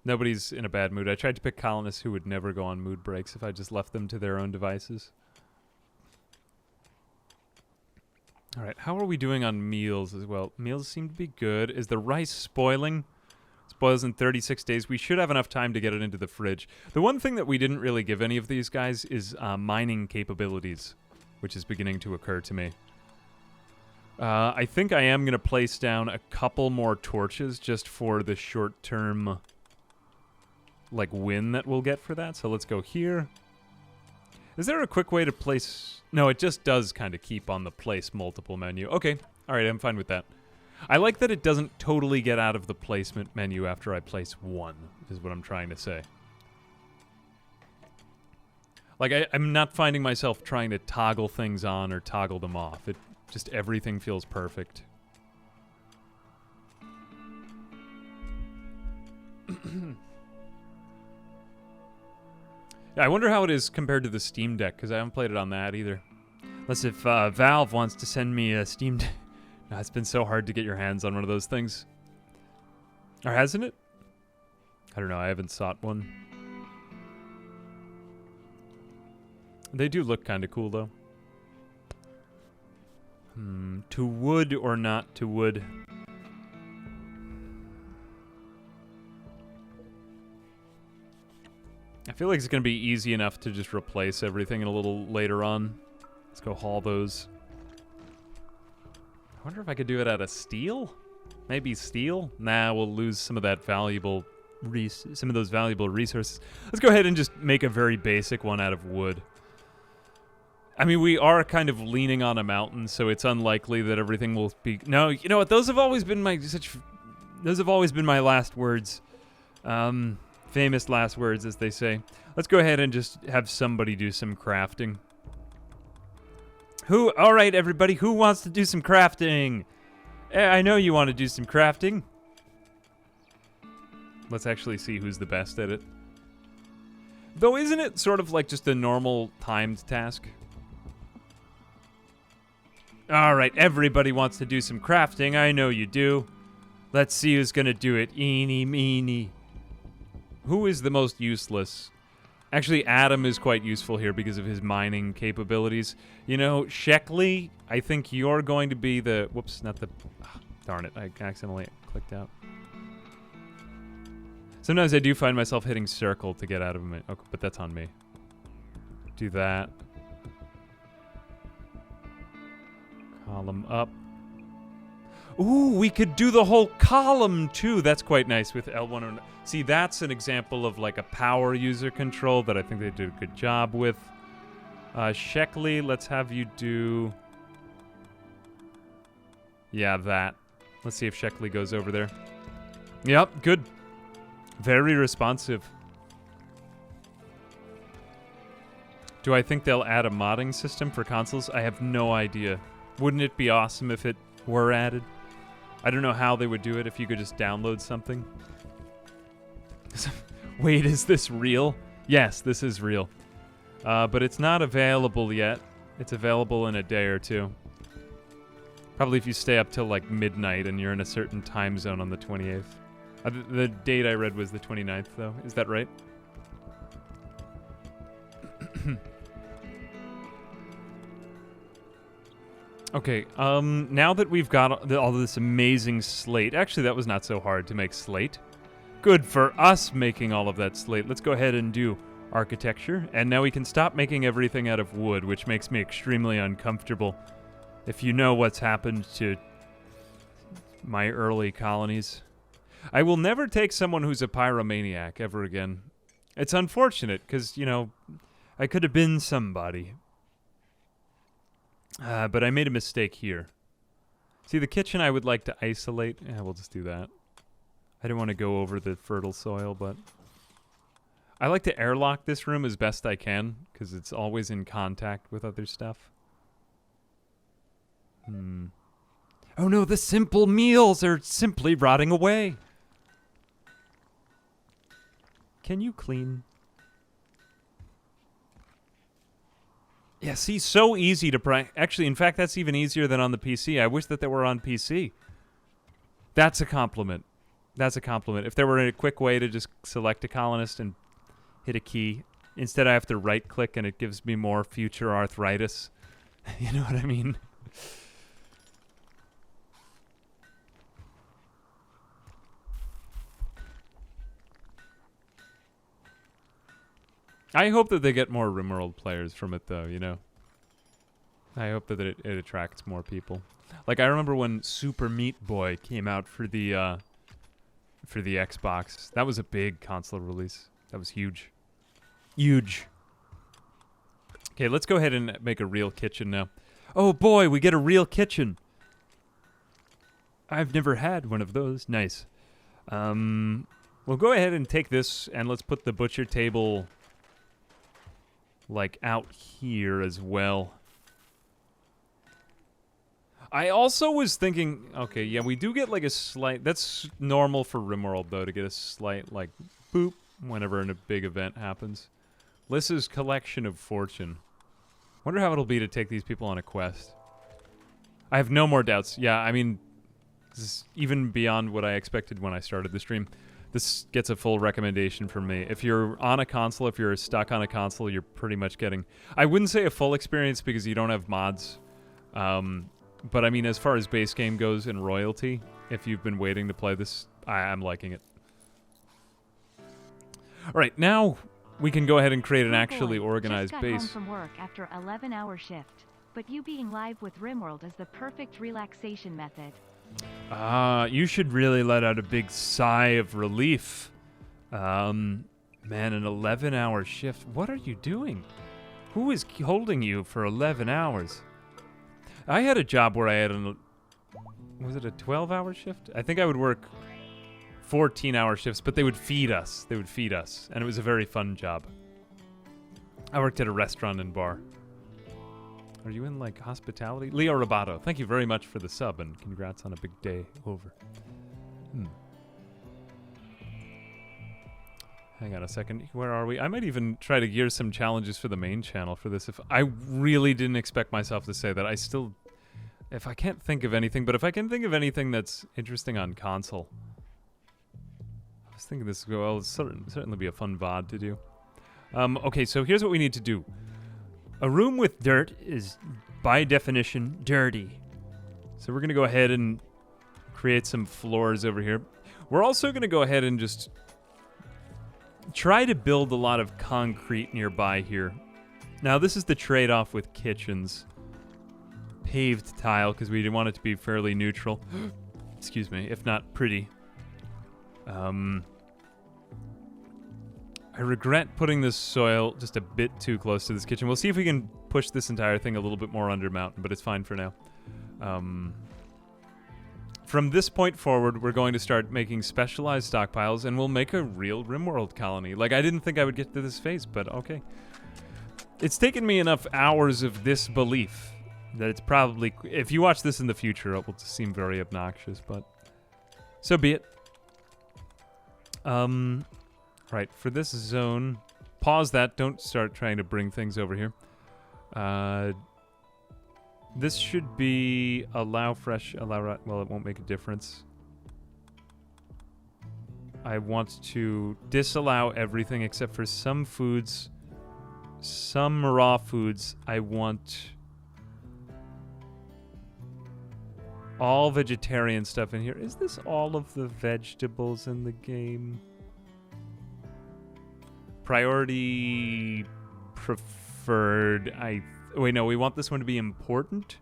Nobody's in a bad mood. I tried to pick colonists who would never go on mood breaks if I just left them to their own devices. All right, how are we doing on meals as well? Meals seem to be good. Is the rice spoiling? Spoils in 36 days. We should have enough time to get it into the fridge. The one thing that we didn't really give any of these guys is mining capabilities, which is beginning to occur to me. I think I am going to place down a couple more torches just for the short-term, like, win that we'll get for that. So let's go here. Is there a quick way to place... No, it just does kind of keep on the place multiple menu. Okay. All right, I'm fine with that. I like that it doesn't totally get out of the placement menu after I place one, is what I'm trying to say. Like, I'm not finding myself trying to toggle things on or toggle them off. It just, everything feels perfect. Yeah, I wonder how it is compared to the Steam Deck, because I haven't played it on that either. Unless if Valve wants to send me a Steam Deck. No, it's been so hard to get your hands on one of those things. Or hasn't it? I don't know, I haven't sought one. They do look kind of cool, though. To wood or not to wood? I feel like it's going to be easy enough to just replace everything a little later on. Let's go haul those. I wonder if I could do it out of steel? Maybe steel? Nah, we'll lose some of that valuable some of those valuable resources. Let's go ahead and just make a very basic one out of wood. I mean, we are kind of leaning on a mountain, so it's unlikely that everything will be... No, you know what? Those have always been my last words. Famous last words, as they say. Let's go ahead and just have somebody do some crafting. All right, everybody, who wants to do some crafting? I know you want to do some crafting. Let's actually see who's the best at it. Though, isn't it sort of like just a normal timed task? All right, everybody wants to do some crafting. I know you do. Let's see who's gonna do it. Eeny, meeny. Who is the most useless? Actually, Adam is quite useful here because of his mining capabilities. You know, Sheckley, I think you're going to be the... Whoops, not the... Oh, darn it, I accidentally clicked out. Sometimes I do find myself hitting circle to get out of it. Okay, but that's on me. Do that. Column up. Ooh, we could do the whole column too. That's quite nice with L109. See, that's an example of like a power user control that I think they did a good job with. Sheckley, let's have you do... Yeah, that. Let's see if Sheckley goes over there. Yep, good. Very responsive. Do I think they'll add a modding system for consoles? I have no idea. Wouldn't it be awesome if it were added? I don't know how they would do it if you could just download something. Wait, is this real? Yes, this is real. But it's not available yet. It's available in a day or two. Probably if you stay up till like midnight and you're in a certain time zone on the 28th. The date I read was the 29th, though. Is that right? Okay, now that we've got all this amazing slate... Actually, that was not so hard to make slate. Good for us making all of that slate. Let's go ahead and do architecture. And now we can stop making everything out of wood, which makes me extremely uncomfortable. If you know what's happened to my early colonies... I will never take someone who's a pyromaniac ever again. It's unfortunate, because, you know, I could have been somebody. But I made a mistake here. See, the kitchen I would like to isolate. Yeah, we'll just do that. I didn't want to go over the fertile soil, but... I like to airlock this room as best I can, because it's always in contact with other stuff. Oh no, the simple meals are simply rotting away. Can you clean? Yeah, see, so easy to actually, in fact, that's even easier than on the PC. I wish that they were on PC. That's a compliment. That's a compliment. If there were a quick way to just select a colonist and hit a key, instead I have to right-click and it gives me more future arthritis. You know what I mean? I hope that they get more Rimworld players from it, though, you know? I hope that it attracts more people. Like, I remember when Super Meat Boy came out for the Xbox. That was a big console release. That was huge. Huge. Okay, let's go ahead and make a real kitchen now. Oh boy, we get a real kitchen. I've never had one of those. Nice. We'll go ahead and take this and let's put the butcher table... like out here as well. I also was thinking, okay, yeah, we do get like a slight, that's normal for Rimworld though, to get a slight like boop whenever a big event happens. Lissa's Collection of Fortune. Wonder how it'll be to take these people on a quest. I have no more doubts. Yeah, I mean, this is even beyond what I expected when I started the stream. This gets a full recommendation from me. If you're on a console, if you're stuck on a console, you're pretty much getting... I wouldn't say a full experience because you don't have mods. But I mean, as far as base game goes and royalty, if you've been waiting to play this, I'm liking it. All right, now we can go ahead and create an Oh actually boy, organized just got base. home from work after 11-hour shift. But you being live with Rimworld is the perfect relaxation method. You should really let out a big sigh of relief. Man, an 11-hour shift. What are you doing? Who is holding you for 11 hours? I had a job where I had was it a 12-hour shift? I think I would work 14-hour shifts, but they would feed us. They would feed us, and it was a very fun job. I worked at a restaurant and bar. Are you in, like, hospitality? Leo Robato, thank you very much for the sub, and congrats on a big day over. Hang on a second. Where are we? I might even try to gear some challenges for the main channel for this. If I really didn't expect myself to say that. I still... If I can't think of anything, but if I can think of anything that's interesting on console. I was thinking this will certainly be a fun VOD to do. Okay, so here's what we need to do. A room with dirt is, by definition, dirty. So we're going to go ahead and create some floors over here. We're also going to go ahead and just try to build a lot of concrete nearby here. Now, this is the trade-off with kitchens. Paved tile, because we want it to be fairly neutral. Excuse me, if not pretty. I regret putting this soil just a bit too close to this kitchen. We'll see if we can push this entire thing a little bit more under mountain, but it's fine for now. From this point forward, we're going to start making specialized stockpiles, and we'll make a real Rimworld colony. Like, I didn't think I would get to this phase, but okay. It's taken me enough hours of this belief that it's probably... If you watch this in the future, it will seem very obnoxious, but... So be it. Right, for this zone... Pause that. Don't start trying to bring things over here. This should be allow fresh, allow... Well, it won't make a difference. I want to disallow everything except for some foods. Some raw foods. I want... all vegetarian stuff in here. Is this all of the vegetables in the game? Priority preferred. Wait, no, we want this one to be important.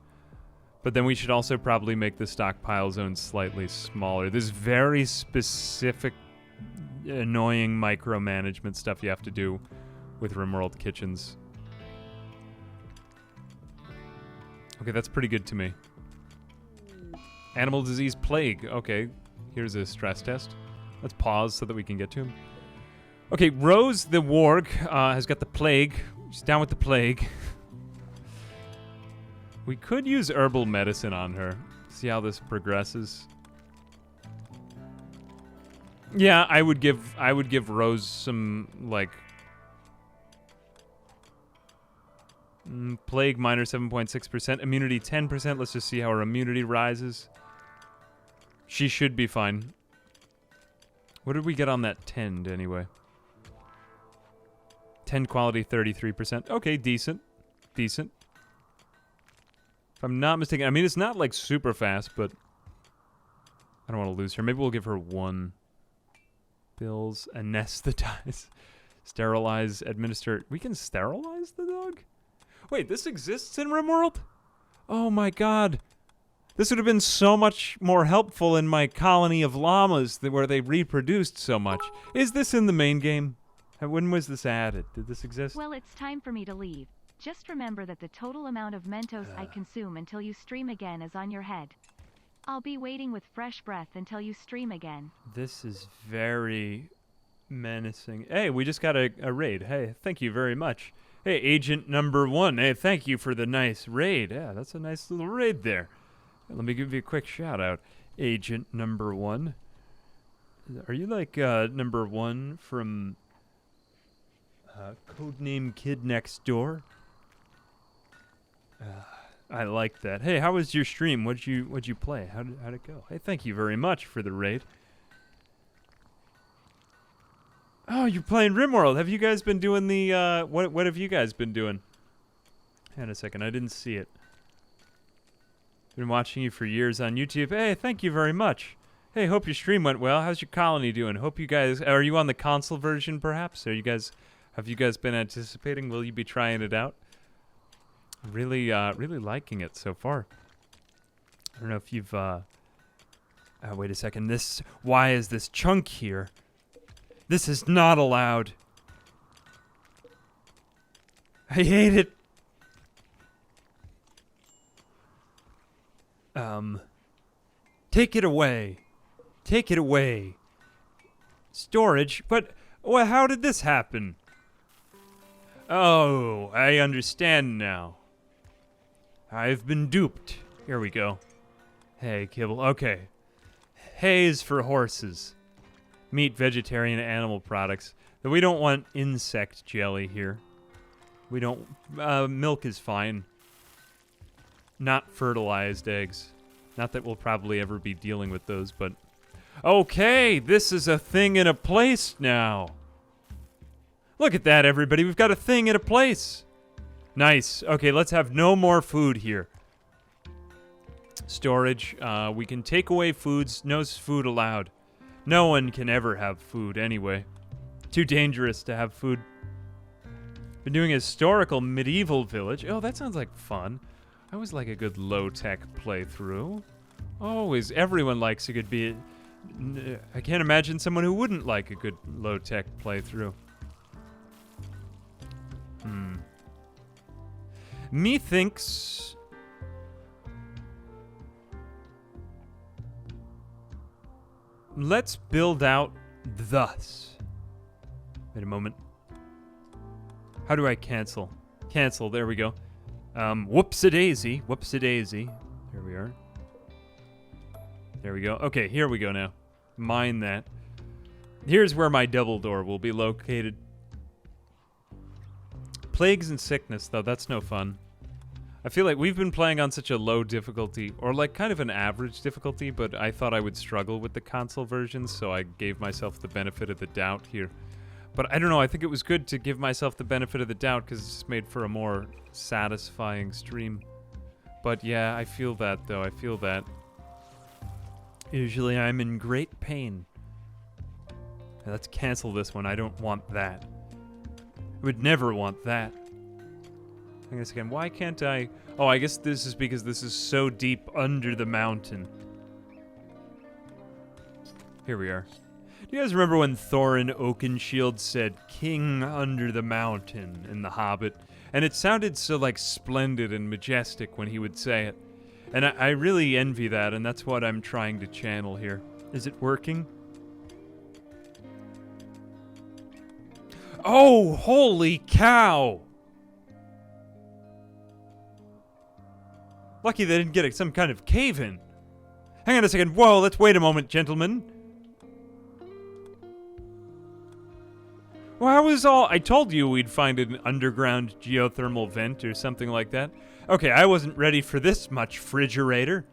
But then we should also probably make the stockpile zone slightly smaller. There's very specific, annoying micromanagement stuff you have to do with Rimworld kitchens. Okay, that's pretty good to me. Animal disease plague. Okay, here's a stress test. Let's pause so that we can get to him. Okay, Rose the warg has got the plague. She's down with the plague. We could use herbal medicine on her. See how this progresses. Yeah, I would give Rose some, like... plague minor 7.6%. Immunity 10%. Let's just see how her immunity rises. She should be fine. What did we get on that tend, anyway? 10 quality, 33%. Okay, decent. Decent. If I'm not mistaken, I mean, it's not, like, super fast, but... I don't want to lose her. Maybe we'll give her 1. Bills, anesthetize, sterilize, administer... We can sterilize the dog? Wait, this exists in Rimworld? Oh my god. This would have been so much more helpful in my colony of llamas where they reproduced so much. Is this in the main game? When was this added? Did this exist? Well, it's time for me to leave. Just remember that the total amount of Mentos I consume until you stream again is on your head. I'll be waiting with fresh breath until you stream again. This is very menacing. Hey, we just got a raid. Hey, thank you very much. Hey, Agent Number 1. Hey, thank you for the nice raid. Yeah, that's a nice little raid there. Let me give you a quick shout out. Agent Number 1. Are you like Number 1 from Codename Kid Next Door? I like that. Hey, how was your stream? What'd you play? How'd it go? Hey, thank you very much for the raid. Oh, you're playing Rimworld. Have you guys been doing the, what have you guys been doing? Hang on a second, I didn't see it. Been watching you for years on YouTube. Hey, thank you very much. Hey, hope your stream went well. How's your colony doing? Hope you guys, are you on the console version perhaps? Are you guys, Have you guys been anticipating? Will you be trying it out? Really, really liking it so far. I don't know if you've, wait a second. Why is this chunk here? This is not allowed. I hate it. Take it away. Take it away. Storage? But, well, how did this happen? Oh, I understand now. I've been duped. Here we go. Hay, kibble. Okay. Hay is for horses. Meat, vegetarian, animal products. But we don't want insect jelly here. We don't... milk is fine. Not fertilized eggs. Not that we'll probably ever be dealing with those, but... Okay, this is a thing in a place now. Look at that, everybody. We've got a thing in a place. Nice. Okay, let's have no more food here. Storage. We can take away foods. No food allowed. No one can ever have food anyway. Too dangerous to have food. Been doing a historical medieval village. Oh, that sounds like fun. I always like a good low-tech playthrough. Always. Everyone likes a good I can't imagine someone who wouldn't like a good low-tech playthrough. Methinks... Let's build out thus. Wait a moment. How do I cancel? Cancel, there we go. Whoops-a-daisy. Whoops-a-daisy. Here we are. There we go. Okay, here we go now. Mine that. Here's where my double door will be located. Plagues and sickness, though, that's no fun. I feel like we've been playing on such a low difficulty, or like kind of an average difficulty, but I thought I would struggle with the console version, so I gave myself the benefit of the doubt here. But I don't know, I think it was good to give myself the benefit of the doubt because it's made for a more satisfying stream. But yeah, I feel that, though. I feel that. Usually I'm in great pain. Now, let's cancel this one. I don't want that. I would never want that. I guess again, why can't I... Oh, I guess this is because this is so deep under the mountain. Here we are. Do you guys remember when Thorin Oakenshield said, "King under the mountain" in The Hobbit? And it sounded so, like, splendid and majestic when he would say it. And I really envy that, and that's what I'm trying to channel here. Is it working? Oh, holy cow! Lucky they didn't get some kind of cave-in. Hang on a second. Whoa, let's wait a moment, gentlemen. Well, how was all... I told you we'd find an underground geothermal vent or something like that. Okay, I wasn't ready for this much refrigerator.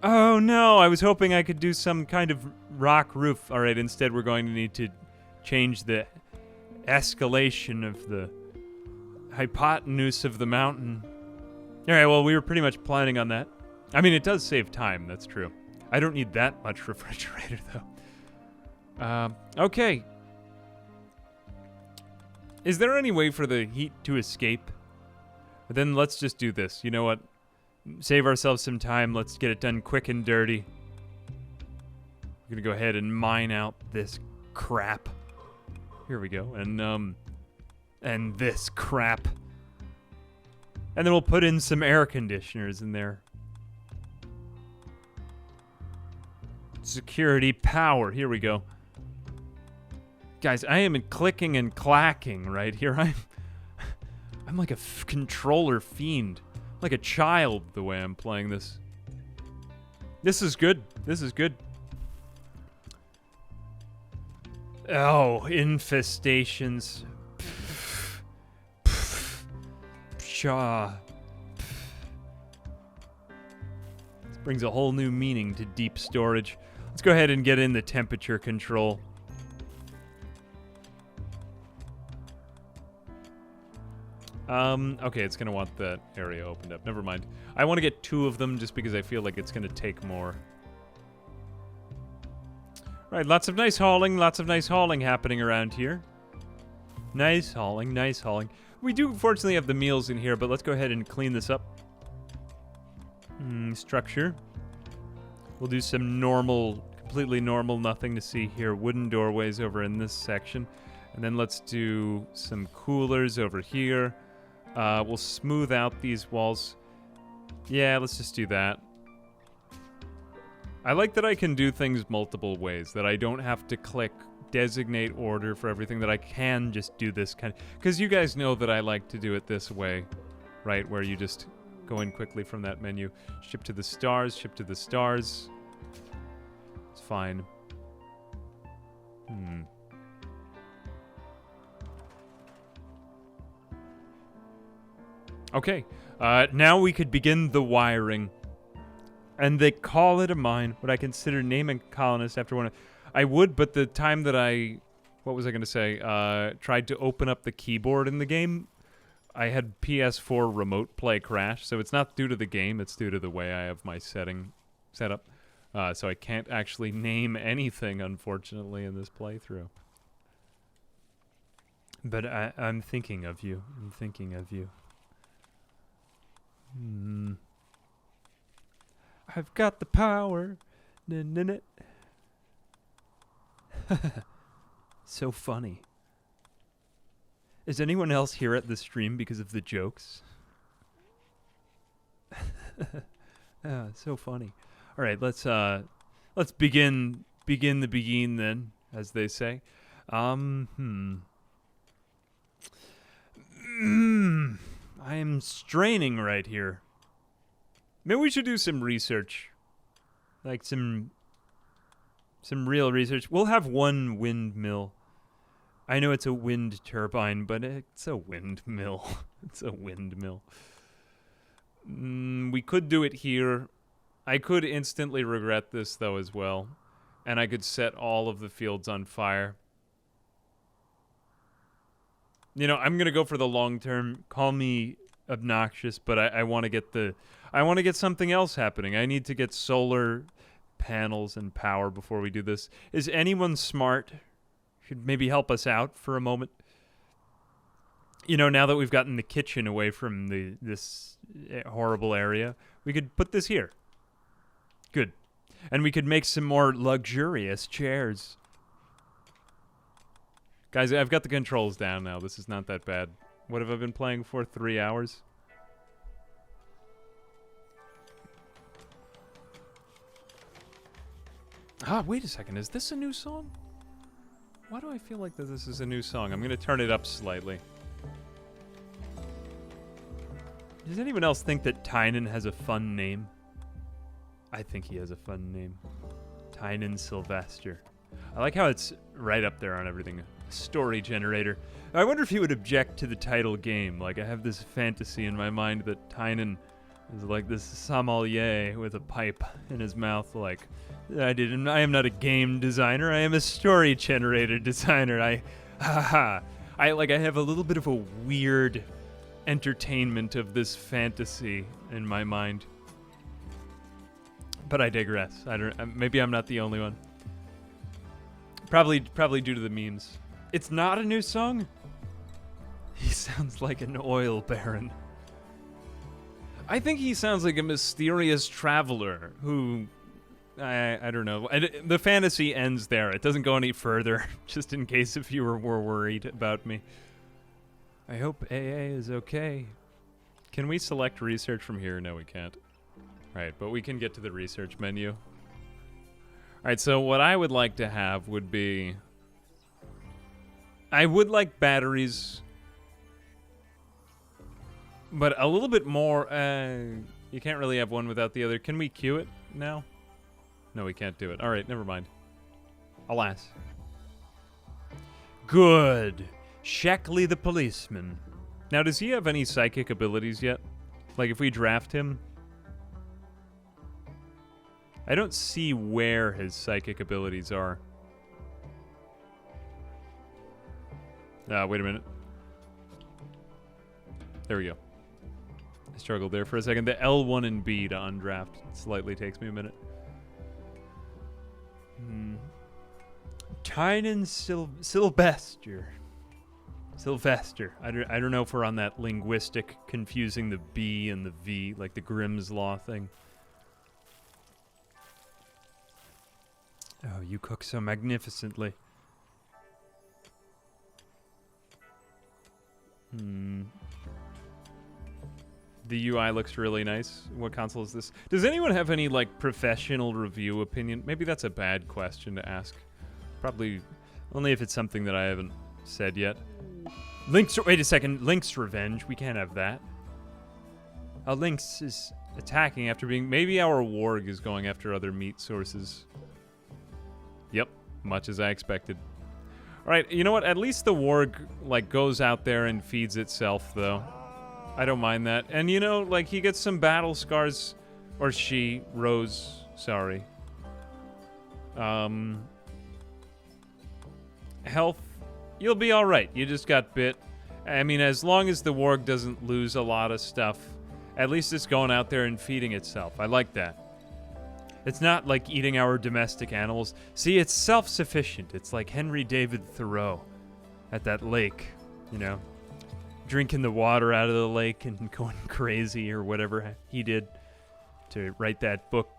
Oh, no, I was hoping I could do some kind of rock roof. All right, instead we're going to need to change the escalation of the hypotenuse of the mountain. All right, well, we were pretty much planning on that. I mean, it does save time, that's true. I don't need that much refrigerator, though. Okay. Is there any way for the heat to escape? But then let's just do this. You know what? Save ourselves some time. Let's get it done quick and dirty. We're gonna go ahead and mine out this crap. Here we go. And this crap. And then we'll put in some air conditioners in there. Security power. Here we go. Guys, I am clicking and clacking right here. I'm like a controller fiend. Like a child, the way I'm playing this. This is good. This is good. Oh, infestations. Pshaw. This brings a whole new meaning to deep storage. Let's go ahead and get in the temperature control. Okay, it's gonna want that area opened up. Never mind. I want to get 2 of them just because I feel like it's gonna take more. Right, lots of nice hauling happening around here. Nice hauling, nice hauling. We do fortunately have the meals in here, but let's go ahead and clean this up. Structure. We'll do some normal, completely normal, nothing to see here. Wooden doorways over in this section. And then let's do some coolers over here. We'll smooth out these walls. Yeah, let's just do that. I like that I can do things multiple ways, that I don't have to click designate order for everything, that I can just do this kind of... Because you guys know that I like to do it this way, right? Where you just go in quickly from that menu. Ship to the stars, ship to the stars. It's fine. Okay, now we could begin the wiring. And they call it a mine. Would I consider naming a colonist after one? I would, but the time that what was I going to say? Tried to open up the keyboard in the game, I had PS4 remote play crash. So it's not due to the game, it's due to the way I have my setting set up. So I can't actually name anything, unfortunately, in this playthrough. But I'm thinking of you. I'm thinking of you. I've got the power. So funny. Is anyone else here at the stream because of the jokes? So funny. All right, let's begin the begin then, as they say. I am straining right here. Maybe we should do some research. Like some real research. We'll have one windmill. I know it's a wind turbine, but it's a windmill. It's a windmill. We could do it here. I could instantly regret this, though, as well. And I could set all of the fields on fire. You know, I'm gonna go for the long term. Call me obnoxious, but I want to get something else happening. I need to get solar panels and power before we do this. Is anyone smart? Should maybe help us out for a moment. You know, now that we've gotten the kitchen away from this horrible area, we could put this here. Good. And we could make some more luxurious chairs. Guys, I've got the controls down now. This is not that bad. What have I been playing for? 3 hours? Wait a second. Is this a new song? Why do I feel like that this is a new song? I'm going to turn it up slightly. Does anyone else think that Tynan has a fun name? I think he has a fun name. Tynan Sylvester. I like how it's right up there on everything. Story generator. I wonder if he would object to the title game. Like, I have this fantasy in my mind that Tynan is like this sommelier with a pipe in his mouth. Like, I am not a game designer. I am a story generator designer. I have a little bit of a weird entertainment of this fantasy in my mind. But I digress. Maybe I'm not the only one. Probably due to the memes. It's not a new song? He sounds like an oil baron. I think he sounds like a mysterious traveler who... I don't know. The fantasy ends there. It doesn't go any further, just in case if you were worried about me. I hope AA is okay. Can we select research from here? No, we can't. Right, but we can get to the research menu. Alright, so what I would like to have would be... I would like batteries, but a little bit more. You can't really have one without the other. Can we queue it now? No, we can't do it. All right, never mind. Alas. Good. Shackley the policeman. Now, does he have any psychic abilities yet? Like, if we draft him? I don't see where his psychic abilities are. Wait a minute. There we go. I struggled there for a second. The L1 and B to undraft slightly takes me a minute. Tynan Sylvester. Sylvester. I don't know if we're on that linguistic, confusing the B and the V, like the Grimm's Law thing. Oh, you cook so magnificently. The UI looks really nice. What console is this? Does anyone have any, like, professional review opinion? Maybe that's a bad question to ask. Probably only if it's something that I haven't said yet. Wait a second. Link's Revenge. We can't have that. Lynx is attacking after being... Maybe our warg is going after other meat sources. Yep. Much as I expected. Alright, you know what? At least the warg, like, goes out there and feeds itself, though. I don't mind that. And, you know, like, he gets some battle scars. Or she. Rose. Sorry. Health. You'll be alright. You just got bit. I mean, as long as the warg doesn't lose a lot of stuff, at least it's going out there and feeding itself. I like that. It's not like eating our domestic animals. See, it's self-sufficient. It's like Henry David Thoreau at that lake, you know, drinking the water out of the lake and going crazy or whatever he did to write that book.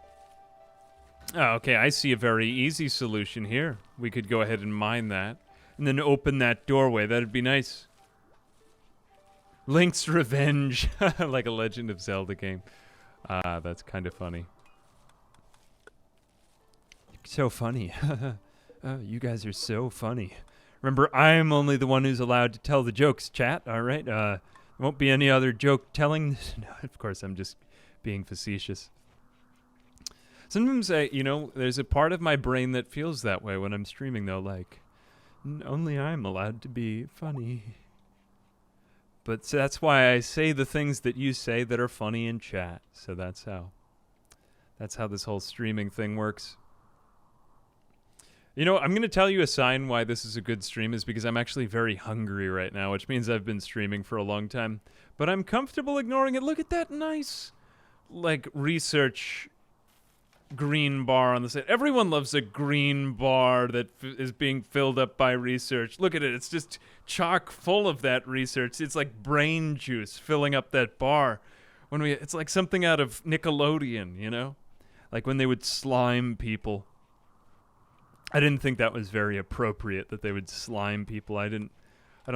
Oh, okay, I see a very easy solution here. We could go ahead and mine that and then open that doorway. That'd be nice. Link's Revenge, like a Legend of Zelda game. That's kind of funny. So funny. Oh, you guys are so funny. Remember, I'm only the one who's allowed to tell the jokes, chat, all right? There won't be any other joke telling. No, of course, I'm just being facetious. Sometimes, you know, there's a part of my brain that feels that way when I'm streaming, though, like, only I'm allowed to be funny. But that's why I say the things that you say that are funny in chat. So that's how this whole streaming thing works. You know, I'm going to tell you a sign why this is a good stream is because I'm actually very hungry right now, which means I've been streaming for a long time. But I'm comfortable ignoring it. Look at that nice, like, research green bar on the side. Everyone loves a green bar that is being filled up by research. Look at it. It's just chock full of that research. It's like brain juice filling up that bar. It's like something out of Nickelodeon, you know? Like when they would slime people. I didn't think that was very appropriate that they would slime people. I don't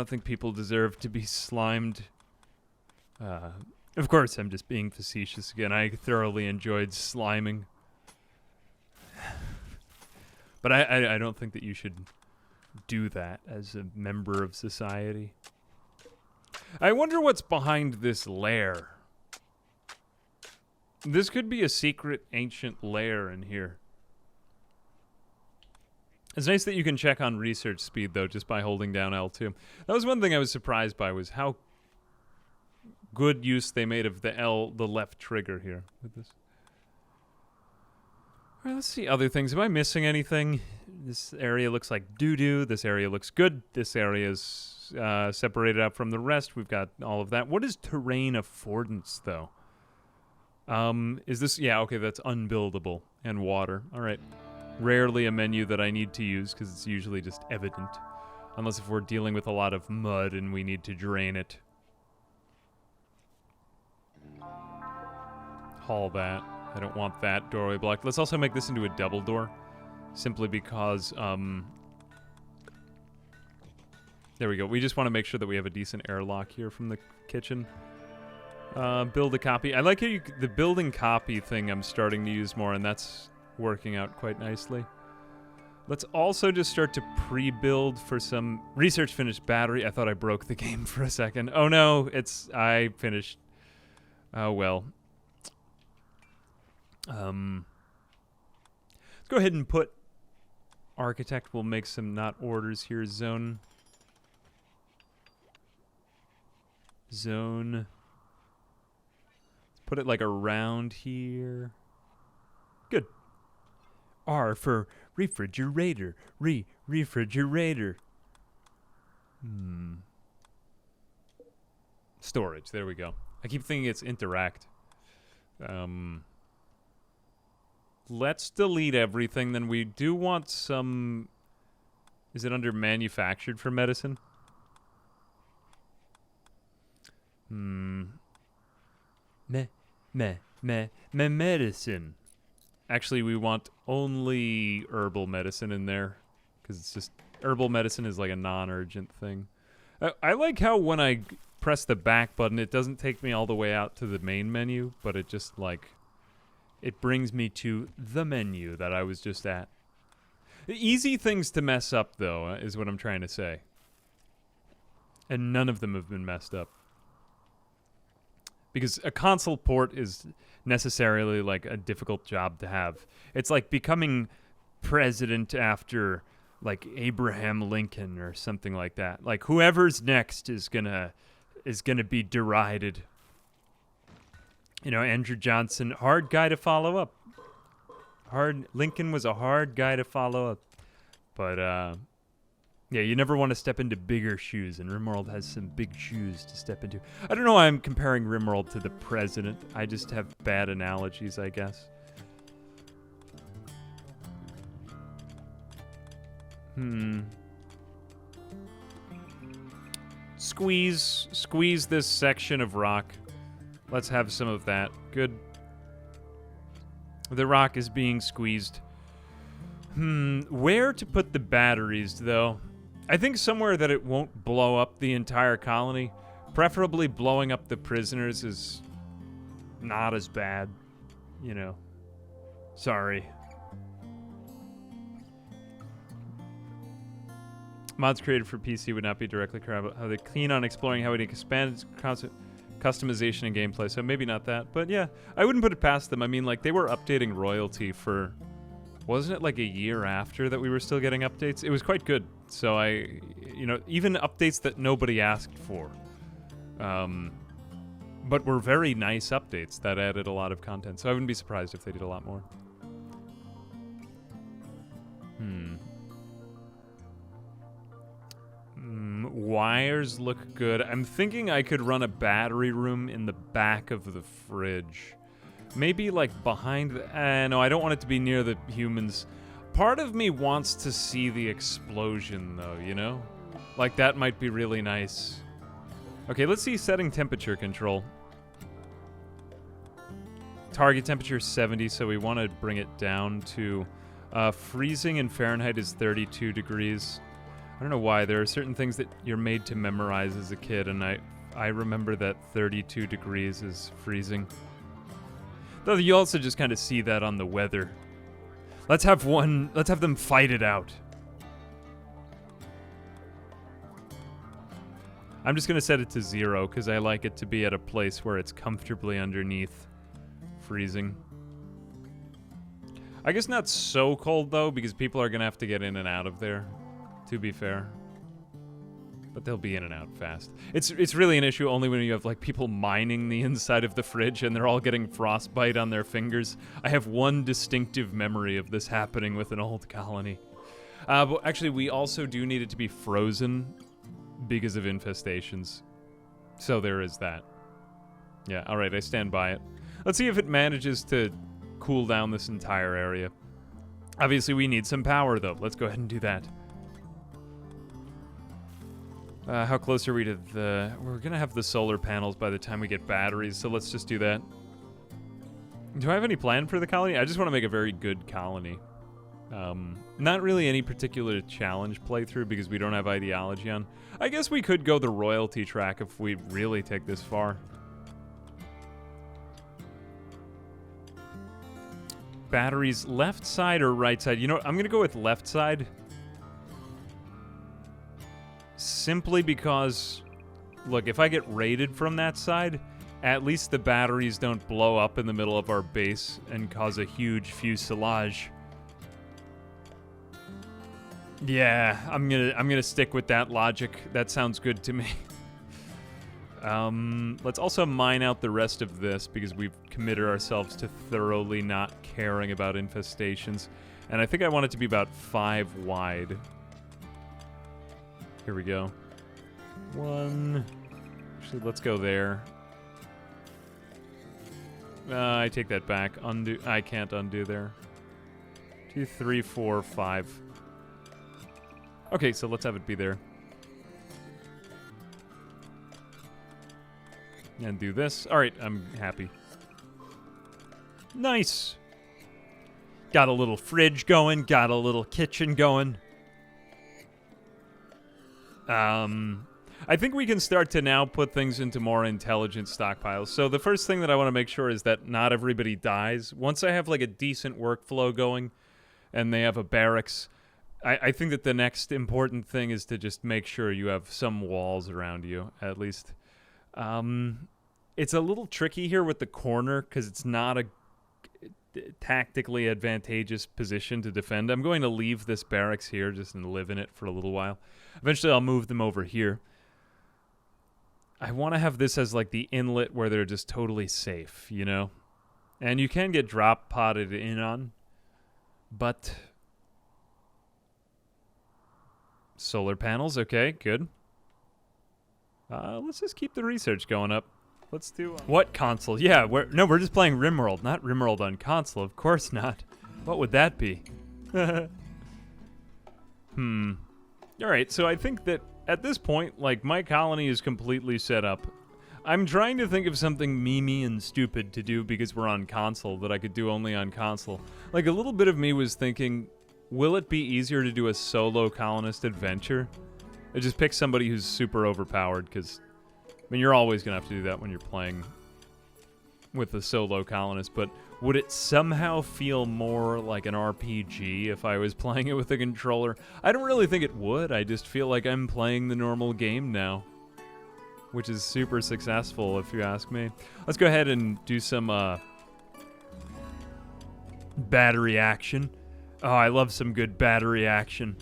think people deserve to be slimed. Of course, I'm just being facetious again. I thoroughly enjoyed sliming. But I don't think that you should do that as a member of society. I wonder what's behind this lair. This could be a secret ancient lair in here. It's nice that you can check on research speed, though, just by holding down L2. That was one thing I was surprised by, was how good use they made of the left trigger here with this. All right, let's see other things. Am I missing anything? This area looks like doo-doo. This area looks good. This area is separated out from the rest. We've got all of that. What is terrain affordance, though? Is this... Yeah, okay, that's unbuildable. And water. All right. Rarely a menu that I need to use because it's usually just evident. Unless if we're dealing with a lot of mud and we need to drain it. Haul that. I don't want that doorway blocked. Let's also make this into a double door. Simply because, there we go. We just want to make sure that we have a decent airlock here from the kitchen. Build a copy. I like how the building copy thing I'm starting to use more, and that's working out quite nicely. Let's also just start to pre-build for some research finished battery. I thought I broke the game for a second. Oh no, I finished. Oh well. Let's go ahead and put architect. We'll make some not orders here. Zone. Let's put it like around here. Good. R for refrigerator. Refrigerator. Storage. There we go. I keep thinking it's interact. Let's delete everything. Then we do want some... Is it under manufactured for medicine? Medicine. Actually, we want only herbal medicine in there, because it's just herbal medicine is like a non-urgent thing. I like how when I press the back button, it doesn't take me all the way out to the main menu, but it just like it brings me to the menu that I was just at. Easy things to mess up, though, is what I'm trying to say. And none of them have been messed up. Because a console port is necessarily like a difficult job to have. It's like becoming president after like Abraham Lincoln or something like that. Like whoever's next is gonna be derided. You know, Andrew Johnson, hard guy to follow up. Lincoln was a hard guy to follow up. But yeah, you never want to step into bigger shoes, and Rimworld has some big shoes to step into. I don't know why I'm comparing Rimworld to the president. I just have bad analogies, I guess. Squeeze this section of rock. Let's have some of that. Good. The rock is being squeezed. Where to put the batteries, though? I think somewhere that it won't blow up the entire colony. Preferably blowing up the prisoners is not as bad. You know. Sorry. Mods created for PC would not be directly correct. How they keen on exploring how it expands customization and gameplay, so maybe not that. But yeah, I wouldn't put it past them. I mean, like, they were updating Royalty for... Wasn't it like a year after that we were still getting updates? It was quite good. So you know, even updates that nobody asked for. But were very nice updates that added a lot of content. So I wouldn't be surprised if they did a lot more. Wires look good. I'm thinking I could run a battery room in the back of the fridge. Maybe like behind the... no, I don't want it to be near the humans. Part of me wants to see the explosion, though, you know? Like, that might be really nice. Okay, let's see setting temperature control. Target temperature is 70, so we want to bring it down to... freezing in Fahrenheit is 32 degrees. I don't know why. There are certain things that you're made to memorize as a kid, and I remember that 32 degrees is freezing. Though you also just kind of see that on the weather. Let's have them fight it out. I'm just going to set it to 0 because I like it to be at a place where it's comfortably underneath freezing. I guess not so cold, though, because people are going to have to get in and out of there, to be fair. But they'll be in and out fast. It's really an issue only when you have, like, people mining the inside of the fridge and they're all getting frostbite on their fingers. I have one distinctive memory of this happening with an old colony. But actually, we also do need it to be frozen because of infestations. So there is that. Yeah, alright, I stand by it. Let's see if it manages to cool down this entire area. Obviously, we need some power, though. Let's go ahead and do that. How close are we to the... We're going to have the solar panels by the time we get batteries, so let's just do that. Do I have any plan for the colony? I just want to make a very good colony. Not really any particular challenge playthrough because we don't have ideology on. I guess we could go the royalty track if we really take this far. Batteries left side or right side? You know what? I'm going to go with left side. Simply because, look, if I get raided from that side, at least the batteries don't blow up in the middle of our base and cause a huge fuselage. Yeah, I'm gonna stick with that logic. That sounds good to me. Let's also mine out the rest of this because we've committed ourselves to thoroughly not caring about infestations. And I think I want it to be about 5 wide. Here we go. 1. Actually, let's go there. I take that back. Undo. I can't undo there. 2, 3, 4, 5. Okay, so let's have it be there. And do this. All right, I'm happy. Nice. Got a little fridge going. Got a little kitchen going. I think we can start to now put things into more intelligent stockpiles. So the first thing that I want to make sure is that not everybody dies. Once I have like a decent workflow going and they have a barracks, I think that the next important thing is to just make sure you have some walls around you, at least. It's a little tricky here with the corner because it's not a tactically advantageous position to defend. I'm going to leave this barracks here just and live in it for a little while. Eventually I'll move them over here. I want to have this as like the inlet where they're just totally safe, you know? And you can get drop potted in on, but solar panels, okay, good. Let's just keep the research going up. Let's do what console? Yeah, we're just playing Rimworld, not Rimworld on console. Of course not. What would that be? All right, so I think that at this point, like, my colony is completely set up. I'm trying to think of something memey and stupid to do because we're on console that I could do only on console. Like, a little bit of me was thinking, will it be easier to do a solo colonist adventure? I just pick somebody who's super overpowered because, I mean, you're always going to have to do that when you're playing with a solo colonist, but would it somehow feel more like an RPG if I was playing it with a controller? I don't really think it would. I just feel like I'm playing the normal game now, which is super successful if you ask me. Let's go ahead and do some battery action. Oh, I love some good battery action.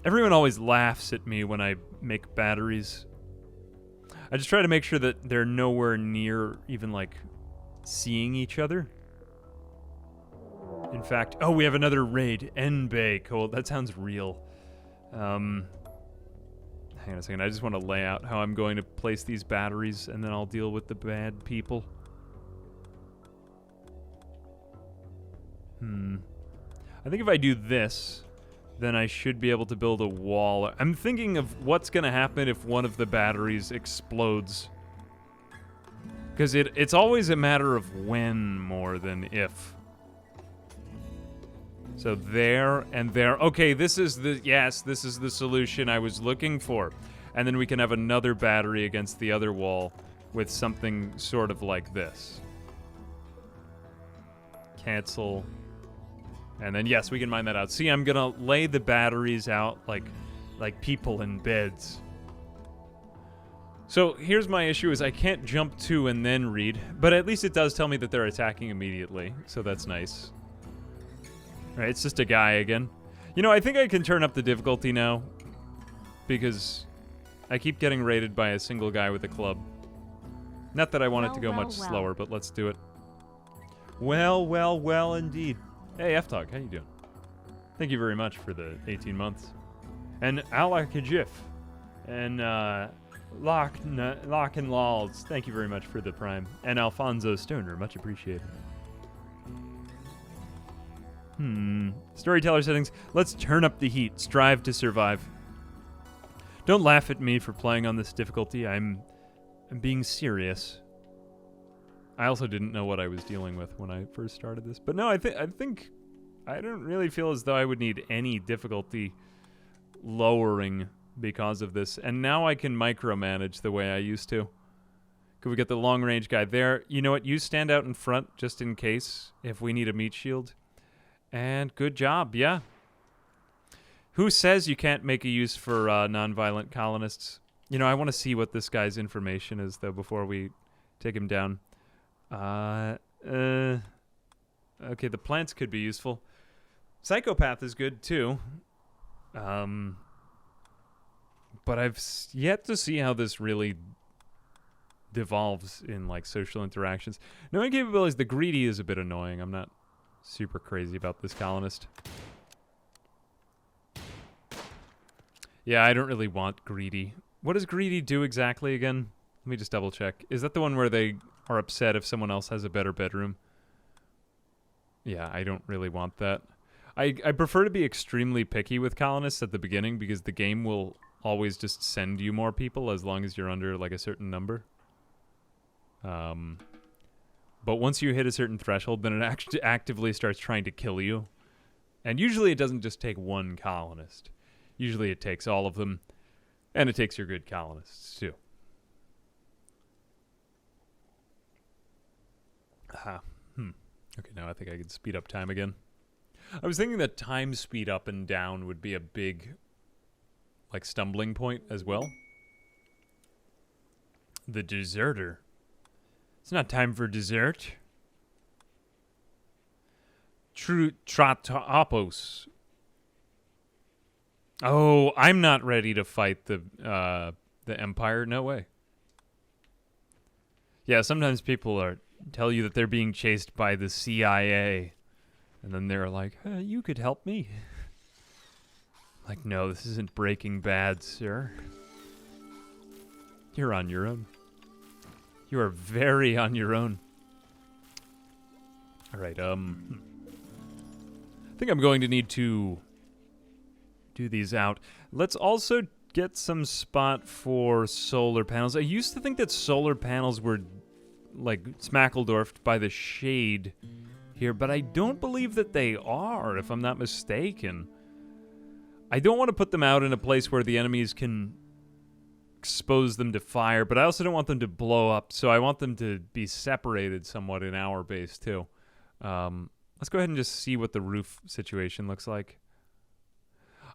Everyone always laughs at me when I make batteries. I just try to make sure that they're nowhere near even like seeing each other. In fact, oh, we have another raid. N-Bay. Cool. That sounds real. Hang on a second. I just want to lay out how I'm going to place these batteries, and then I'll deal with the bad people. I think if I do this, then I should be able to build a wall. I'm thinking of what's going to happen if one of the batteries explodes. Because it's always a matter of when more than if. So there and there. Okay, this is the solution I was looking for. And then we can have another battery against the other wall with something sort of like this. Cancel. And then, yes, we can mine that out. See, I'm going to lay the batteries out like people in beds. So here's my issue is I can't jump to and then read, but at least it does tell me that they're attacking immediately, so that's nice. All right, it's just a guy again. You know, I think I can turn up the difficulty now because I keep getting raided by a single guy with a club. Not that I want it to go much slower, but let's do it. Well, indeed. Hey, F-Talk, how you doing? Thank you very much for the 18 months. And Alakajif. And, Lock and Lols, thank you very much for the prime. And Alfonso Stoner, much appreciated. Storyteller settings. Let's turn up the heat. Strive to survive. Don't laugh at me for playing on this difficulty. I'm being serious. I also didn't know what I was dealing with when I first started this. But no, I think I don't really feel as though I would need any difficulty lowering because of this. And now I can micromanage the way I used to. Could we get the long range guy there? You know what? You stand out in front just in case if we need a meat shield. And good job, yeah. Who says you can't make a use for non-violent colonists? You know, I want to see what this guy's information is, though, before we take him down. Okay, the plants could be useful. Psychopath is good, too. But I've yet to see how this really devolves in, like, social interactions. Knowing capabilities, the greedy is a bit annoying. I'm not super crazy about this colonist. Yeah, I don't really want greedy. What does greedy do exactly again? Let me just double check. Is that the one where they are upset if someone else has a better bedroom? Yeah, I don't really want that. I prefer to be extremely picky with colonists at the beginning because the game will always just send you more people as long as you're under like a certain number. But once you hit a certain threshold, then it actively starts trying to kill you. And usually it doesn't just take one colonist. Usually it takes all of them, and it takes your good colonists too. Okay, now I think I can speed up time again. I was thinking that time speed up and down would be a big, like, stumbling point as well. The deserter. It's not time for dessert. Tratopos. Oh, I'm not ready to fight the Empire. No way. Yeah, sometimes people tell you that they're being chased by the CIA. And then they're like, you could help me. Like, no, this isn't Breaking Bad, sir. You're on your own. You are very on your own. All right, I think I'm going to need to do these out. Let's also get some spot for solar panels. I used to think that solar panels were, like, smackledorfed by the shade here, but I don't believe that they are, if I'm not mistaken. I don't want to put them out in a place where the enemies can expose them to fire, but I also don't want them to blow up, so I want them to be separated somewhat in our base, too. Let's go ahead and just see what the roof situation looks like.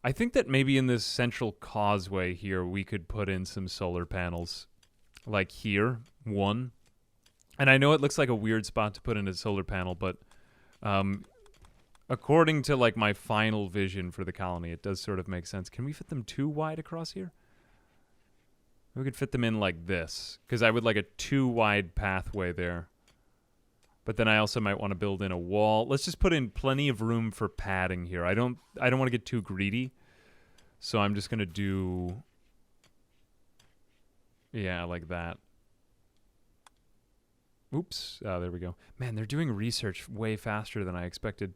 I think that maybe in this central causeway here, we could put in some solar panels. Like here, one. And I know it looks like a weird spot to put in a solar panel, but according to like my final vision for the colony, it does sort of make sense. Can we fit them too wide across here? We could fit them in like this, because I would like a too wide pathway there. But then I also might want to build in a wall. Let's just put in plenty of room for padding here. I don't want to get too greedy. So I'm just going to do, yeah, like that. Oops. Oh, there we go. Man, they're doing research way faster than I expected.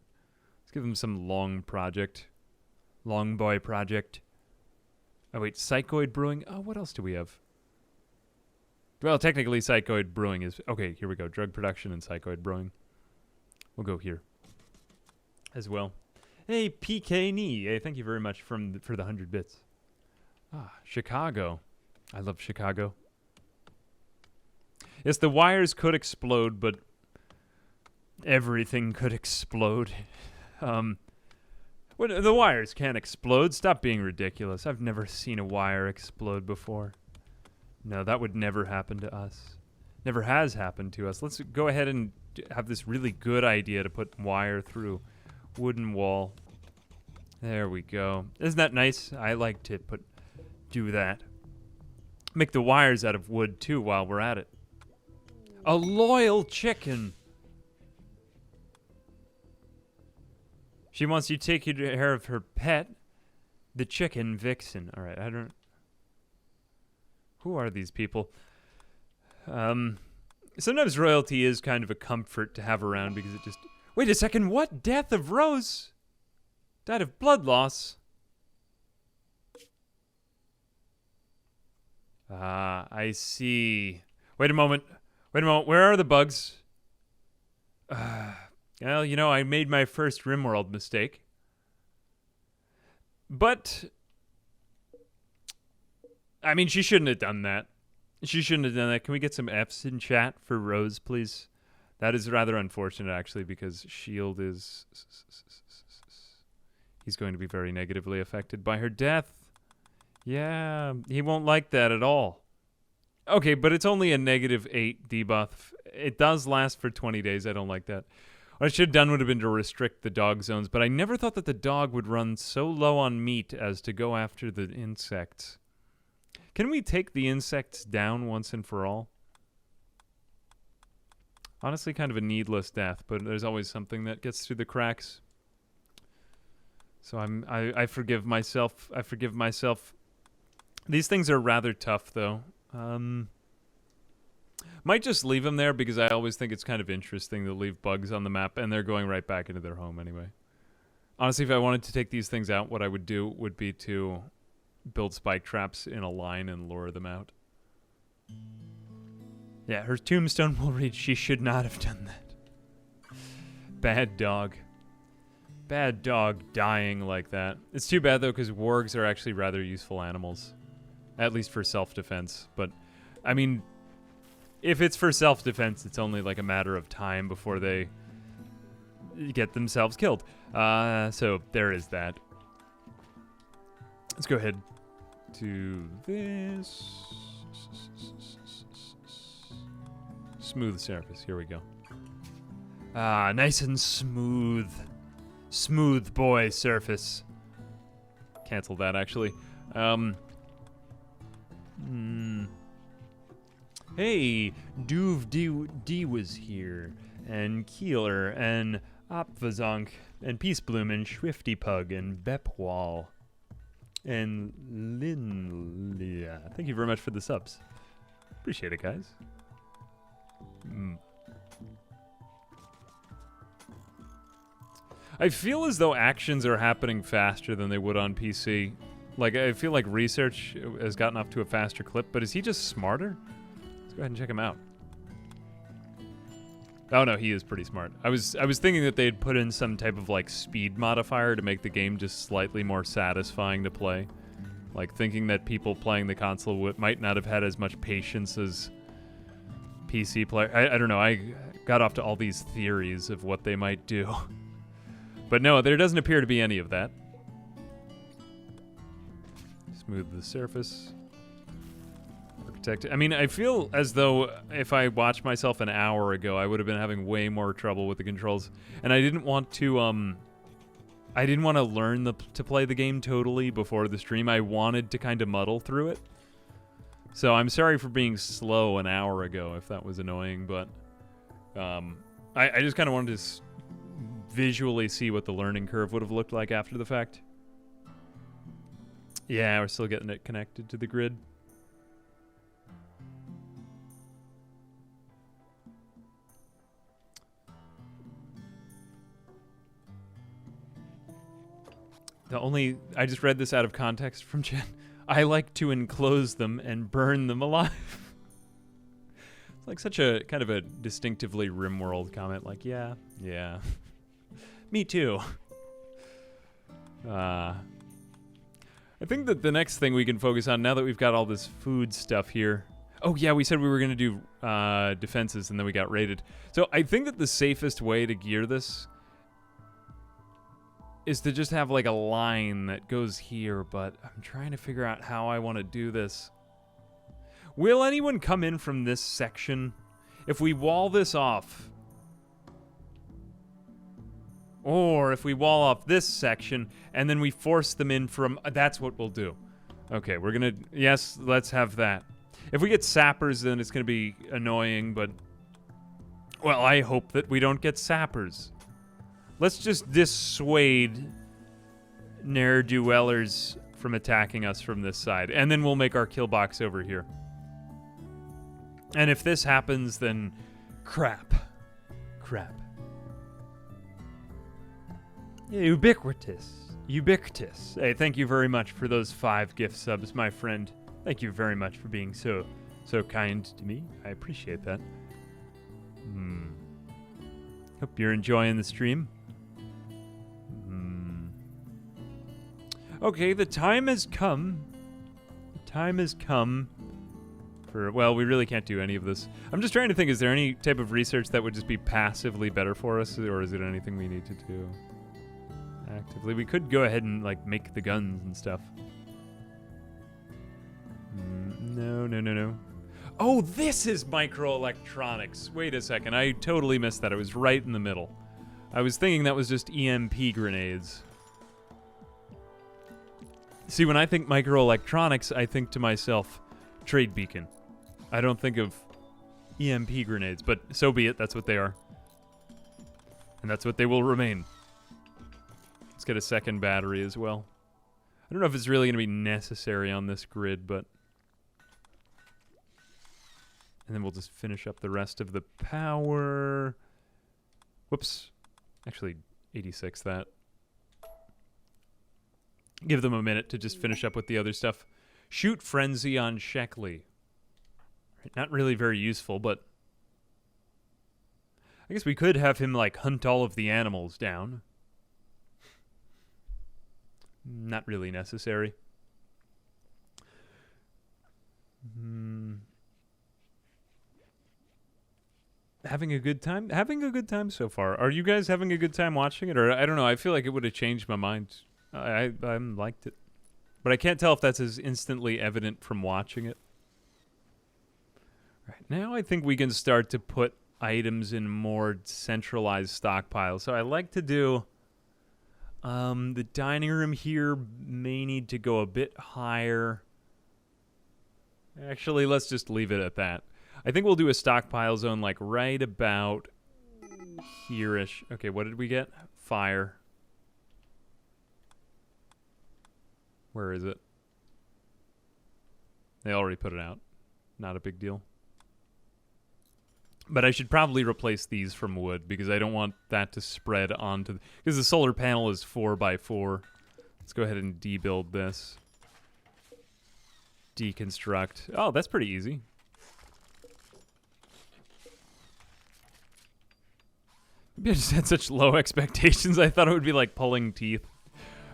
Let's give them some long project. Long boy project. Oh, wait. Psychoid brewing. Oh, what else do we have? Well, technically, psychoid brewing is... Okay, here we go. Drug production and psychoid brewing. We'll go here as well. Hey, PK Knee. Hey, thank you very much for the 100 bits. Ah, Chicago. I love Chicago. Yes, the wires could explode, but everything could explode. Well, the wires can't explode. Stop being ridiculous. I've never seen a wire explode before. No, that would never happen to us. Never has happened to us. Let's go ahead and have this really good idea to put wire through wooden wall. There we go. Isn't that nice? I like to do that. Make the wires out of wood, too, while we're at it. A loyal chicken. She wants you to take care of her pet, the chicken Vixen. All right, I don't... Who are these people? Sometimes royalty is kind of a comfort to have around because it just... Wait a second, what? Death of Rose? Died of blood loss? Ah, I see. Wait a moment. Where are the bugs? Well, you know, I made my first Rimworld mistake. But... I mean, she shouldn't have done that. She shouldn't have done that. Can we get some Fs in chat for Rose, please? That is rather unfortunate, actually, because Shield is... He's going to be very negatively affected by her death. Yeah, he won't like that at all. Okay, but it's only a -8 debuff. It does last for 20 days. I don't like that. What I should have done would have been to restrict the dog zones, but I never thought that the dog would run so low on meat as to go after the insects. Can we take the insects down once and for all? Honestly, kind of a needless death, but there's always something that gets through the cracks. So I forgive myself. I forgive myself. These things are rather tough, though. Might just leave them there because I always think it's kind of interesting to leave bugs on the map, and they're going right back into their home anyway. Honestly, if I wanted to take these things out, what I would do would be to build spike traps in a line and lure them out. Yeah, her tombstone will read she should not have done that. Bad dog. Bad dog dying like that. It's too bad, though, because wargs are actually rather useful animals. At least for self-defense. But, I mean, if it's for self-defense, it's only like a matter of time before they get themselves killed. So, there is that. Let's go ahead to this. Smooth surface. Here we go. Ah, nice and smooth. Smooth boy surface. Cancel that, actually. Hey, Duve D was here, and Keeler, and Opvazonk, and Peacebloom, and Swiftypug, and Bepwall, and Linlia. Thank you very much for the subs. Appreciate it, guys. I feel as though actions are happening faster than they would on PC. Like, I feel like research has gotten off to a faster clip, but is he just smarter? Let's go ahead and check him out. Oh no, he is pretty smart. I was thinking that they'd put in some type of like speed modifier to make the game just slightly more satisfying to play. Like thinking that people playing the console might not have had as much patience as PC player. I don't know. I got off to all these theories of what they might do. But no, there doesn't appear to be any of that. Smooth the surface. Architect. I mean, I feel as though if I watched myself an hour ago, I would have been having way more trouble with the controls. And I didn't want to, learn to play the game totally before the stream. I wanted to kind of muddle through it. So I'm sorry for being slow an hour ago, if that was annoying, but I just kind of wanted to visually see what the learning curve would have looked like after the fact. Yeah, we're still getting it connected to the grid. I just read this out of context from Jen. I like to enclose them and burn them alive. It's like such a kind of a distinctively Rimworld comment. Like, yeah. Me too. I think that the next thing we can focus on, now that we've got all this food stuff here. Oh yeah, we said we were going to do defenses and then we got raided. So I think that the safest way to gear this is to just have like a line that goes here, but I'm trying to figure out how I want to do this. Will anyone come in from this section? If we wall this off, or if we wall off this section and then we force them in from, that's what we'll do. Okay, we're gonna, yes, let's have that. If we get sappers, then it's gonna be annoying, but, well, I hope that we don't get sappers. Let's just dissuade ne'er-do-wellers from attacking us from this side, and then we'll make our kill box over here. And if this happens, then crap. Ubiquitous. Hey, thank you very much for those 5 gift subs, my friend. Thank you very much for being so kind to me. I appreciate that. Hope you're enjoying the stream. Okay, the time has come. The time has come for, well, we really can't do any of this. I'm just trying to think, is there any type of research that would just be passively better for us, or is it anything we need to do actively? We could go ahead and, like, make the guns and stuff. No. Oh, this is microelectronics. Wait a second, I totally missed that. It was right in the middle. I was thinking that was just EMP grenades. See, when I think microelectronics, I think to myself, trade beacon. I don't think of EMP grenades, but so be it. That's what they are. And that's what they will remain. Let's get a second battery as well. I don't know if it's really going to be necessary on this grid, but... And then we'll just finish up the rest of the power. Whoops. Actually, 86 that. Give them a minute to just finish up with the other stuff. Shoot Frenzy on Sheckley. Not really very useful, but I guess we could have him, like, hunt all of the animals down. Not really necessary. Having a good time? Having a good time so far. Are you guys having a good time watching it? Or, I don't know, I feel like it would have changed my mind. I liked it. But I can't tell if that's as instantly evident from watching it. Right, now I think we can start to put items in more centralized stockpiles. So I like to do... the dining room here may need to go a bit higher. Actually, let's just leave it at that. I think we'll do a stockpile zone like right about here-ish. Okay, what did we get? Fire. Where is it? They already put it out. Not a big deal. But I should probably replace these from wood because I don't want that to spread onto... Because the solar panel is 4x4. Let's go ahead and debuild this. Deconstruct. Oh, that's pretty easy. Maybe I just had such low expectations. I thought it would be like pulling teeth.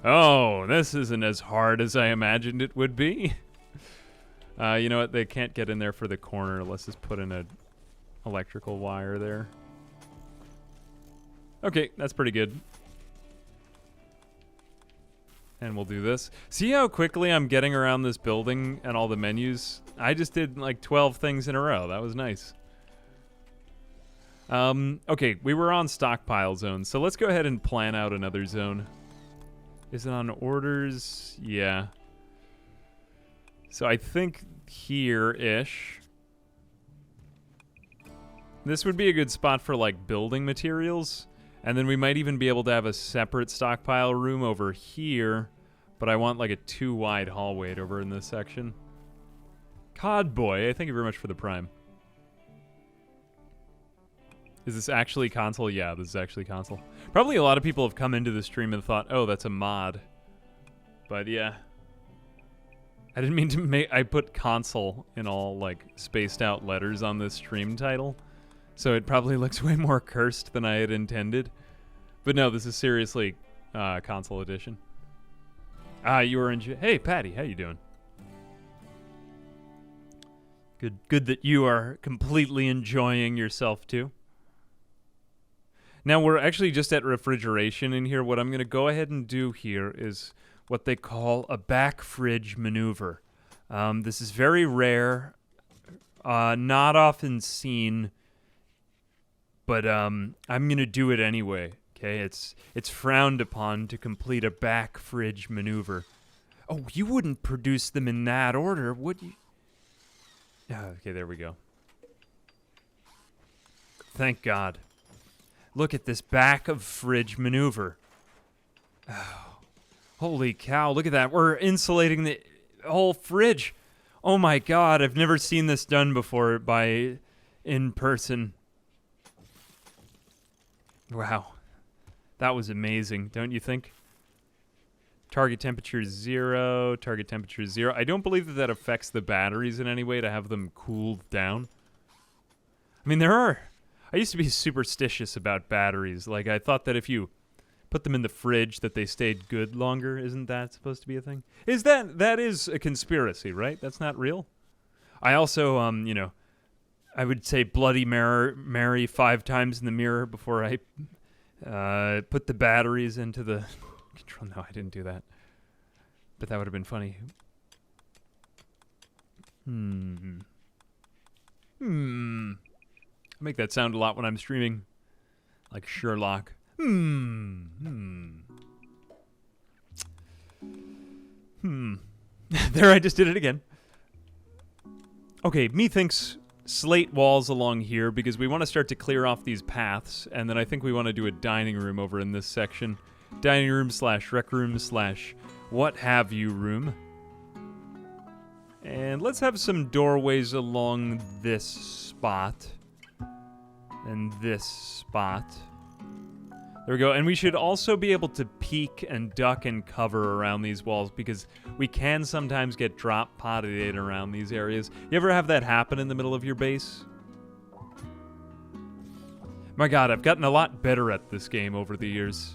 Oh, this isn't as hard as I imagined it would be. You know what? They can't get in there for the corner. Let's just put in a electrical wire there. Okay, that's pretty good. And we'll do this. See how quickly I'm getting around this building and all the menus? I just did like 12 things in a row. That was nice. Okay, we were on stockpile zone, so let's go ahead and plan out another zone. Is it on orders? Yeah. So I think here-ish. This would be a good spot for, like, building materials. And then we might even be able to have a separate stockpile room over here. But I want, like, a 2-wide hallway over in this section. Codboy, thank you very much for the prime. Is this actually console? Yeah, this is actually console. Probably a lot of people have come into the stream and thought, oh, that's a mod. But yeah. I didn't mean to make... I put console in all, like, spaced out letters on this stream title. So it probably looks way more cursed than I had intended. But no, this is seriously console edition. You were Hey, Patty, how you doing? Good that you are completely enjoying yourself, too. Now, we're actually just at refrigeration in here. What I'm going to go ahead and do here is what they call a back fridge maneuver. This is very rare, not often seen, but I'm going to do it anyway. Okay, it's frowned upon to complete a back fridge maneuver. Oh, you wouldn't produce them in that order, would you? Okay, there we go. Thank God. Look at this back of fridge maneuver. Oh, holy cow, look at that. We're insulating the whole fridge. Oh my God, I've never seen this done before in person. Wow. That was amazing, don't you think? Target temperature 0, target temperature 0. I don't believe that affects the batteries in any way to have them cooled down. I mean, I used to be superstitious about batteries. Like, I thought that if you put them in the fridge that they stayed good longer. Isn't that supposed to be a thing? That is a conspiracy, right? That's not real? I also, I would say Bloody Mary 5 times in the mirror before I put the batteries into the control. No, I didn't do that. But that would have been funny. I make that sound a lot when I'm streaming. Like Sherlock. There, I just did it again. Okay, methinks slate walls along here because we want to start to clear off these paths, and then I think we want to do a dining room over in this section. Dining room / rec room / what have you room. And let's have some doorways along this spot. And this spot. There we go. And we should also be able to peek and duck and cover around these walls because we can sometimes get drop-potted around these areas. You ever have that happen in the middle of your base? My god, I've gotten a lot better at this game over the years.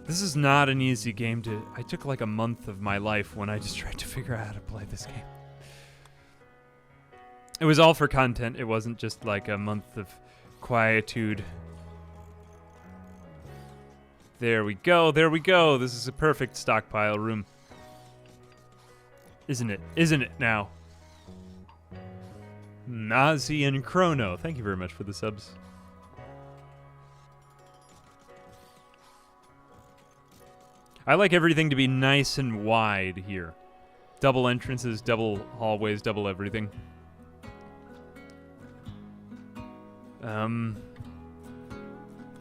This is not an easy game to... I took like a month of my life when I just tried to figure out how to play this game. It was all for content. It wasn't just like a month of quietude. There we go, there we go. This is a perfect stockpile room. Isn't it? Isn't it now? Nazi and Chrono, thank you very much for the subs. I like everything to be nice and wide here. Double entrances, double hallways, double everything.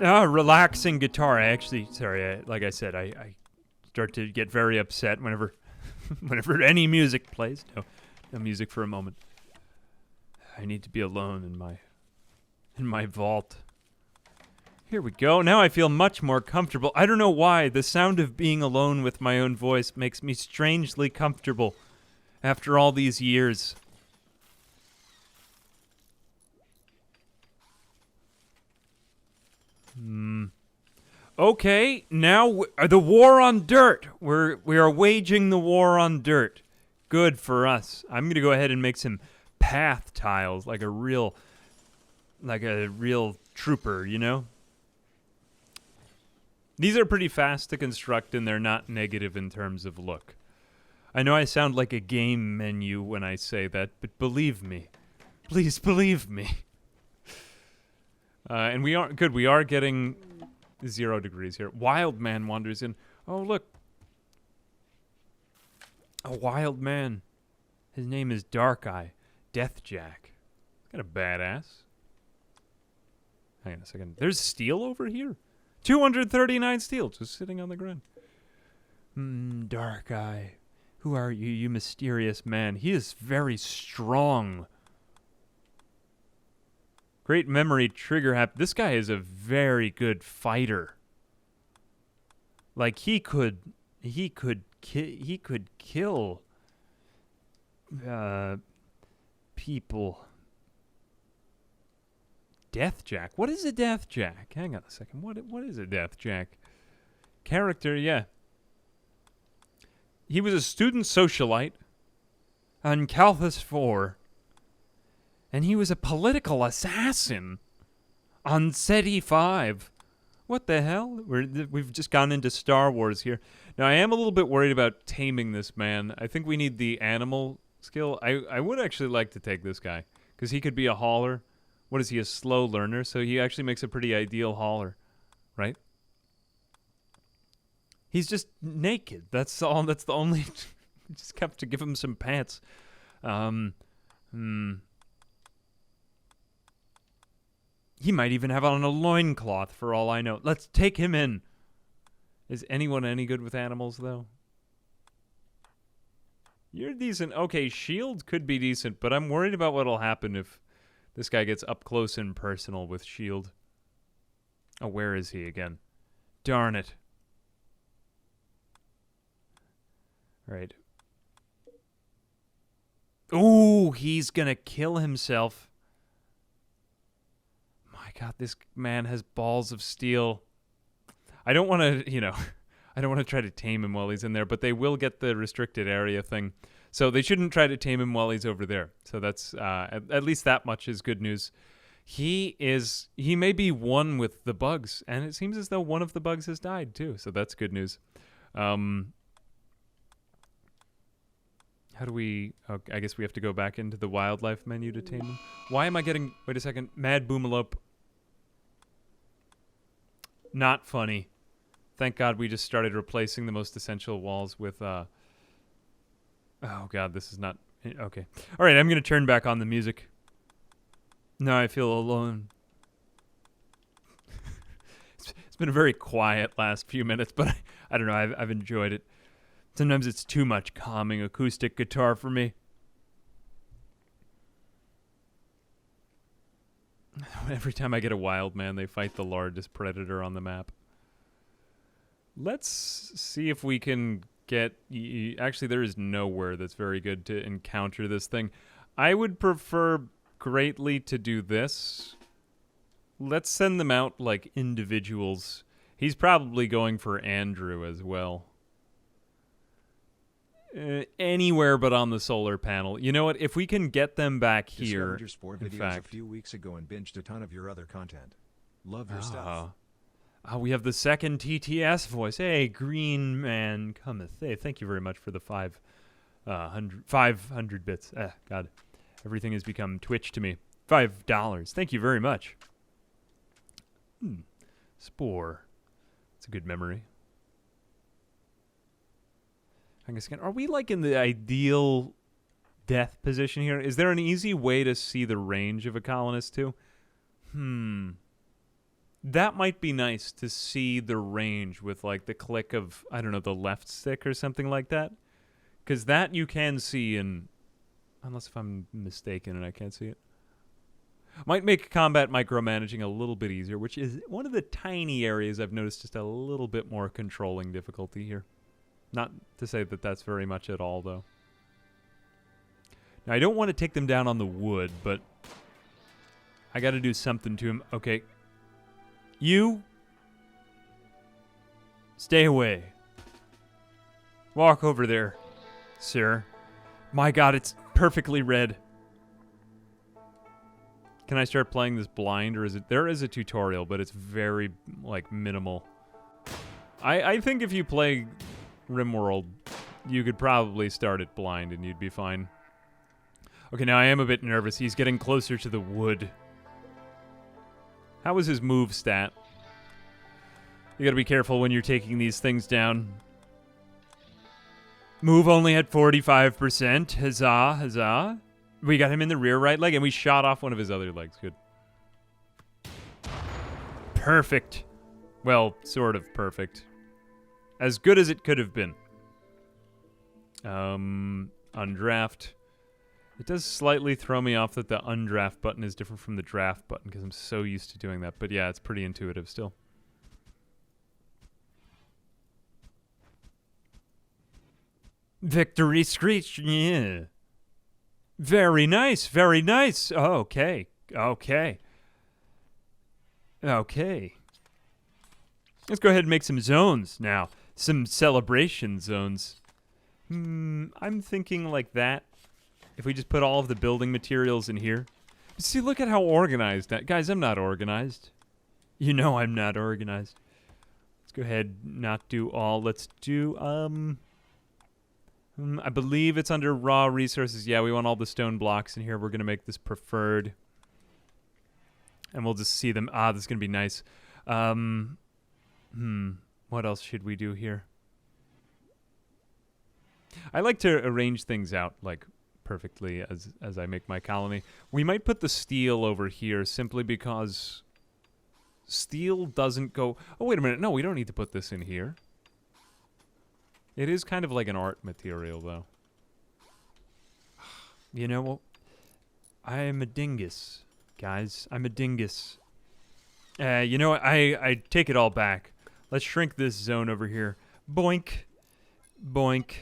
Relaxing guitar. I actually, sorry, like I said, I start to get very upset whenever whenever any music plays. No music for a moment. I need to be alone in my vault. Here we go. Now I feel much more comfortable. I don't know why. The sound of being alone with my own voice makes me strangely comfortable after all these years. Okay, now the war on dirt. We are waging the war on dirt. Good for us. I'm gonna go ahead and make some path tiles, like a real trooper, you know. These are pretty fast to construct, and they're not negative in terms of look. I know I sound like a game menu when I say that, but believe me. Please believe me. And we are getting 0 degrees here. Wild man wanders in. Oh, look. A wild man. His name is Dark Eye. Deathjack. Kind of badass. Hang on a second. There's steel over here? 239 steel just sitting on the ground. Dark Eye. Who are you, you mysterious man? He is very strong. Great memory, trigger happy. This guy is a very good fighter. Like he could kill people. Deathjack. What is a Deathjack? Hang on a second. What is a Deathjack? Character, yeah. He was a student socialite on Calthus 4. And he was a political assassin on SETI 5. What the hell? We've just gone into Star Wars here. Now, I am a little bit worried about taming this man. I think we need the animal skill. I would actually like to take this guy, because he could be a hauler. What is he, a slow learner? So he actually makes a pretty ideal hauler, right? He's just naked. That's all. That's the only... just have to give him some pants. He might even have on a loincloth for all I know. Let's take him in. Is anyone any good with animals, though? You're decent. Okay, shield could be decent, but I'm worried about what'll happen if this guy gets up close and personal with shield. Oh, where is he again? Darn it. Right. Ooh, he's gonna kill himself. My God, this man has balls of steel. I don't want to, I don't want to try to tame him while he's in there, but they will get the restricted area thing. So they shouldn't try to tame him while he's over there. So that's, at least that much is good news. He may be one with the bugs, and it seems as though one of the bugs has died too. So that's good news. How do we... Oh, I guess we have to go back into the wildlife menu to tame them. Why am I getting... Wait a second. Mad Boomalope. Not funny. Thank God we just started replacing the most essential walls with... Oh, God, this is not... Okay. All right, I'm going to turn back on the music. Now I feel alone. It's been a very quiet last few minutes, but I don't know. I've enjoyed it. Sometimes it's too much calming acoustic guitar for me. Every time I get a wild man, they fight the largest predator on the map. Let's see if we can get... Actually, there is nowhere that's very good to encounter this thing. I would prefer greatly to do this. Let's send them out like individuals. He's probably going for Andrew as well. Anywhere but on the solar panel. You know what? If we can get them back here, your sport in videos fact... a few weeks ago and binged a ton of your other content. Love your stuff. We have the second TTS voice. Hey, Green Man cometh. Hey, thank you very much for the 500 bits. God, everything has become Twitch to me. $5. Thank you very much. Spore. It's a good memory. I guess again, are we like in the ideal death position here? Is there an easy way to see the range of a colonist too? That might be nice to see the range with like the click of, I don't know, the left stick or something like that. Because that you can see in, unless if I'm mistaken and I can't see it. Might make combat micromanaging a little bit easier, which is one of the tiny areas I've noticed just a little bit more controlling difficulty here. Not to say that that's very much at all, though. Now, I don't want to take them down on the wood, but I got to do something to him. Okay. You stay away. Walk over there, sir. My God, it's perfectly red. Can I start playing this blind, or is it... There is a tutorial, but it's very, like, minimal. I think if you play Rimworld, you could probably start it blind and you'd be fine. Okay, now I am a bit nervous. He's getting closer to the wood. How was his move stat? You gotta be careful when you're taking these things down. Move only at 45%. Huzzah, huzzah. We got him in the rear right leg, and we shot off one of his other legs. Good. Perfect. Well, sort of perfect. As good as it could have been. Undraft. It does slightly throw me off that the undraft button is different from the draft button, because I'm so used to doing that. But yeah, it's pretty intuitive still. Victory screech, yeah. Very nice, very nice. Oh, okay, okay. Okay. Let's go ahead and make some zones now. Some celebration zones. I'm thinking like that. If we just put all of the building materials in here. See, look at how organized that... Guys, I'm not organized. You know I'm not organized. Let's go ahead, not do all. Let's do, I believe it's under raw resources. Yeah, we want all the stone blocks in here. We're going to make this preferred. And we'll just see them. Ah, this is going to be nice. What else should we do here? I like to arrange things out, like, perfectly as I make my colony. We might put the steel over here simply because steel doesn't go... Oh, wait a minute. No, we don't need to put this in here. It is kind of like an art material, though. You know what? I am a dingus, guys. I'm a dingus. You know what? I take it all back. Let's shrink this zone over here. Boink. Boink.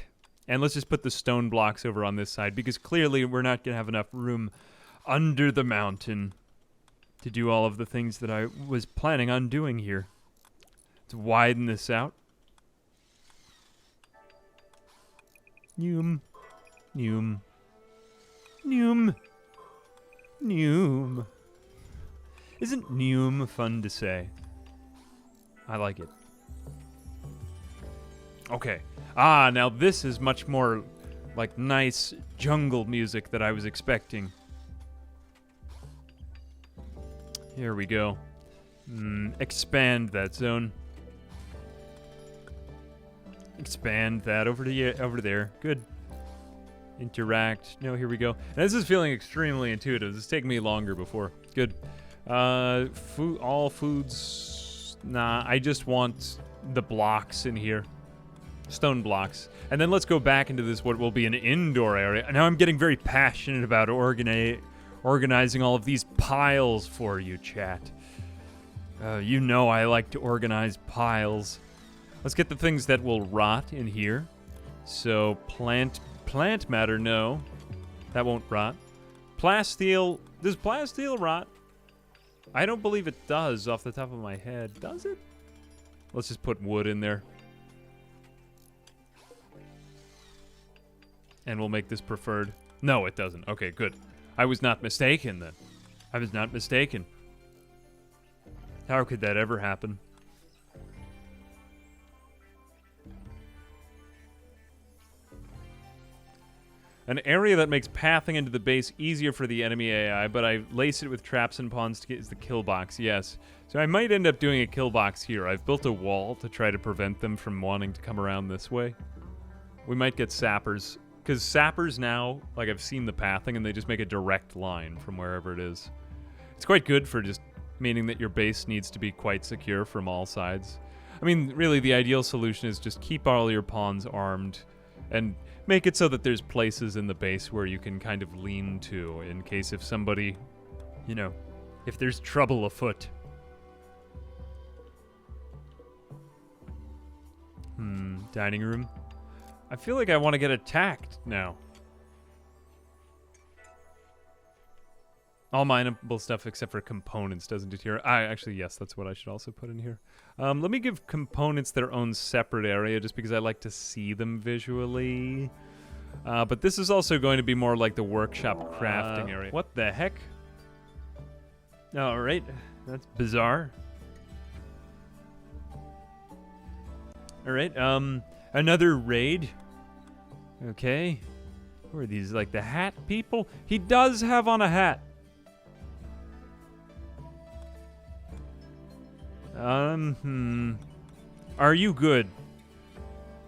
And let's just put the stone blocks over on this side, because clearly we're not going to have enough room under the mountain to do all of the things that I was planning on doing here. Let's widen this out. Noom. Noom. Noom. Noom. Isn't noom fun to say? I like it. Okay. Ah, now this is much more like nice jungle music that I was expecting. Here we go. Expand that zone. Expand that over there. Good. Interact. No, here we go. And this is feeling extremely intuitive. This is taking me longer before. Good. Food. All foods. Nah, I just want the blocks in here. Stone blocks. And then let's go back into this, what will be an indoor area. Now I'm getting very passionate about Organizing all of these piles for you, chat. You know I like to organize piles. Let's get the things that will rot in here. So plant matter, no. That won't rot. Plasteel, does plasteel rot? I don't believe it does off the top of my head. Does it? Let's just put wood in there. And we'll make this preferred. No, it doesn't. Okay, good. I was not mistaken then. I was not mistaken. How could that ever happen? An area that makes pathing into the base easier for the enemy AI, but I lace it with traps and pawns to get is the kill box, yes. So I might end up doing a kill box here. I've built a wall to try to prevent them from wanting to come around this way. We might get sappers. Because sappers now, like I've seen the pathing, and they just make a direct line from wherever it is. It's quite good for just meaning that your base needs to be quite secure from all sides. I mean, really, the ideal solution is just keep all your pawns armed and make it so that there's places in the base where you can kind of lean to in case if somebody, you know, if there's trouble afoot. Dining room. I feel like I want to get attacked now. All mineable stuff except for components doesn't deteriorate. Actually, yes, that's what I should also put in here. Let me give components their own separate area just because I like to see them visually. But this is also going to be more like the workshop crafting area. What the heck? All right, that's bizarre. All right, another raid. Okay. Who are these, like the hat people? He does have on a hat. Are you good?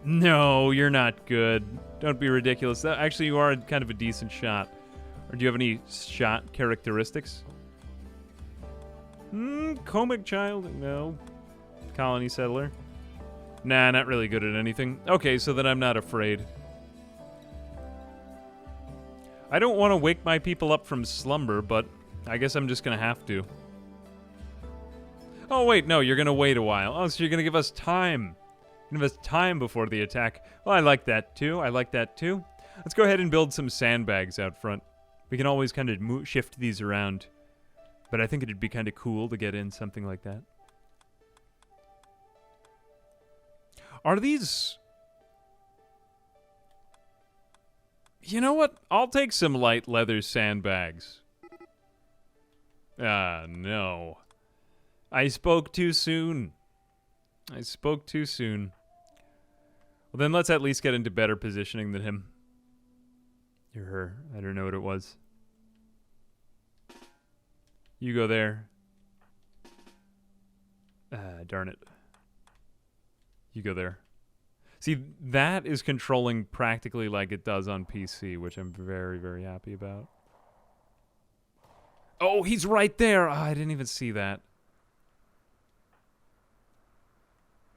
No, you're not good. Don't be ridiculous. Actually, you are kind of a decent shot. Or do you have any shot characteristics? Comic child? No. Colony settler? Nah, not really good at anything. Okay, so then I'm not afraid. I don't want to wake my people up from slumber, but I guess I'm just going to have to. Oh, wait, no, you're going to wait a while. Oh, so you're going to give us time. Give us time before the attack. Well, I like that, too. I like that, too. Let's go ahead and build some sandbags out front. We can always kind of shift these around. But I think it'd be kind of cool to get in something like that. Are these... You know what? I'll take some light leather sandbags. No. I spoke too soon. I spoke too soon. Well, then let's at least get into better positioning than him. Or her. I don't know what it was. You go there. Darn it. You go there. See, that is controlling practically like it does on PC, which I'm very, very happy about. Oh, he's right there! Oh, I didn't even see that.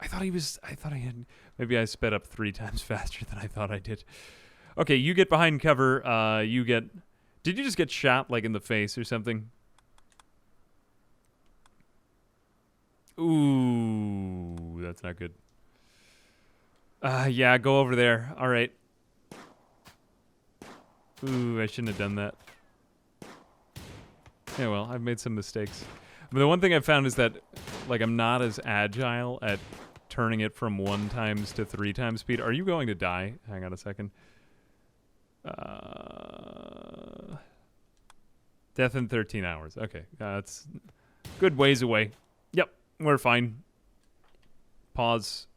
I thought I had... Maybe I sped up 3 times faster than I thought I did. Okay, you get behind cover. You get... Did you just get shot, like, in the face or something? Ooh, that's not good. Yeah, go over there. All right. Ooh, I shouldn't have done that. Yeah, well, I've made some mistakes. But the one thing I've found is that, like, I'm not as agile at turning it from 1 times to 3 times speed. Are you going to die? Hang on a second. Death in 13 hours. Okay, that's good ways away. Yep, we're fine. Pause.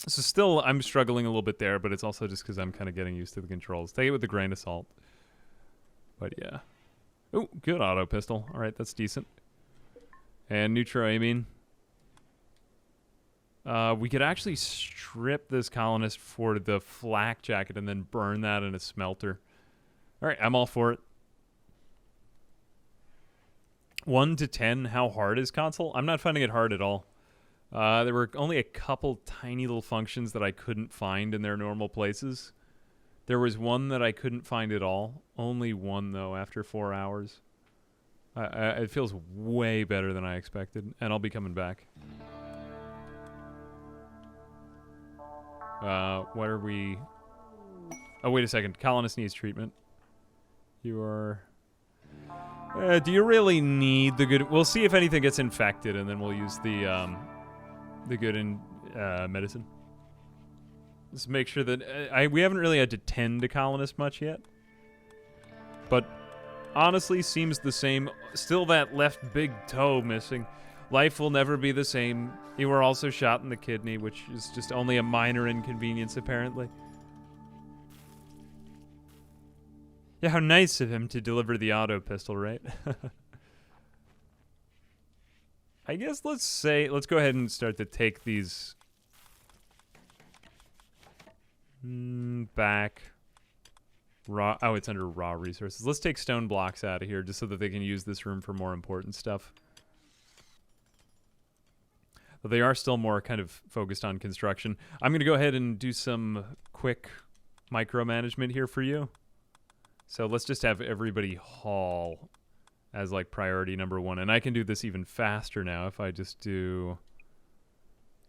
So still, I'm struggling a little bit there, but it's also just because I'm kind of getting used to the controls. Take it with a grain of salt. But yeah. Oh, good auto pistol. All right, that's decent. And neutro-amine. We could actually strip this colonist for the flak jacket and then burn that in a smelter. All right, I'm all for it. 1 to 10, how hard is console? I'm not finding it hard at all. There were only a couple tiny little functions that I couldn't find in their normal places. There was one that I couldn't find at all. Only one, though, after 4 hours. It feels way better than I expected, and I'll be coming back. What are we... Oh, wait a second. Colonist needs treatment. You are... do you really need the good... We'll see if anything gets infected, and then we'll use the good in medicine. Just make sure that... we haven't really had to tend to colonists much yet. But honestly, seems the same. Still that left big toe missing. Life will never be the same. You were also shot in the kidney, which is just only a minor inconvenience, apparently. Yeah, how nice of him to deliver the auto pistol, right? I guess let's go ahead and start to take these back. Raw. Oh, it's under raw resources. Let's take stone blocks out of here just so that they can use this room for more important stuff. But they are still more kind of focused on construction. I'm going to go ahead and do some quick micromanagement here for you. So let's just have everybody haul as like priority number 1. And I can do this even faster now if I just do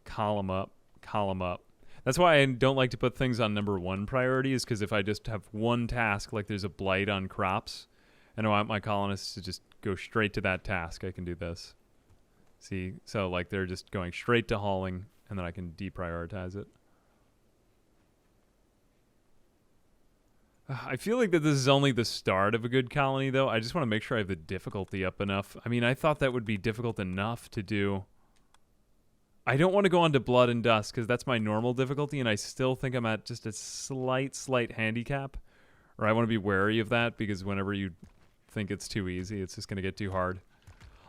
column up, column up. That's why I don't like to put things on number 1 priority, is because if I just have one task, like there's a blight on crops, and I want my colonists to just go straight to that task, I can do this. See? So like they're just going straight to hauling, and then I can deprioritize it. I feel like that this is only the start of a good colony, though. I just want to make sure I have the difficulty up enough. I mean, I thought that would be difficult enough to do. I don't want to go on to Blood and Dust, because that's my normal difficulty, and I still think I'm at just a slight handicap. Or I want to be wary of that, because whenever you think it's too easy, it's just going to get too hard.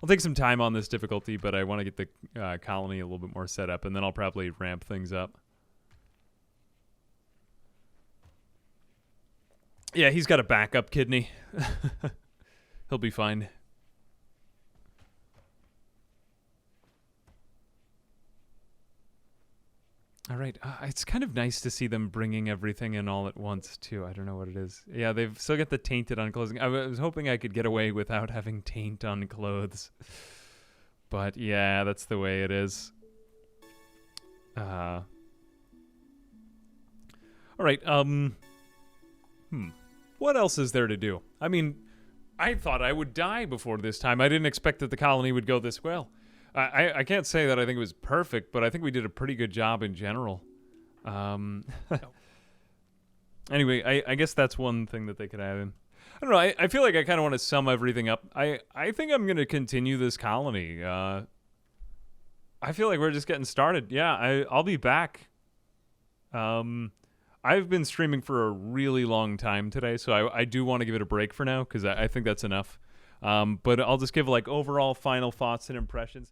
I'll take some time on this difficulty, but I want to get the colony a little bit more set up, and then I'll probably ramp things up. Yeah, he's got a backup kidney. He'll be fine. All right, it's kind of nice to see them bringing everything in all at once, too. I don't know what it is. Yeah, they've still got the tainted on clothing. I was hoping I could get away without having taint on clothes. But yeah, that's the way it is. All right, what else is there to do? I mean, I thought I would die before this time. I didn't expect that the colony would go this well. I can't say that I think it was perfect, but I think we did a pretty good job in general. Anyway, I guess that's one thing that they could add in. I don't know. I feel like I kind of want to sum everything up. I think I'm going to continue this colony. I feel like we're just getting started. Yeah, I'll be back. I've been streaming for a really long time today, so I do want to give it a break for now, because I think that's enough. But I'll just give like overall final thoughts and impressions.